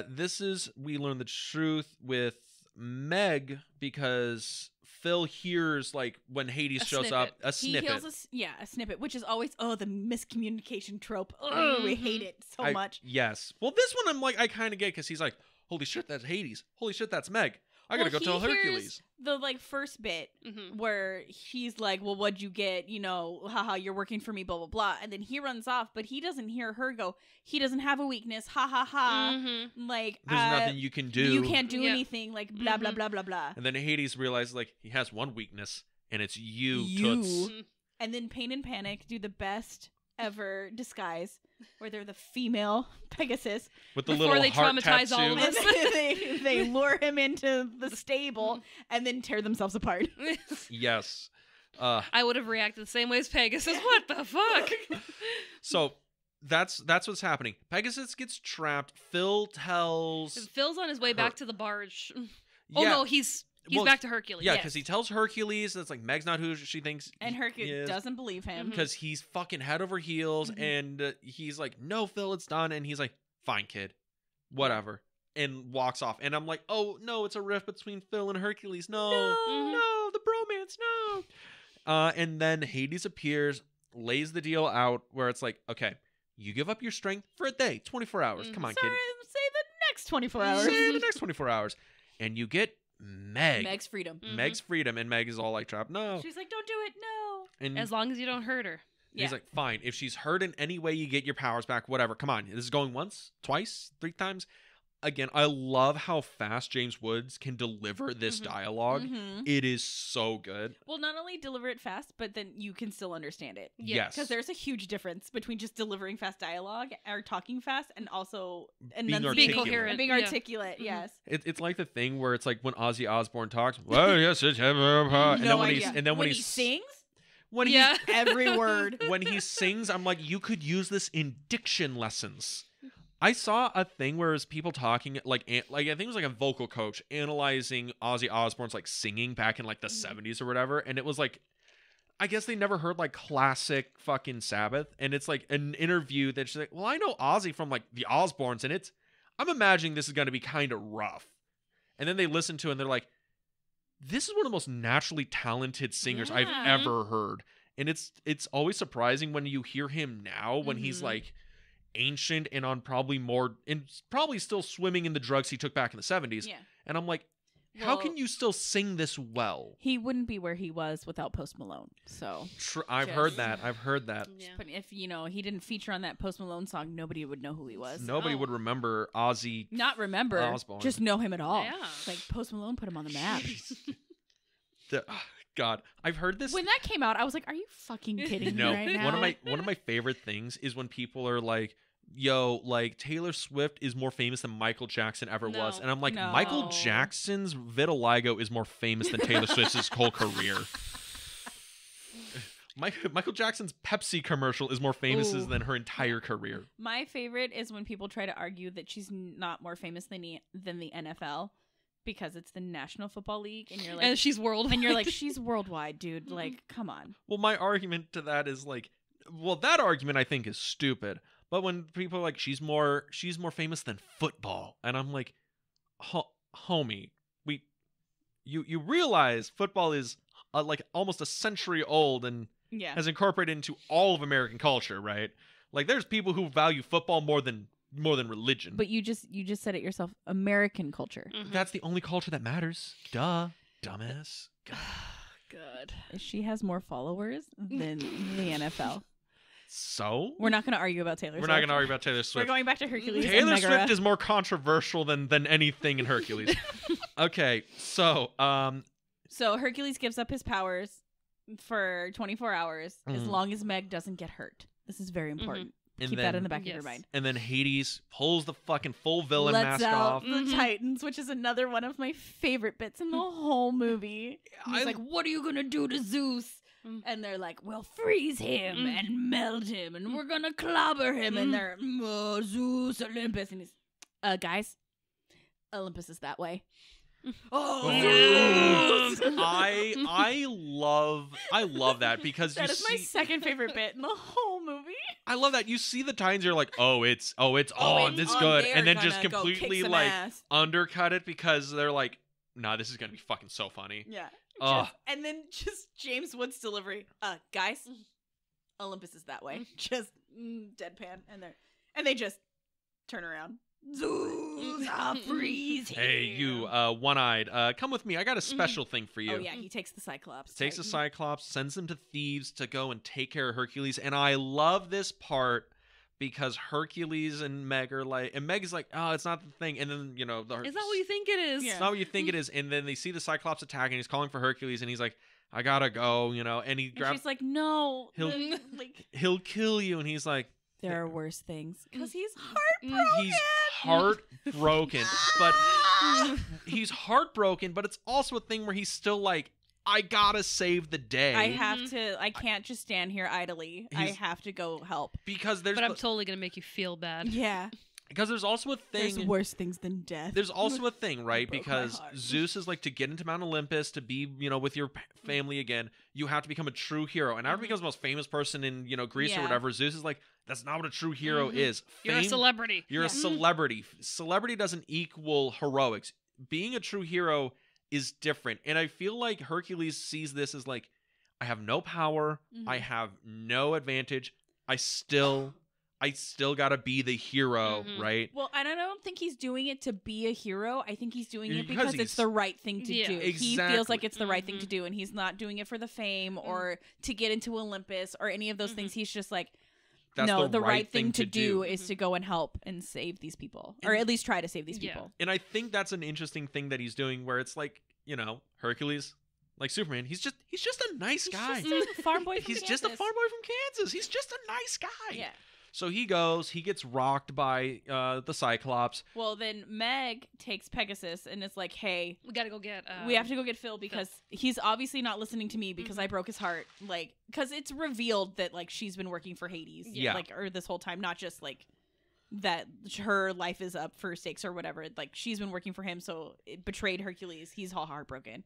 this is we learn the truth with Meg because Phil hears like when Hades A shows snippet. up a He snippet. heals a snippet, which is always the miscommunication trope. Oh, we hate it so much. Yes. Well, this one I'm like I kind of get because he's like, holy shit, that's Hades. Holy shit, that's Meg. I gotta Well, go tell he hears Hercules. The first bit Mhm. where he's like, "Well, what'd you get? You know, haha, you're working for me, blah blah blah," and then he runs off, but he doesn't hear her go. He doesn't have a weakness, ha ha ha. Mhm. Like There's nothing you can do. You can't do Yeah. anything. Like blah blah Mhm. blah blah blah. And then Hades realizes like he has one weakness, and it's you, You. Toots. Mhm. And then Pain and Panic do the best ever disguise, where they're the female Pegasus, With the Before little they heart traumatize tattoo. all of and us. then they lure him into the stable and then tear themselves apart. Yes. I would have reacted the same way as Pegasus. What the fuck? So that's what's happening. Pegasus gets trapped. Phil tells. Phil's on his way Her- back to the barge. Yeah. Oh no, he's Well, back to Hercules. Yeah, Yes. because he tells Hercules that's like Meg's not who she thinks. And Hercules is. doesn't believe him. Mhm. Because he's fucking head over heels, Mhm. and he's like, "No, Phil, it's done." And he's like, "Fine, kid, whatever. and walks off. And I'm like, oh no, it's a rift between Phil and Hercules. No, Mhm. no, the bromance, no. And then Hades appears, lays the deal out where it's like, okay, you give up your strength for a day, 24 hours. Come on, Sorry, kid. say the next 24 hours. Say the next 24 hours. And you get Meg. Meg's freedom. Mhm. Meg's freedom. And Meg is all like, trapped. No. She's like, don't do it. No. And As long as you don't hurt her. he's like, fine. If she's hurt in any way, you get your powers back. Whatever. Come on. This is going once, twice, 3 times. Again, I love how fast James Woods can deliver this Mhm. dialogue. Mhm. It is so good. Well, not only deliver it fast, but then you can still understand it. Yes. Because there's a huge difference between just delivering fast dialogue or talking fast and also Being enunciating articulate. and being Yeah. articulate. Mhm. Yes. It's like the thing where it's like when Ozzy Osbourne talks. Well, yes, it's and then No when idea. he's and then when he he's sings, when Yeah. every word. when he sings, I'm like, you could use this in diction lessons. I saw a thing where it was people talking like I think it was like a vocal coach analyzing Ozzy Osbourne's like singing back in like the Mhm. 70s or whatever, and it was like, I guess they never heard like classic fucking Sabbath, and it's like an interview that she's like, well, I know Ozzy from like the Osbournes, and I'm imagining this is going to be kind of rough, and then they listen to it and they're like, this is one of the most naturally talented singers I've Yeah. ever heard. And it's always surprising when you hear him now when he's Mhm. like ancient and on probably more and probably still swimming in the drugs he took back in the 70s. Yeah. And I'm like, how Well- can you still sing this well? He wouldn't be where he was without Post Malone. So, I've Just- heard that. I've heard that. Yeah. but if he didn't feature on that Post Malone song, nobody would know who he was. Nobody Oh. would remember Ozzy. Not remember, Osbourne. just know him at all. Yeah. Like Post Malone put him on the map. God, I've heard this. When that came out, I was like, "Are you fucking kidding No, me right now?" one of my favorite things is when people are like, yo, like Taylor Swift is more famous than Michael Jackson ever was. No. And I'm like, No. Michael Jackson's vitiligo is more famous than Taylor Swift's whole career. Michael Jackson's Pepsi commercial is more famous Ooh. than her entire career. My favorite is when people try to argue that she's not more famous than the NFL because it's the National Football League, and you're like, And she's worldwide. and you're like, she's worldwide, dude. Like, come on. Well, my argument to that is like, well, that argument I think is stupid. But when people are like, she's more famous than football, and I'm like, homie, you realize football is like almost a century old and Yeah. has incorporated into all of American culture, right? Like, there's people who value football more than religion. But you just said it yourself. American culture. Mhm. That's the only culture that matters. Duh, dumbass. God. Good. She has more followers than the NFL. So We're not going to argue about Taylor we're Swift. not gonna argue about Taylor We're Swift. going back to Hercules. and Taylor Megara. Swift is more controversial than anything in Hercules. Okay, so So Hercules gives up his powers for 24 hours as Mhm. long as Meg doesn't get hurt. This is very important. and Keep then that in the back of your Yes. mind. and then Hades pulls the fucking full villain Lets mask out off. the Mhm. Titans, which is another one of my favorite bits in the whole movie. And he's I- like, "What are you gonna do to Zeus?" Mm. And they're like, "We'll freeze him Mm. and melt him, and we're gonna clobber him." And they're, Zeus, Olympus, and he's, guys, Olympus is that way. Oh, Oh. Zeus! I love that because That you is my see second favorite bit in the whole movie. I love that you see the Titans, you're like, it's on, this Oh, good, they're and then just gonna go kick completely some like ass. undercut it because they're like, nah, this is gonna be fucking so funny. Yeah. Ugh. And then just James Woods' delivery. Guys, Olympus is that way. Just deadpan, and they just turn around. Zeus, I'll freeze him. Hey, you one-eyed, come with me. I got a special thing for you. Oh yeah, he takes the Cyclops. Takes the Titan. Cyclops, sends them to Thebes to go and take care of Hercules. And I love this part because Hercules and Meg are like, and Meg is like, oh, it's not the thing. And then, Is that what you think it is? Yeah. It's not what you think it is. And then they see the Cyclops attacking. He's calling for Hercules, and he's like, I gotta go, and he And grabs. she's like, no, He'll- like He'll kill you, and he's like, there are worse things because he's Mm. heartbroken. he's heartbroken, but he's heartbroken. But it's also a thing where he's still like, I gotta save the day. I have to. I can't just stand here idly. I He's- have to go help. because there's But I'm the- totally gonna make you feel bad. Yeah. Because there's also a There's thing. worse things than death. There's also a thing, right? broke my Because heart. Zeus is like, to get into Mount Olympus, to be, with your family again, you have to become a true hero. And after Mhm. becomes the most famous person in, Greece or Yeah. whatever, Zeus is like, that's not what a true hero Mhm. is. You're a Fame- celebrity. You're a Yeah. celebrity. Celebrity doesn't equal heroics. Being a true hero is different. And I feel like Hercules sees this as like, I have no power. I Mhm. have no advantage. I still gotta be the hero, Mhm. right? Well, and I don't think he's doing it to be a hero. I think he's doing it Because because he's- it's the right thing to Yeah. do. He Exactly. feels like it's the right thing to Mhm. do, and he's not doing it for the fame or to get into Olympus or any of those things. He's just like, That's no, the right thing to do do. is Mhm. to go and help and save these people, or And- at least try to save these Yeah. people. And I think that's an interesting thing that he's doing, where it's like, Hercules, like Superman, he's just a nice guy. He's just a farm boy from He's just a Kansas. farm boy from Kansas. He's just a nice guy. Yeah. So he goes, he gets rocked by the Cyclops. Well, then Meg takes Pegasus and is like, "Hey, We gotta go get. we have to go get Phil because he's obviously not listening to me because I broke his heart. Like, because it's revealed that like she's been working for Hades, Yeah. like, or this whole time, not just like that her life is up for stakes or whatever. Like, she's been working for him, so it betrayed Hercules. He's all heartbroken.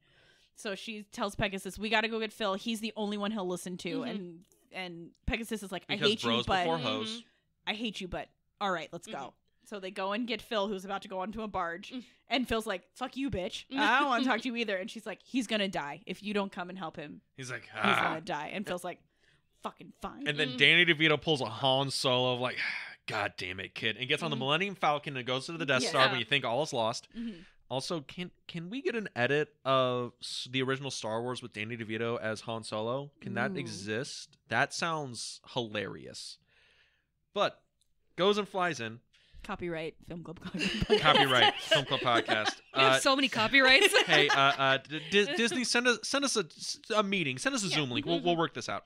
So she tells Pegasus, "We got to go get Phil. He's the only one he'll listen to." Mhm. And Pegasus is like, Because "I hate you, bros but before hoes. I hate you, but all right, let's go." So they go and get Phil, who's about to go onto a barge. Mm. And Phil's like, "Fuck you, bitch. I don't want to talk to you either." And she's like, "He's going to die. If you don't come and help him, He's like, he's going ah. to die." And Phil's like, "Fucking fine." And then Mm. Danny DeVito pulls a Han Solo of like, God damn it, kid, and gets on the Mhm. Millennium Falcon and goes to the Death Star Yeah. when you think all is lost. Mhm. Also, can we get an edit of the original Star Wars with Danny DeVito as Han Solo? Can that Ooh. exist? That sounds hilarious. But goes and flies in. Copyright Film Club. Copyright Film Club Podcast. We have so many copyrights. Hey, Disney, send us a meeting. Send us a Zoom link. We'll work this out.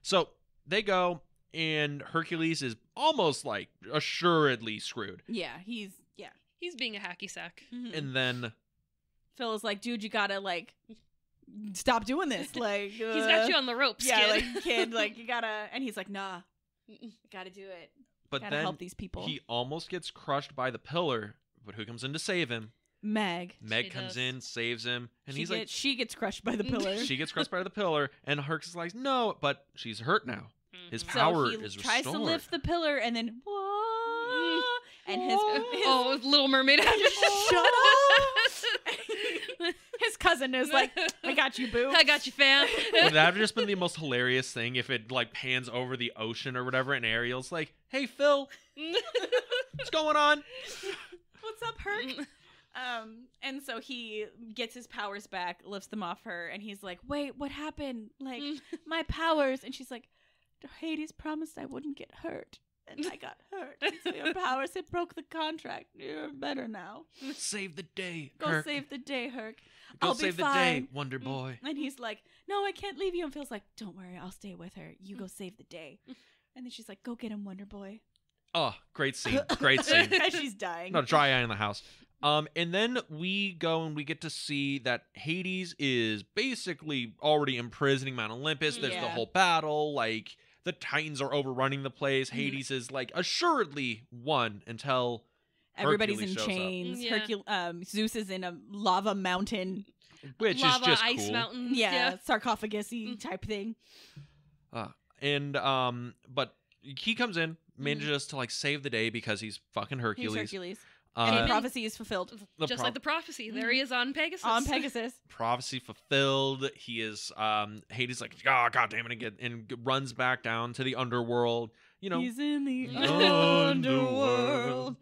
So they go, and Hercules is almost like assuredly screwed. Yeah, He's being a hacky sack. Mhm. And then Phil is like, "Dude, you gotta like stop doing this." Like, He's got you on the ropes, yeah, kid. like kid, like you gotta. And he's like, "Nah, gotta do it. but Gotta then help these people." he almost gets crushed by the pillar. But who comes in to save him? Meg. Meg She comes does. in, saves him, and she he's like, she gets crushed by the pillar. she gets crushed by the pillar, and Herc is like, no, but she's hurt now. His Mhm. power so he is tries restored. to lift the pillar, and then whoa, and his Oh, Little Mermaid. shut up. His cousin is like, "I got you, boo." I got you, fam. Would that have just been the most hilarious thing if it like pans over the ocean or whatever, and Ariel's like, "Hey Phil, what's going on?" What's up, Herc? And so he gets his powers back, lifts them off her, and he's like, "Wait, what happened? Like my powers?" And she's like, "Hades promised I wouldn't get hurt, and I got hurt. And so your powers, it broke the contract. You're better now. Save the day, Go Herc. save the day, Herc. Go I'll be save the day, fine." Wonder Boy. And he's like, "No, I can't leave you." And Phil's like, "Don't worry, I'll stay with her. You go save the day." And then she's like, "Go get him, Wonder Boy." Oh, great scene, great scene. As she's dying. Not a dry eye in the house. And then we go and we get to see that Hades is basically already imprisoning Mount Olympus. There's the Yeah. whole battle. Like, the Titans are overrunning the place. Hades is, like, assuredly won until Everybody's Hercules in shows up. chains. Yeah. Zeus is in a lava mountain. which Lava is just ice cool. mountains. Yeah, sarcophagus-y type thing. But he comes in, manages to, like, save the day because he's fucking Hercules. He's Hercules. And the Uh, prophecy is fulfilled The Just pro- like the prophecy. There he is on Pegasus. on Pegasus. prophecy fulfilled. He is Hades like, oh, god damn it, and runs back down to the underworld. You know, He's in the Underworld. underworld.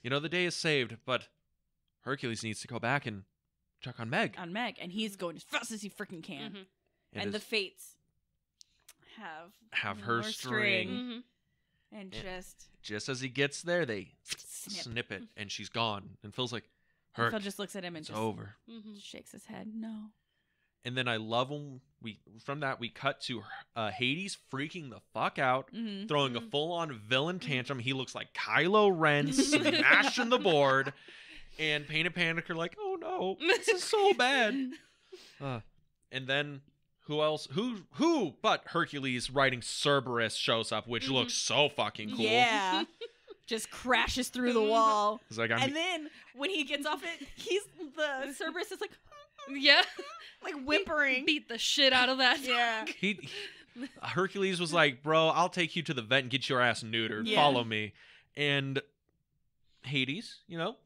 You know, the day is saved, but Hercules needs to go back and check on Meg. On Meg, and he's going as fast as he freaking can. Mhm. And the is- fates have her more string. Mhm. and Yeah. just just as he gets there, they snip. snip it, and she's gone. And Phil's like, And Herc, Phil just looks at him and it's just over. Mhm. shakes his head. No. And then I love when from that we cut to Hades freaking the fuck out, Mm-hmm. throwing a Mhm. full-on villain tantrum. He looks like Kylo Ren smashing the board, and Pain and Panic are like, "Oh no, this is so bad." And then who else? Who but Hercules riding Cerberus shows up, which Mhm. looks so fucking cool. Yeah. just crashes through the wall. He's like, I'm And then when he gets off it, the Cerberus is like Yeah. like whimpering. Beat the shit out of that. Yeah. Hercules was like, bro, I'll take you to the vet and get your ass neutered. Yeah. Follow me. And Hades,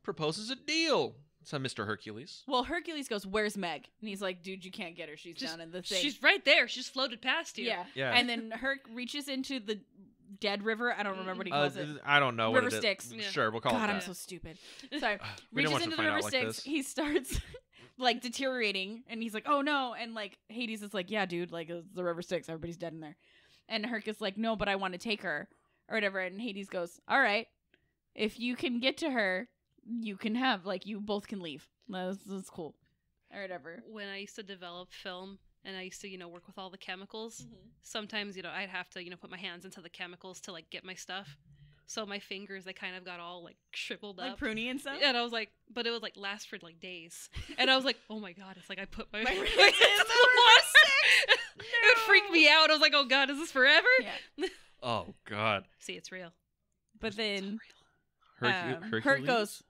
proposes a deal to Mr. Hercules. Well, Hercules goes, "Where's Meg?" And he's like, "Dude, you can't get her. She's down in the thing." She's right there. She's floated past you. yeah. Yeah. And then Herc reaches into the dead river. I don't remember what he calls it. I don't know River what it is. Styx. Yeah. Sure, we'll call God, it I'm that. so stupid. Sorry. We don't Reaches want into to the find river out like Styx. this. He starts like deteriorating, and he's like, "Oh no!" And like Hades is like, "Yeah, dude, like it's the river Styx. Everybody's dead in there." And Herc is like, "No, but I want to take her or whatever." And Hades goes, "All right, if you can get to her, you can have you both can leave. That's cool or whatever." When I used to develop film and I used to, work with all the chemicals, sometimes, I'd have to, put my hands into the chemicals to get my stuff. So my fingers, they kind of got all shriveled Like up. pruny and stuff. And I was like, but it would last for days. And I was like, oh my God, it's like I put my My hands wrist into in the the water. Styx. It would freak me out. I was like, oh God, is this forever? Yeah. Oh, God. See, it's real. But then Hercules? Herc goes,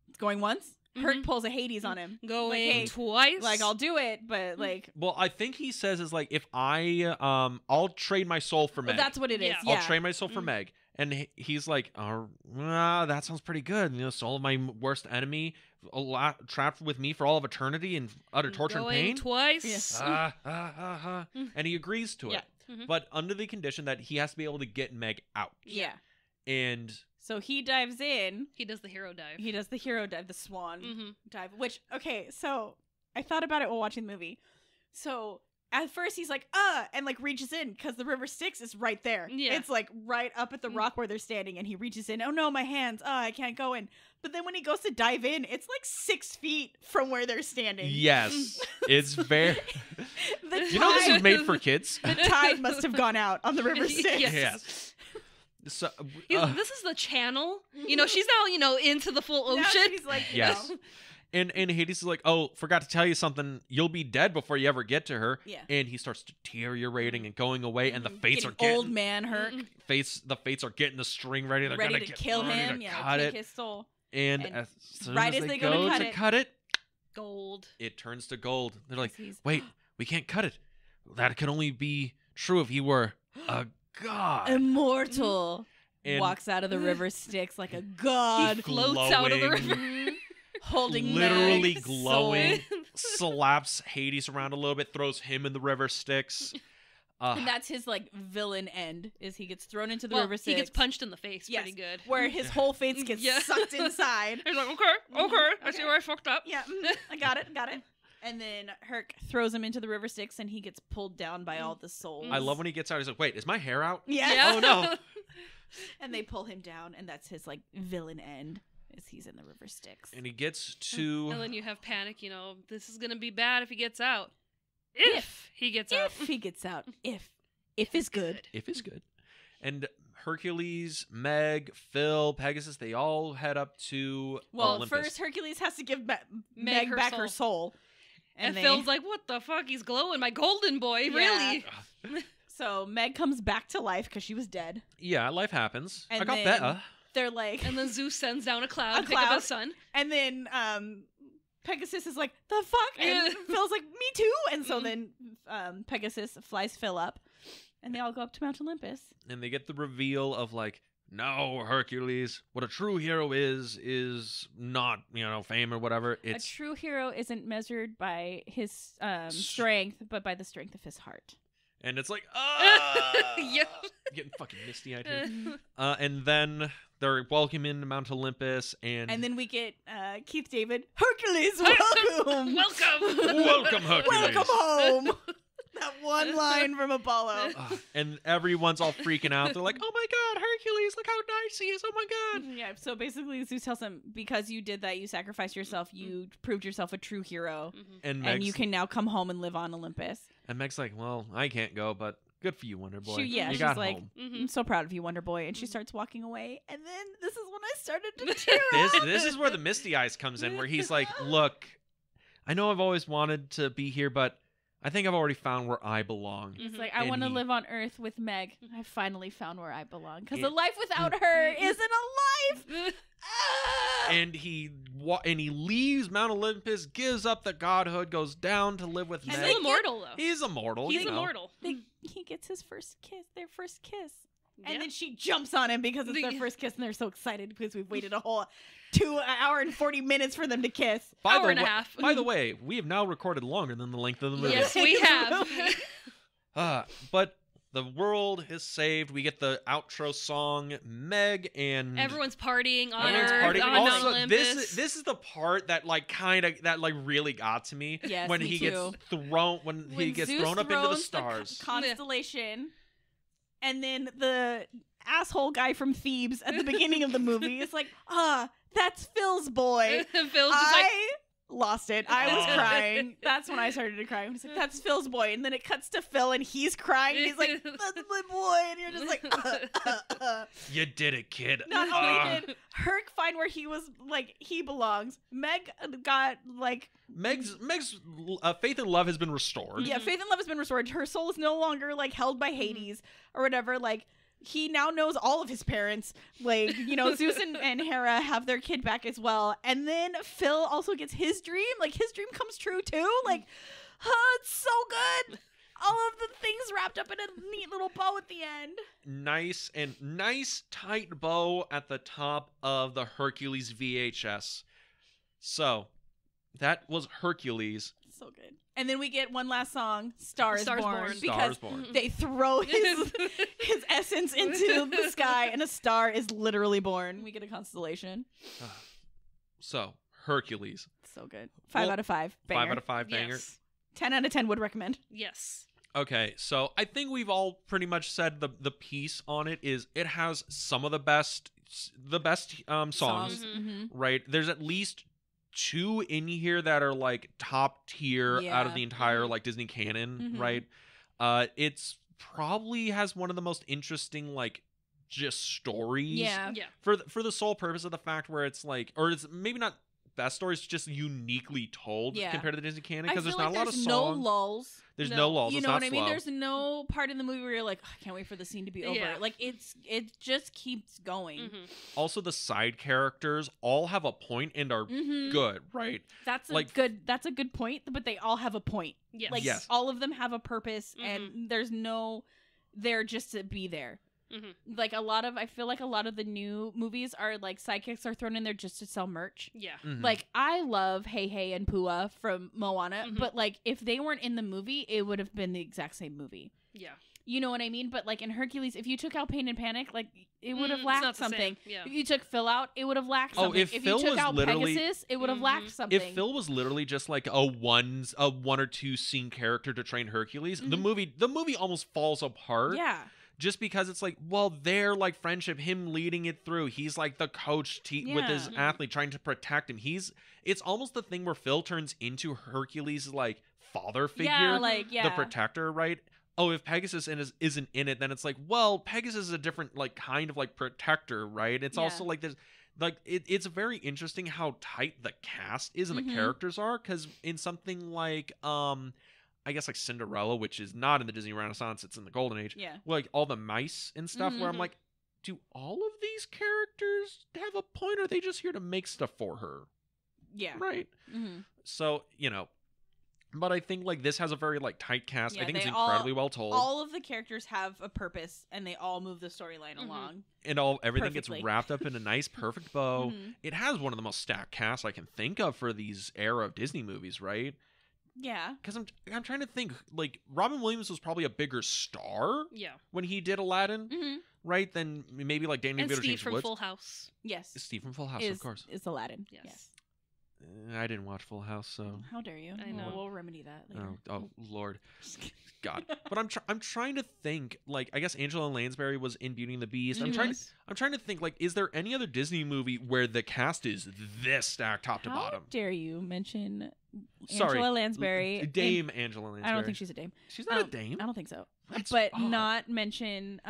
"It's going once." Herc Mhm. pulls a Hades on him. Going Like, hey, twice. I'll do it, but Well, I think he says is if I'll trade my soul for Meg. well, that's what it is. Yeah. Yeah. I'll trade my soul for Mm. Meg. And he's like, that sounds pretty good. Soul of my worst enemy, trapped with me for all of eternity in utter torture and Going pain. twice. Yes. And he agrees to it. Yeah. Mhm. But under the condition that he has to be able to get Meg out. Yeah. And So he dives in. He does the hero dive. He does the hero dive, the swan Mm-hmm. dive. Which, okay, so I thought about it while watching the movie. So at first he's like, and reaches in because the river Styx is right there. Yeah. It's right up at the rock where they're standing, and he reaches in. Oh no, my hands. I can't go in. But then when he goes to dive in, it's 6 feet from where they're standing. yes, it's very. The You know this tide- is made for kids. the tide must have gone out on the river Styx. Yes. Yes. So, This is the channel. She's now, into the full Now ocean. she's like, Yes. And Hades is like, oh, forgot to tell you something. You'll be dead before you ever get to her. Yeah. And he starts deteriorating and going away, and the Mhm. fates Getting are getting old man Herc. Mm-mm. The fates are getting the string ready. They're Ready gonna to kill ready him. to Yeah, cut take it. his soul. And And as soon right as as they they go go to to cut cut it, Gold. it turns to gold. They're like, He's- wait, we can't cut it. That could only be true if he were a god. Immortal. And Walks out of the river Styx like a god. He floats out of the glowing. river. Holding literally Meg's glowing, soul. slaps Hades around a little bit, throws him in the river Styx. And that's his villain end, is he gets thrown into the Well, river he Styx. gets punched in the face Yes. pretty good. where his whole face gets Yeah. sucked inside. He's like, okay, I see Okay. where I fucked up. Yeah, I got it. And then Herc throws him into the river Styx, and he gets pulled down by all the souls. I love when he gets out. He's like, wait, is my hair out? Yeah. Oh, no. And they pull him down, and that's his villain end, is he's in the river Styx. And he gets to. And then you have panic, this is going to be bad if he gets out. If he gets out. If he gets out, if is good. If it's good. And Hercules, Meg, Phil, Pegasus, they all head up to Well, Olympus. first Hercules has to give Meg her back her soul. And they- Phil's like, what the fuck? He's glowing, my golden boy, Yeah. really? So Meg comes back to life because she was dead. Yeah, life happens. And I got then- better. They're like, And then Zeus sends down a cloud A to pick up cloud. his son. and then Pegasus is like, the fuck? And Yeah. Phil's like, me too. And so Mhm. then Pegasus flies Phil up, and they all go up to Mount Olympus. And they get the reveal of no, Hercules, what a true hero is not, fame or whatever. It's A true hero isn't measured by his strength, but by the strength of his heart. and it's like, Yeah. getting fucking misty eyed here. And then they're welcoming to Mount Olympus, and And then we get Keith David, Hercules, welcome! Welcome. welcome, Hercules. Welcome home! That one line from Apollo. And everyone's all freaking out. They're like, "Oh my God, Hercules! Look how nice he is! Oh my God!" Yeah, so basically Zeus tells him, because you did that, you sacrificed yourself, you proved yourself a true hero, Mhm. And and Meg's, you can now come home and live on Olympus. and Meg's like, "Well, I can't go, but good for you, Wonder Boy. Yeah, you she's got like, home." Mhm. I'm so proud of you, Wonder Boy. And she Mhm. starts walking away, and then this is when I started to tear up. This is where the misty eyes comes in, where he's like, "Look, I know I've always wanted to be here, but I think I've already found where I belong. It's Mhm. like, I And want to he- live on Earth with Meg. I finally found where I belong. Because Yeah. a life without her isn't a life. Ah! And he leaves Mount Olympus, gives up the godhood, goes down to live with He's And Meg. still immortal though. He's immortal. He's you know. immortal. He gets his first kiss, their first kiss. Yeah. And then she jumps on him because it's The- their first kiss, and they're so excited because we've waited a whole 2 hour and 40 minutes for them to kiss. Hour and a half. By the way, we have now recorded longer than the length of the movie. Yes, we have. But the world is saved. We get the outro song, Meg and Everyone's partying on everyone's Earth, partying. on Mount Also, Olympus. this is the part that really got to me. Yes, when me he too. gets thrown he gets Zeus thrown up into the throws stars. constellation, and then the asshole guy from Thebes at the beginning of the movie is like, that's Phil's boy. Phil's just like, I lost it. I was Oh. crying. That's when I started to cry. He's like, that's Phil's boy. And then it cuts to Phil and he's crying. And he's like, that's my boy. And you're just like, You did it, kid. Not Ah. only did Herc find where he was, like, he belongs, Meg got, like, Meg's faith and love has been restored. yeah, faith and love has been restored. Her soul is no longer, like, held by Hades or whatever. Like, he now knows all of his parents. Like, you know, Zeus and Hera have their kid back as well. And then Phil also gets his dream. Like, his dream comes true, too. Like, it's so good. All of the things wrapped up in a neat little bow at the end. Nice tight bow at the top of the Hercules VHS. So, that was Hercules. So good. And then we get one last song, Star is Stars Born. Born. Because Stars Born. they throw his essence into the sky, and a star is literally born. We get a constellation. So, Hercules. So good. 5 Well, out of 5. Banger. 5 out of 5 banger. yes. 10 out of 10 would recommend. Yes. Okay, so I think we've all pretty much said the piece on it is it has some of the best songs, Mhm. right? There's at least 2 in here that are like top tier out of Yeah. the entire Mhm. like Disney canon, Mhm. right? It's probably has one of the most interesting like just stories. Yeah. Yeah. For the sole purpose of the fact where it's like, or it's maybe not best stories, just uniquely told Yeah. compared to the Disney canon I because feel there's not like a lot of there's songs. no lulls. There's No. no lulls. You It's know not what I mean? slow. There's no part in the movie where you're like, I can't wait for the scene to be over. Yeah. Like, it just keeps going. Mhm. Also, the side characters all have a point and are Mhm. good, right? That's Like- that's a good point, but they all have a point. Yes. Like, Yes. all of them have a purpose, and there's no there just to be there. Mhm. Like, I feel like a lot of the new movies are like sidekicks are thrown in there just to sell merch. Yeah. Mhm. Like, I love Hey Hey and Pua from Moana, Mhm. but like if they weren't in the movie, it would have been the exact same movie. Yeah. You know what I mean? But like in Hercules, if you took out Pain and Panic, like it would have It's lacked not the same. something. Yeah. If you took Phil out, it would have lacked Oh, something. if If Phil you took was out literally- Pegasus, it would have Mhm. lacked something. if Phil was literally just like a one or two scene character to train Hercules, the movie almost falls apart. yeah. Just because it's like, well, their like friendship, him leading it through, he's like the coach with his Yeah. athlete trying to protect him. It's almost the thing where Phil turns into Hercules' like father figure, Yeah, like the protector, right? Oh, if Pegasus isn't in it, then it's like, well, Pegasus is a different like kind of like protector, right? It's Yeah. also like there's like it's very interesting how tight the cast is and the Mhm. characters are, because in something like I guess like Cinderella, which is not in the Disney Renaissance, it's in the Golden Age. Yeah. Like all the mice and stuff, where I'm Mhm. like, do all of these characters have a point, or are they just here to make stuff for her? Yeah. Right. Mm-hmm. So, but I think like this has a very like tight cast. Yeah, I think it's they all- incredibly well told. All of the characters have a purpose, and they all move the storyline Mhm. along. And everything gets perfectly. wrapped up in a nice, perfect bow. Mhm. It has one of the most stacked casts I can think of for these era of Disney movies, right? Yeah. Because I'm trying to think, like Robin Williams was probably a bigger star Yeah. when he did Aladdin, Mm-hmm. right? Than maybe like Danny And DeVito, Steve James from Woods. Full House. Yes. Steve from Full House, is, of course. is Aladdin. Yes. I didn't watch Full House, so How dare you? I know. We'll remedy that later. oh Lord, God. But I'm trying to think. Like I guess Angela Lansbury was in Beauty and the Beast. I'm trying to think. Like, is there any other Disney movie where the cast is this stacked top to How bottom? dare you mention Sorry, Angela Lansbury? Dame Angela Lansbury. I don't think she's a dame. She's I not a don't- dame. I don't think so. That's but odd. not mention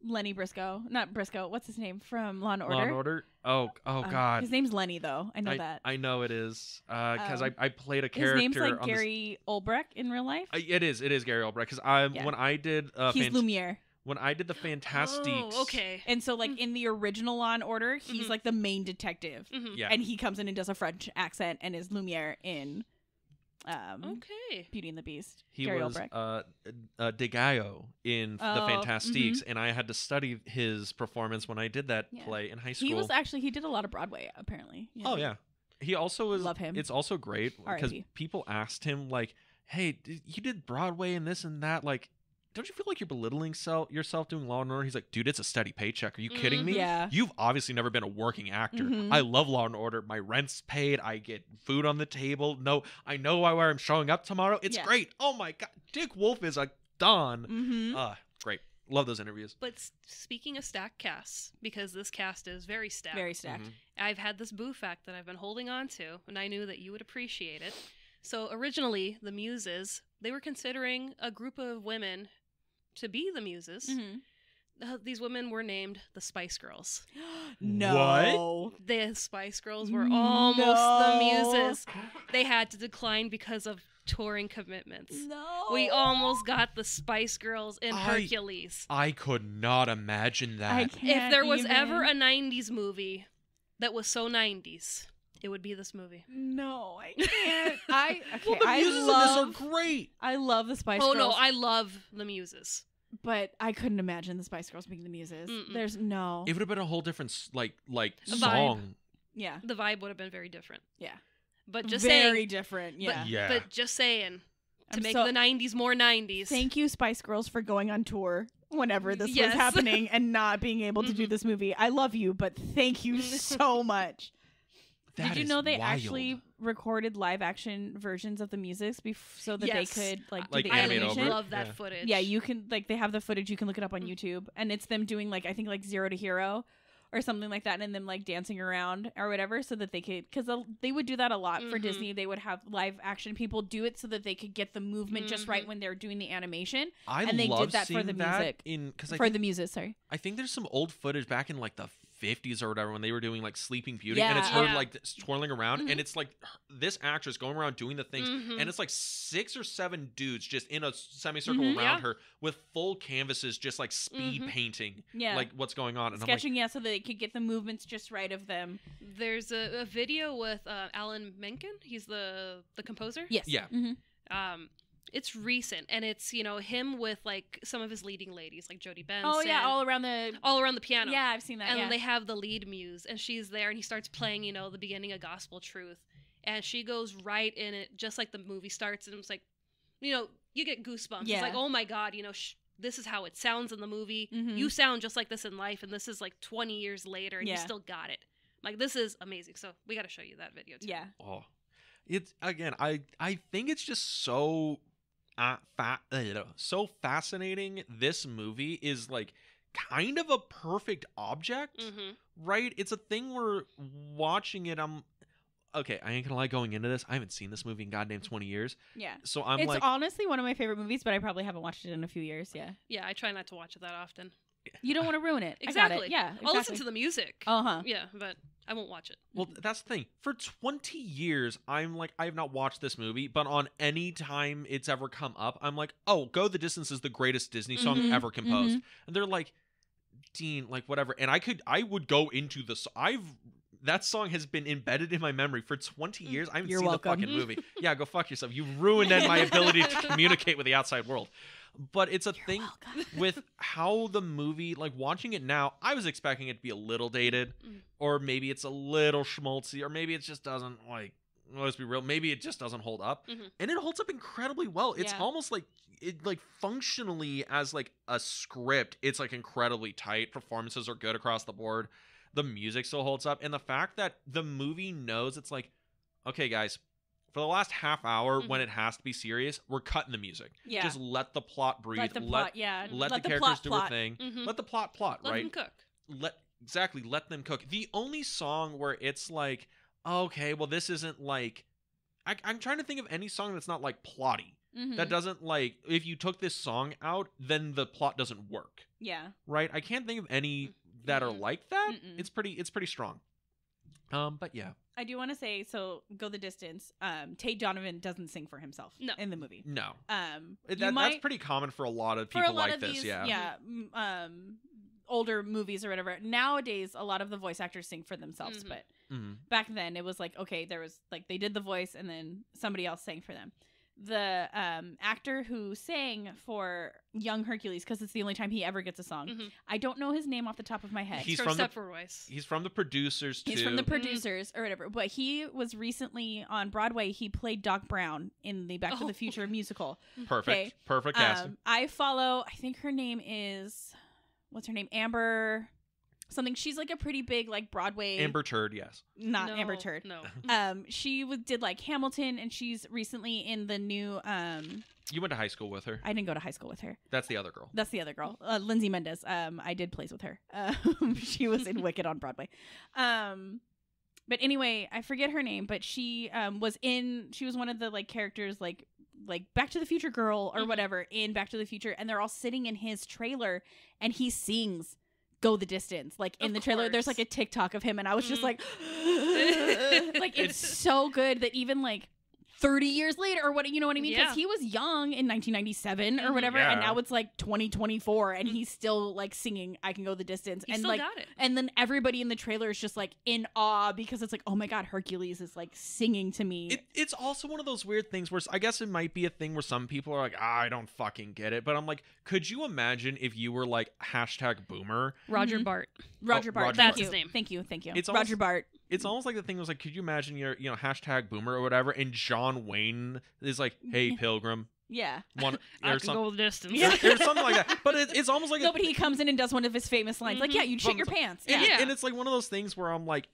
Lenny Briscoe. Not Briscoe. What's his name from Law and Order? Law and Order. Oh God. His name's Lenny, though. I know that. I know it is because Um, I played a His character. name's like on Gary Olbrich in real life. It is Gary Oldbrecht because Yeah. when I did He's Lumiere. when I did the Fantastiques. Oh, okay. And so, like, in the original Law and Order, he's Mhm. like the main detective. Mhm. Yeah. And he comes in and does a French accent and is Lumiere in Okay. Beauty and the Beast. He Gary was Olbrich. De Gallo in the Oh, Fantastiques, and I had to study his performance when I did that Yeah. play in high school. He did a lot of Broadway, apparently. Oh yeah, he also was. Love him. It's also great because R.I.P. people asked him like, "Hey, you did Broadway and this and that. Like, don't you feel like you're belittling yourself doing Law and Order?" He's like, "Dude, it's a steady paycheck. Are you kidding me? Yeah. You've obviously never been a working actor. Mhm. I love Law and Order. My rent's paid. I get food on the table. No, I know where I'm showing up tomorrow. It's Yeah. great. Oh my god, Dick Wolf is a Don. Mm-hmm. Great. Love those interviews. But speaking of stacked casts, because this cast is very stacked, Very stacked. Mhm. I've had this boo fact that I've been holding on to, and I knew that you would appreciate it. So originally, the Muses, they were considering a group of women to be the Muses. Mm-hmm. These women were named the Spice Girls. No. The Spice Girls were almost the No. Muses. They had to decline because of touring commitments. No. We almost got the Spice Girls in I- Hercules. I could not imagine that. I can't If there was even. ever a 90s movie that was so 90s, it would be this movie. No, I can't. Okay, Well, the I muses love in this are great. I love the Spice Oh Girls. no, I love the Muses. but I couldn't imagine the Spice Girls being the Muses. Mm-mm. There's no. It would have been a whole different like Vibe. song. yeah. The vibe would have been very different. Yeah. But just Very saying, different. Yeah. Yeah. but just saying to I'm make so- the 90s more 90s. Thank you, Spice Girls, for going on tour whenever this Yes. was happening and not being able to do Mhm. this movie. I love you, but thank you so much. That Did you is know they wild. actually recorded live action versions of the music so that Yes. they could like do Like the I animate animation? over it? love that Yeah. footage. Yeah, you can like they have the footage. You can look it up on Mm. YouTube, and it's them doing like I think like 0 to Hero or something like that, and them like dancing around or whatever, so that they could because they would do that a lot for Mhm. Disney. They would have live action people do it so that they could get the movement just right Mhm. when they're doing the animation I and they did love that for seeing the that music. in because for the music. Sorry, I think there's some old footage back in like the 50s or whatever when they were doing like Sleeping Beauty and it's Yeah. her Yeah. like twirling around Mhm. and it's like this actress going around doing the things Mhm. and it's like 6 or 7 dudes just in a semicircle Mhm. around Yeah. her with full canvases just like speed Mhm. painting yeah, like what's going on and sketching, yeah, so that they could get the movements just right of them. There's a video with Alan Menken. He's the composer. Yes, Yeah. Mhm. It's recent, and it's him with like some of his leading ladies, like Jodie Benson. Oh yeah, all around the all around the piano. yeah, I've seen that. And yeah. they have the lead muse, and she's there, and he starts playing, the beginning of Gospel Truth, and she goes right in it, just like the movie starts, and it's like, you get goosebumps. Yeah. It's like, oh my god, this is how it sounds in the movie. Mhm. You sound just like this in life, and this is like 20 years later, and you Yeah. still got it. Like, this is amazing. So we got to show you that video too. yeah. oh it's again I think it's just so so fascinating. This movie is like kind of a perfect object, Mm-hmm. right? It's a thing where watching it okay, I ain't gonna lie, going into this, I haven't seen this movie in goddamn 20 years. Yeah. So I'm It's like, honestly one of my favorite movies, but I probably haven't watched it in a few years. Yeah. Yeah, I try not to watch it that often. You don't want to ruin it. I Exactly. got it. Yeah. Exactly. I'll listen to the music. Uh-huh. Yeah, but I won't watch it. well, that's the thing. For 20 years, I'm like, I have not watched this movie, but on any time it's ever come up, I'm like, oh, Go the Distance is the greatest Disney song Mhm, ever composed. And they're like, Dean, like whatever. And I would go into that song has been embedded in my memory for 20 years. I haven't You're seen welcome. the fucking movie. Yeah, go fuck yourself. You ruined my ability to communicate with the outside world. But it's a thing with how the movie, like watching it now, I was expecting it to be a little dated, Mm. or maybe it's a little schmaltzy, or maybe it just doesn't let's be real, maybe it just doesn't hold up. Mhm. And it holds up incredibly well. It's Yeah. almost like it like functionally as like a script, it's like incredibly tight. Performances are good across the board. The music still holds up, and the fact that the movie knows it's like, okay, guys, for the last half hour when it has to be serious, we're cutting the music. Yeah. Just let the plot breathe. Let the plot, yeah. let the the characters plot do plot. a thing. Mhm. Let the plot Let right? them cook. Let them cook. The only song where it's like, okay, well, this isn't like I'm trying to think of any song that's not like plotty. Mhm. That doesn't like if you took this song out, then the plot doesn't work, Yeah. right? I can't think of any that are Mm-mm. like that. Mm-mm. It's pretty strong. But yeah, I do want to say, so Go the Distance. Tate Donovan doesn't sing for himself No. in the movie. no, You that's might, pretty common for a lot of for people a lot like of this. these, Yeah, older movies or whatever. Nowadays, a lot of the voice actors sing for themselves, Mhm. but Mhm. back then it was like, okay, there was like they did the voice and then somebody else sang for them. The actor who sang for young Hercules, because it's the only time he ever gets a song. Mhm. I don't know his name off the top of my head. He's from from the- Stepford Wives. He's from the producers too. He's from the producers or whatever, but he was recently on Broadway. He played Doc Brown in the Back to Oh. the Future musical. Perfect, Okay. perfect casting. I follow. I think her name is, what's her name? Amber something. She's like a pretty big like Broadway. Amber Turd, yes. Not No, Amber Turd. No. She did like Hamilton, and she's recently in the new. You went to high school with her. I didn't go to high school with her. That's the other girl. That's the other girl, Lindsay Mendez. I did plays with her. She was in Wicked on Broadway. But anyway, I forget her name, but she was in. She was one of the like characters like Back to the Future girl or Mhm. whatever in Back to the Future, and they're all sitting in his trailer, and he sings "Go the Distance" like in Of the trailer. There's course. like a TikTok of him, and I was just Mhm. like, like it's so good that even like 30 years later or what, you know what I mean? Because Yeah. he was young in 1997 or Mhm. whatever, and Yeah. now it's like 2024, and he's still like singing "I Can Go the Distance," He and still like, got it. and then everybody in the trailer is just like in awe because it's like, oh my god, Hercules is like singing to me. It's also one of those weird things where I guess it might be a thing where some people are like, I don't fucking get it. But I'm like, could you imagine if you were like #boomer? Roger Mhm. Bart. Roger Oh, Bart, Roger thank Bart. you. That's his name. Thank you, thank you. It's Roger almost- Bart. It's almost like the thing was like, could you imagine you're, #boomer or whatever, and John Wayne is like, hey, Pilgrim, Yeah. one I or can go the distance. Yeah. there's something like that. But it's almost like No, but he comes in and does one of his famous lines, like, Mhm. "Yeah, you'd shit From- your pants." And, Yeah. Yeah. and it's like one of those things where I'm like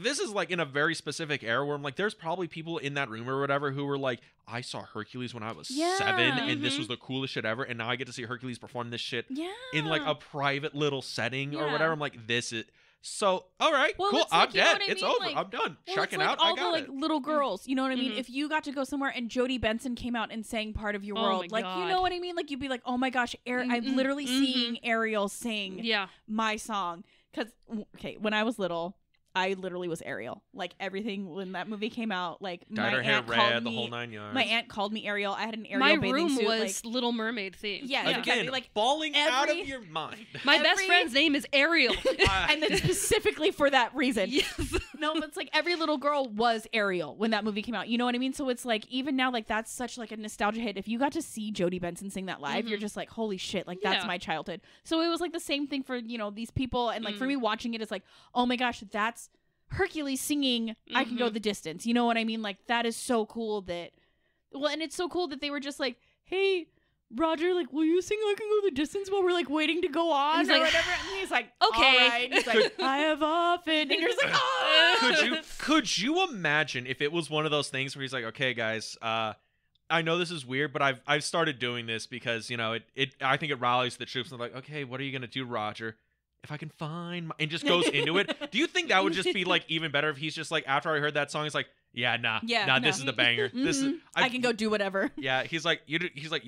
this is like in a very specific era where I'm like, there's probably people in that room or whatever who were like, I saw Hercules when I was Yeah. 7, and this Mhm. was the coolest shit ever, and now I get to see Hercules perform this shit Yeah. in like a private little setting or Yeah. whatever. I'm like, this is so all right, Well, cool. it's like, I'm you know dead. what I It's mean? over. Like- I'm done. Well, Checking it's like out. all I got the like it. little girls, you know what I mean? Mhm. If you got to go somewhere and Jodie Benson came out and sang "Part of Your Oh World," my like you God. know what I mean? Like you'd be like, "Oh my gosh, I'm Mhm, literally mhm. seeing Ariel sing Yeah. my song." Because when I was little, I literally was Ariel. Like everything when that movie came out, like Dyed my her hair aunt red, called the me. whole 9 yards. My aunt called me Ariel. I had an Ariel My bathing room suit. was Little Mermaid themed. Yeah, Again, exactly, like, falling out of every- your mind. My best Every- friend's name is Ariel. and then specifically for that reason. Yes. No, but it's like every little girl was Ariel when that movie came out. You know what I mean? So it's like even now, like that's such like a nostalgia hit. If you got to see Jodie Benson sing that live, you're Mhm. just like, holy shit, like that's Yeah. my childhood. So it was like the same thing for these people, and like for Mm. me watching it, it's like, oh my gosh, that's Hercules singing "I Can Go Mhm. the Distance." You know what I mean? Like that is so cool that. Well, and it's so cool that they were just like, hey. Roger, like, will you sing "I Can Go the Distance" while we're like waiting to go on He's or like, whatever? And he's like, okay. all right. He's like, I have often, and you're just like, oh. Could you imagine if it was one of those things where he's like, okay, guys, I know this is weird, but I've started doing this because I think it rallies the troops. And they're like, okay, what are you gonna do, Roger? If I can find and just goes into it. Do you think that would just be like even better if he's just like, after I heard that song, he's like, yeah, nah, Yeah, this no. is the banger. This is Mhm. I can go do whatever. Yeah, he's like, you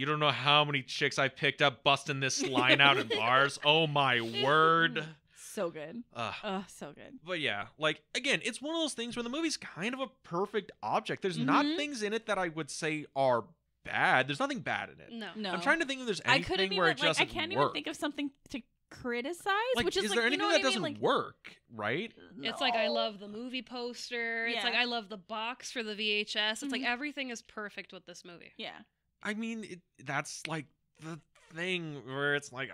don't know how many chicks I picked up busting this line out in bars. Oh my word. So good. Oh, so good. But yeah, like again, it's one of those things where the movie's kind of a perfect object. There's not Mhm. things in it that I would say are bad. There's nothing bad in it. No. No, I'm trying to think if there's I couldn't anything even where it like. doesn't I can't work. even think of something to criticize. Like, which is is like, there you anything know that what I mean? doesn't Like, work? Right? It's like I love the movie poster. It's like Yeah. I love the box for the VHS. It's like Mhm. everything is perfect with this movie. Yeah. I mean, that's like the thing where it's like,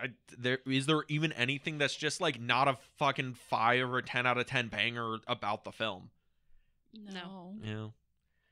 is there even anything that's just like not a fucking 5 or 10 out of 10 banger about the film? No. Yeah.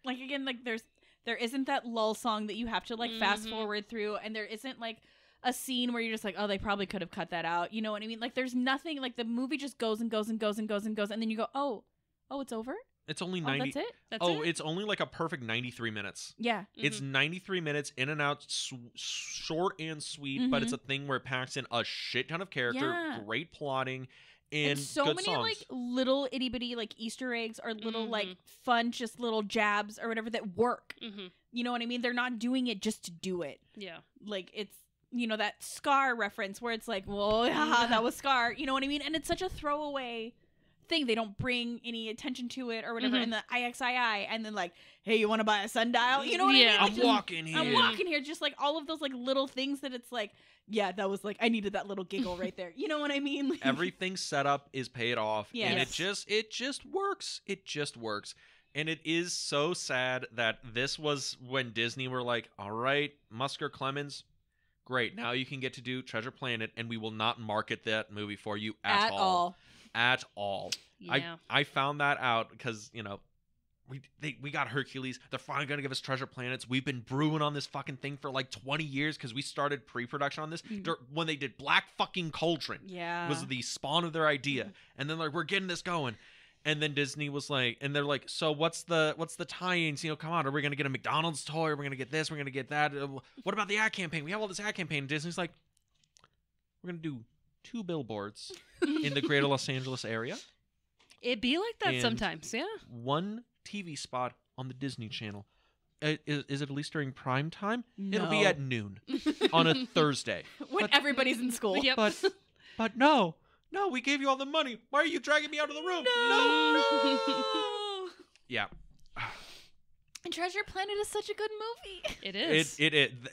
Like again, like there isn't that lull song that you have to like fast Mhm. forward through, and there isn't like a scene where you're just like, oh, they probably could have cut that out. You know what I mean? Like there's nothing. Like the movie just goes and goes and goes and goes and goes, and then you go, oh, it's over. It's only Oh, 90. that's it. That's Oh, it. it's only like a perfect 93 minutes. Yeah. It's 93 minutes in and out, short and sweet, but it's a thing where it packs in a shit ton of character, Yeah. great plotting, and so good many songs. like little itty bitty like Easter eggs or little like Mhm. fun, just little jabs or whatever that work. Mm-hmm. You know what I mean? They're not doing it just to do it. Yeah. Like it's that Scar reference where it's like, well, haha, that was Scar. You know what I mean? And it's such a throwaway thing. They don't bring any attention to it or whatever. Mhm. And the IXII, and then like, hey, you want to buy a sundial? You know what I mean? Yeah. Like, I'm just- walking here. I'm walking here, just like all of those like little things that it's like, yeah, that was like I needed that little giggle right there. You know what I mean? Like, Everything set up is paid off, and Yes. it just works. It just works. And it is so sad that this was when Disney were like, all right, Musker Clemens, great. Now you can get to do Treasure Planet, and we will not market that movie for you at all. At all. Yeah. I found that out because, we got Hercules. They're finally going to give us Treasure Planets. We've been brewing on this fucking thing for like 20 years because we started pre-production on this. Mhm. When they did Black fucking Cauldron Yeah. was the spawn of their idea. And then like, we're getting this going. And then Disney was like, and they're like, so what's the tie-ins? Come on, are we gonna get a McDonald's toy? Are we gonna get this? We're gonna get that. What about the ad campaign? We have all this ad campaign. And Disney's like, we're gonna do 2 billboards in the greater Los Angeles area, It be like that And- sometimes. Yeah. 1 TV spot on the Disney Channel. Is it at least during prime time? It'll be No. at noon on a Thursday. when but- everybody's in school. Yep. But no, we gave you all the money. Why are you dragging me out of the room? No. Yeah. And Treasure Planet is such a good movie. It is.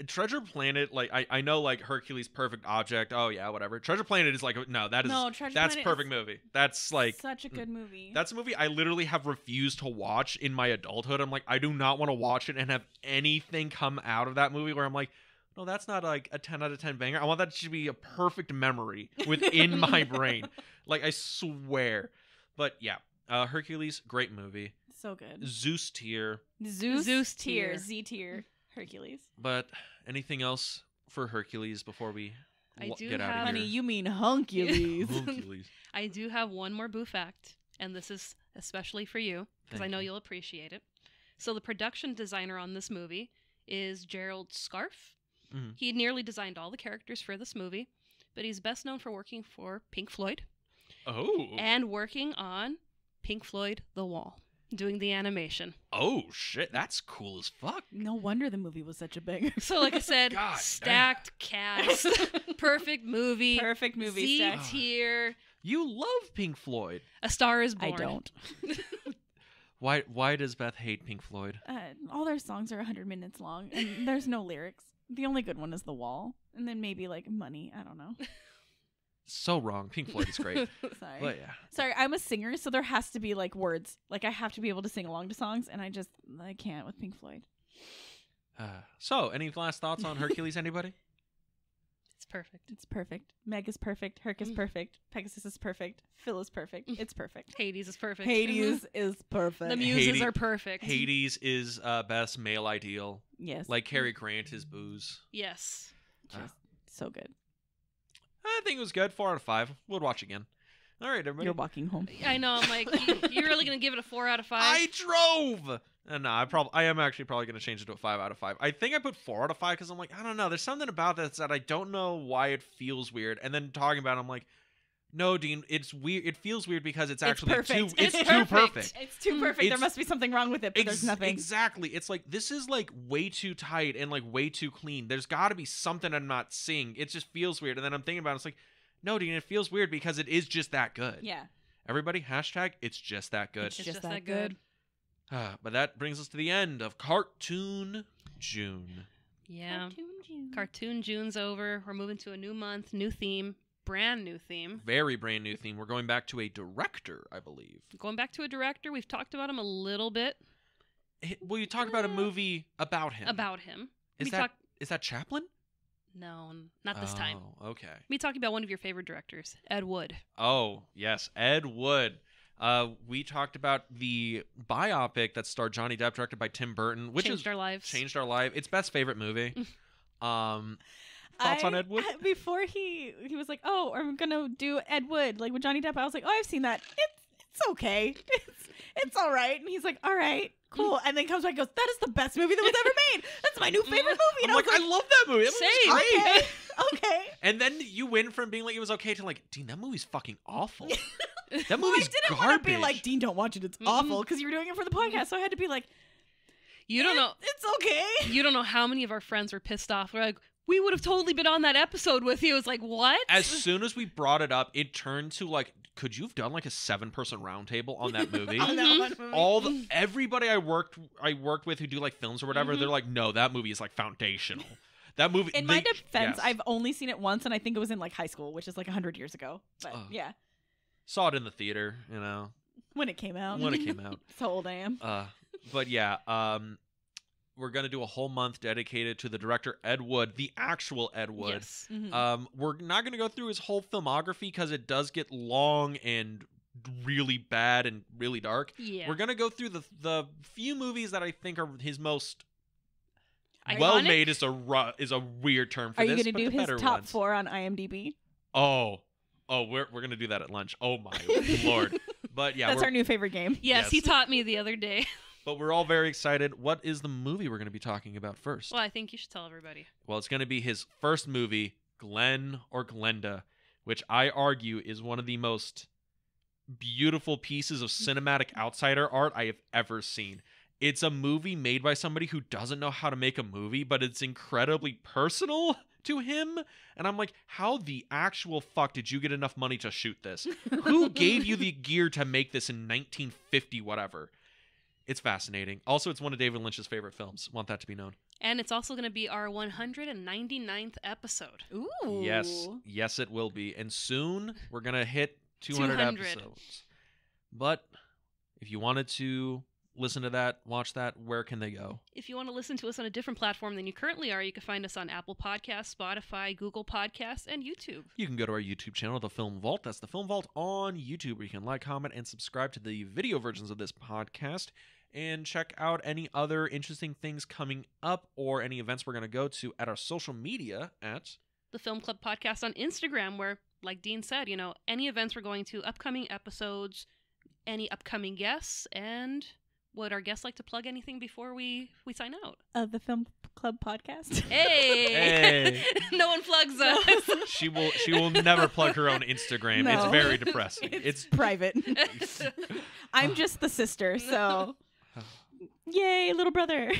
Treasure Planet, like I know, like Hercules, Perfect Object. Oh yeah, whatever. Treasure Planet is like no, that is No, Treasure that's Planet perfect is movie. That's like such a good movie. that's a movie I literally have refused to watch in my adulthood. I'm like, I do not want to watch it and have anything come out of that movie where I'm like, no, that's not like a 10 out of 10 banger. I want that to be a perfect memory within my brain. Like I swear. But yeah, Hercules, great movie. so good. Zeus tier. Zeus tier, tier. Z tier, Hercules. But anything else for Hercules before we I do get out have- of Honey, here? you mean Huncules. Hercules. I do have one more boo fact, and this is especially for you because I Thank know you. you'll appreciate it. So the production designer on this movie is Gerald Scarfe. Mhm. He nearly designed all the characters for this movie, but he's best known for working for Pink Floyd Oh. and working on Pink Floyd The Wall, doing the animation. Oh shit, that's cool as fuck. No wonder the movie was such a banger. So like I said, God damn. stacked cast, perfect movie, Perfect movie. Z Stack. tier, You love Pink Floyd. A Star Is I Born. don't. Why does Beth hate Pink Floyd? All their songs are 100 minutes long, and there's no lyrics. The only good one is The Wall, and then maybe like Money. I don't know. So wrong. Pink Floyd is great. Sorry. But yeah. Sorry, I'm a singer, so there has to be like words. Like I have to be able to sing along to songs, and I can't with Pink Floyd. So, any last thoughts on Hercules, anybody? It's perfect. It's perfect. Meg is perfect. Herc is perfect. Pegasus is perfect. Phil is perfect. It's perfect. Hades is perfect. Hades is perfect. The muses Hades- are perfect. Hades is best male ideal. Yes. Like Cary Grant is booze. Yes. Just so good. I think it was good. 4 out of 5. We'll watch again. All right, everybody. You're walking home. I know. I'm like, you're really gonna give it a 4 out of 5? I drove. No, I am actually probably going to change it to a 5 out of 5. I think I put 4 out of 5 because I'm like, I don't know. There's something about this that I don't know why it feels weird. And then talking about it, I'm like, no, Dean, it's weird. It feels weird because it's actually perfect. too. It's It's too perfect. perfect. It's too perfect. There It's- must be something wrong with it, but there's nothing. Exactly. It's like this is like way too tight and like way too clean. There's got to be something I'm not seeing. It just feels weird. And then I'm thinking about it. It's like, no, Dean, it feels weird because it is just that good. Yeah. Everybody, hashtag it's just that good. It's It's just just that that good. But that brings us to the end of Cartoon June. Yeah. Cartoon June. Cartoon June's over. We're moving to a new month, new theme, brand new theme. Very brand new theme. We're going back to a director, I believe. Going back to a director, we've talked about him a little bit. Well, you talked about a movie about him. About him. Is that Chaplin? No, not this time. Oh, okay. Me talking about one of your favorite directors, Ed Wood. Oh, yes, Ed Wood. We talked about the biopic that starred Johnny Depp, directed by Tim Burton, which Changed has our lives. changed our life. It's Beth's favorite movie. Thoughts on Ed Wood? Before he was like, "Oh, I'm gonna do Ed Wood," like with Johnny Depp. I was like, "Oh, I've seen that. It's okay. it's all right. And he's like, all right, cool. And then comes back and goes, that is the best movie that was ever made. That's my new favorite movie. And I'm like, I love that movie. That Same. movie's great. okay, okay. And then you went from being like it was okay to like, Dean, that movie's fucking awful. That Well, I movie's didn't garbage. want to be like, Dean, don't watch it. It's awful because you were doing it for the podcast. So I had to be like, You don't know. It's okay. You don't know how many of our friends were pissed off. We're like, we would have totally been on that episode with you. It's like, what? As soon as we brought it up, it turned to like, could you have done like a 7-person roundtable on that movie? On that Mhm. one movie. All the everybody I worked with who do like films or whatever, Mhm. they're like, no, that movie is like foundational. That movie. In my defense, yes. I've only seen it once, and I think it was in like high school, which is like 100 years ago. But Oh. yeah, saw it in the theater, you know, when it came out. when it came out. That's how old I am. But yeah, we're gonna do a whole month dedicated to the director Ed Wood, the actual Ed Wood. Yes. Mhm. We're not gonna go through his whole filmography because it does get long and really bad and really dark. Yeah. We're gonna go through the few movies that I think are his most Iconic? well made. Is a weird term for Are you this. going to but do the his better top ones. 4 on IMDb? Oh, we're gonna do that at lunch. Oh my lord! But yeah, That's we're, our new favorite game. Yes, he Yes. taught me the other day. but we're all very excited. What is the movie we're gonna be talking about first? Well, I think you should tell everybody. Well, it's gonna be his first movie, Glenn or Glenda, which I argue is one of the most beautiful pieces of cinematic outsider art I have ever seen. It's a movie made by somebody who doesn't know how to make a movie, but it's incredibly personal to him. And I'm like, how the actual fuck did you get enough money to shoot this? Who gave you the gear to make this in 1950 whatever? It's fascinating. Also, it's one of David Lynch's favorite films. Want that to be known. And it's also going to be our 199th episode. Ooh. Yes, it will be. And soon we're going to hit 200 200. episodes. But if you wanted to listen to that, watch that, where can they go? If you want to listen to us on a different platform than you currently are, you can find us on Apple Podcasts, Spotify, Google Podcasts, and YouTube. You can go to our YouTube channel, The Film Vault. That's The Film Vault on YouTube, where you can like, comment, and subscribe to the video versions of this podcast. And check out any other interesting things coming up or any events we're going to go to at our social media at... The Film Club Podcast on Instagram, where, like Dean said, any events we're going to, upcoming episodes, any upcoming guests, and would our guests like to plug anything before we sign out? The Film Club podcast. Hey! Hey. No one plugs us. She will never plug her own Instagram. No. It's very depressing. It's private. I'm just the sister, so yay, little brother.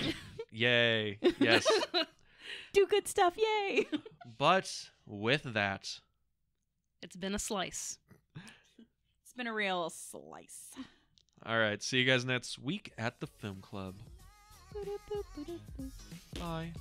Yay. Yes. Do good stuff, yay. But with that, It's been a slice. It's been a real slice. all right, see you guys next week at the Film Club. Bye.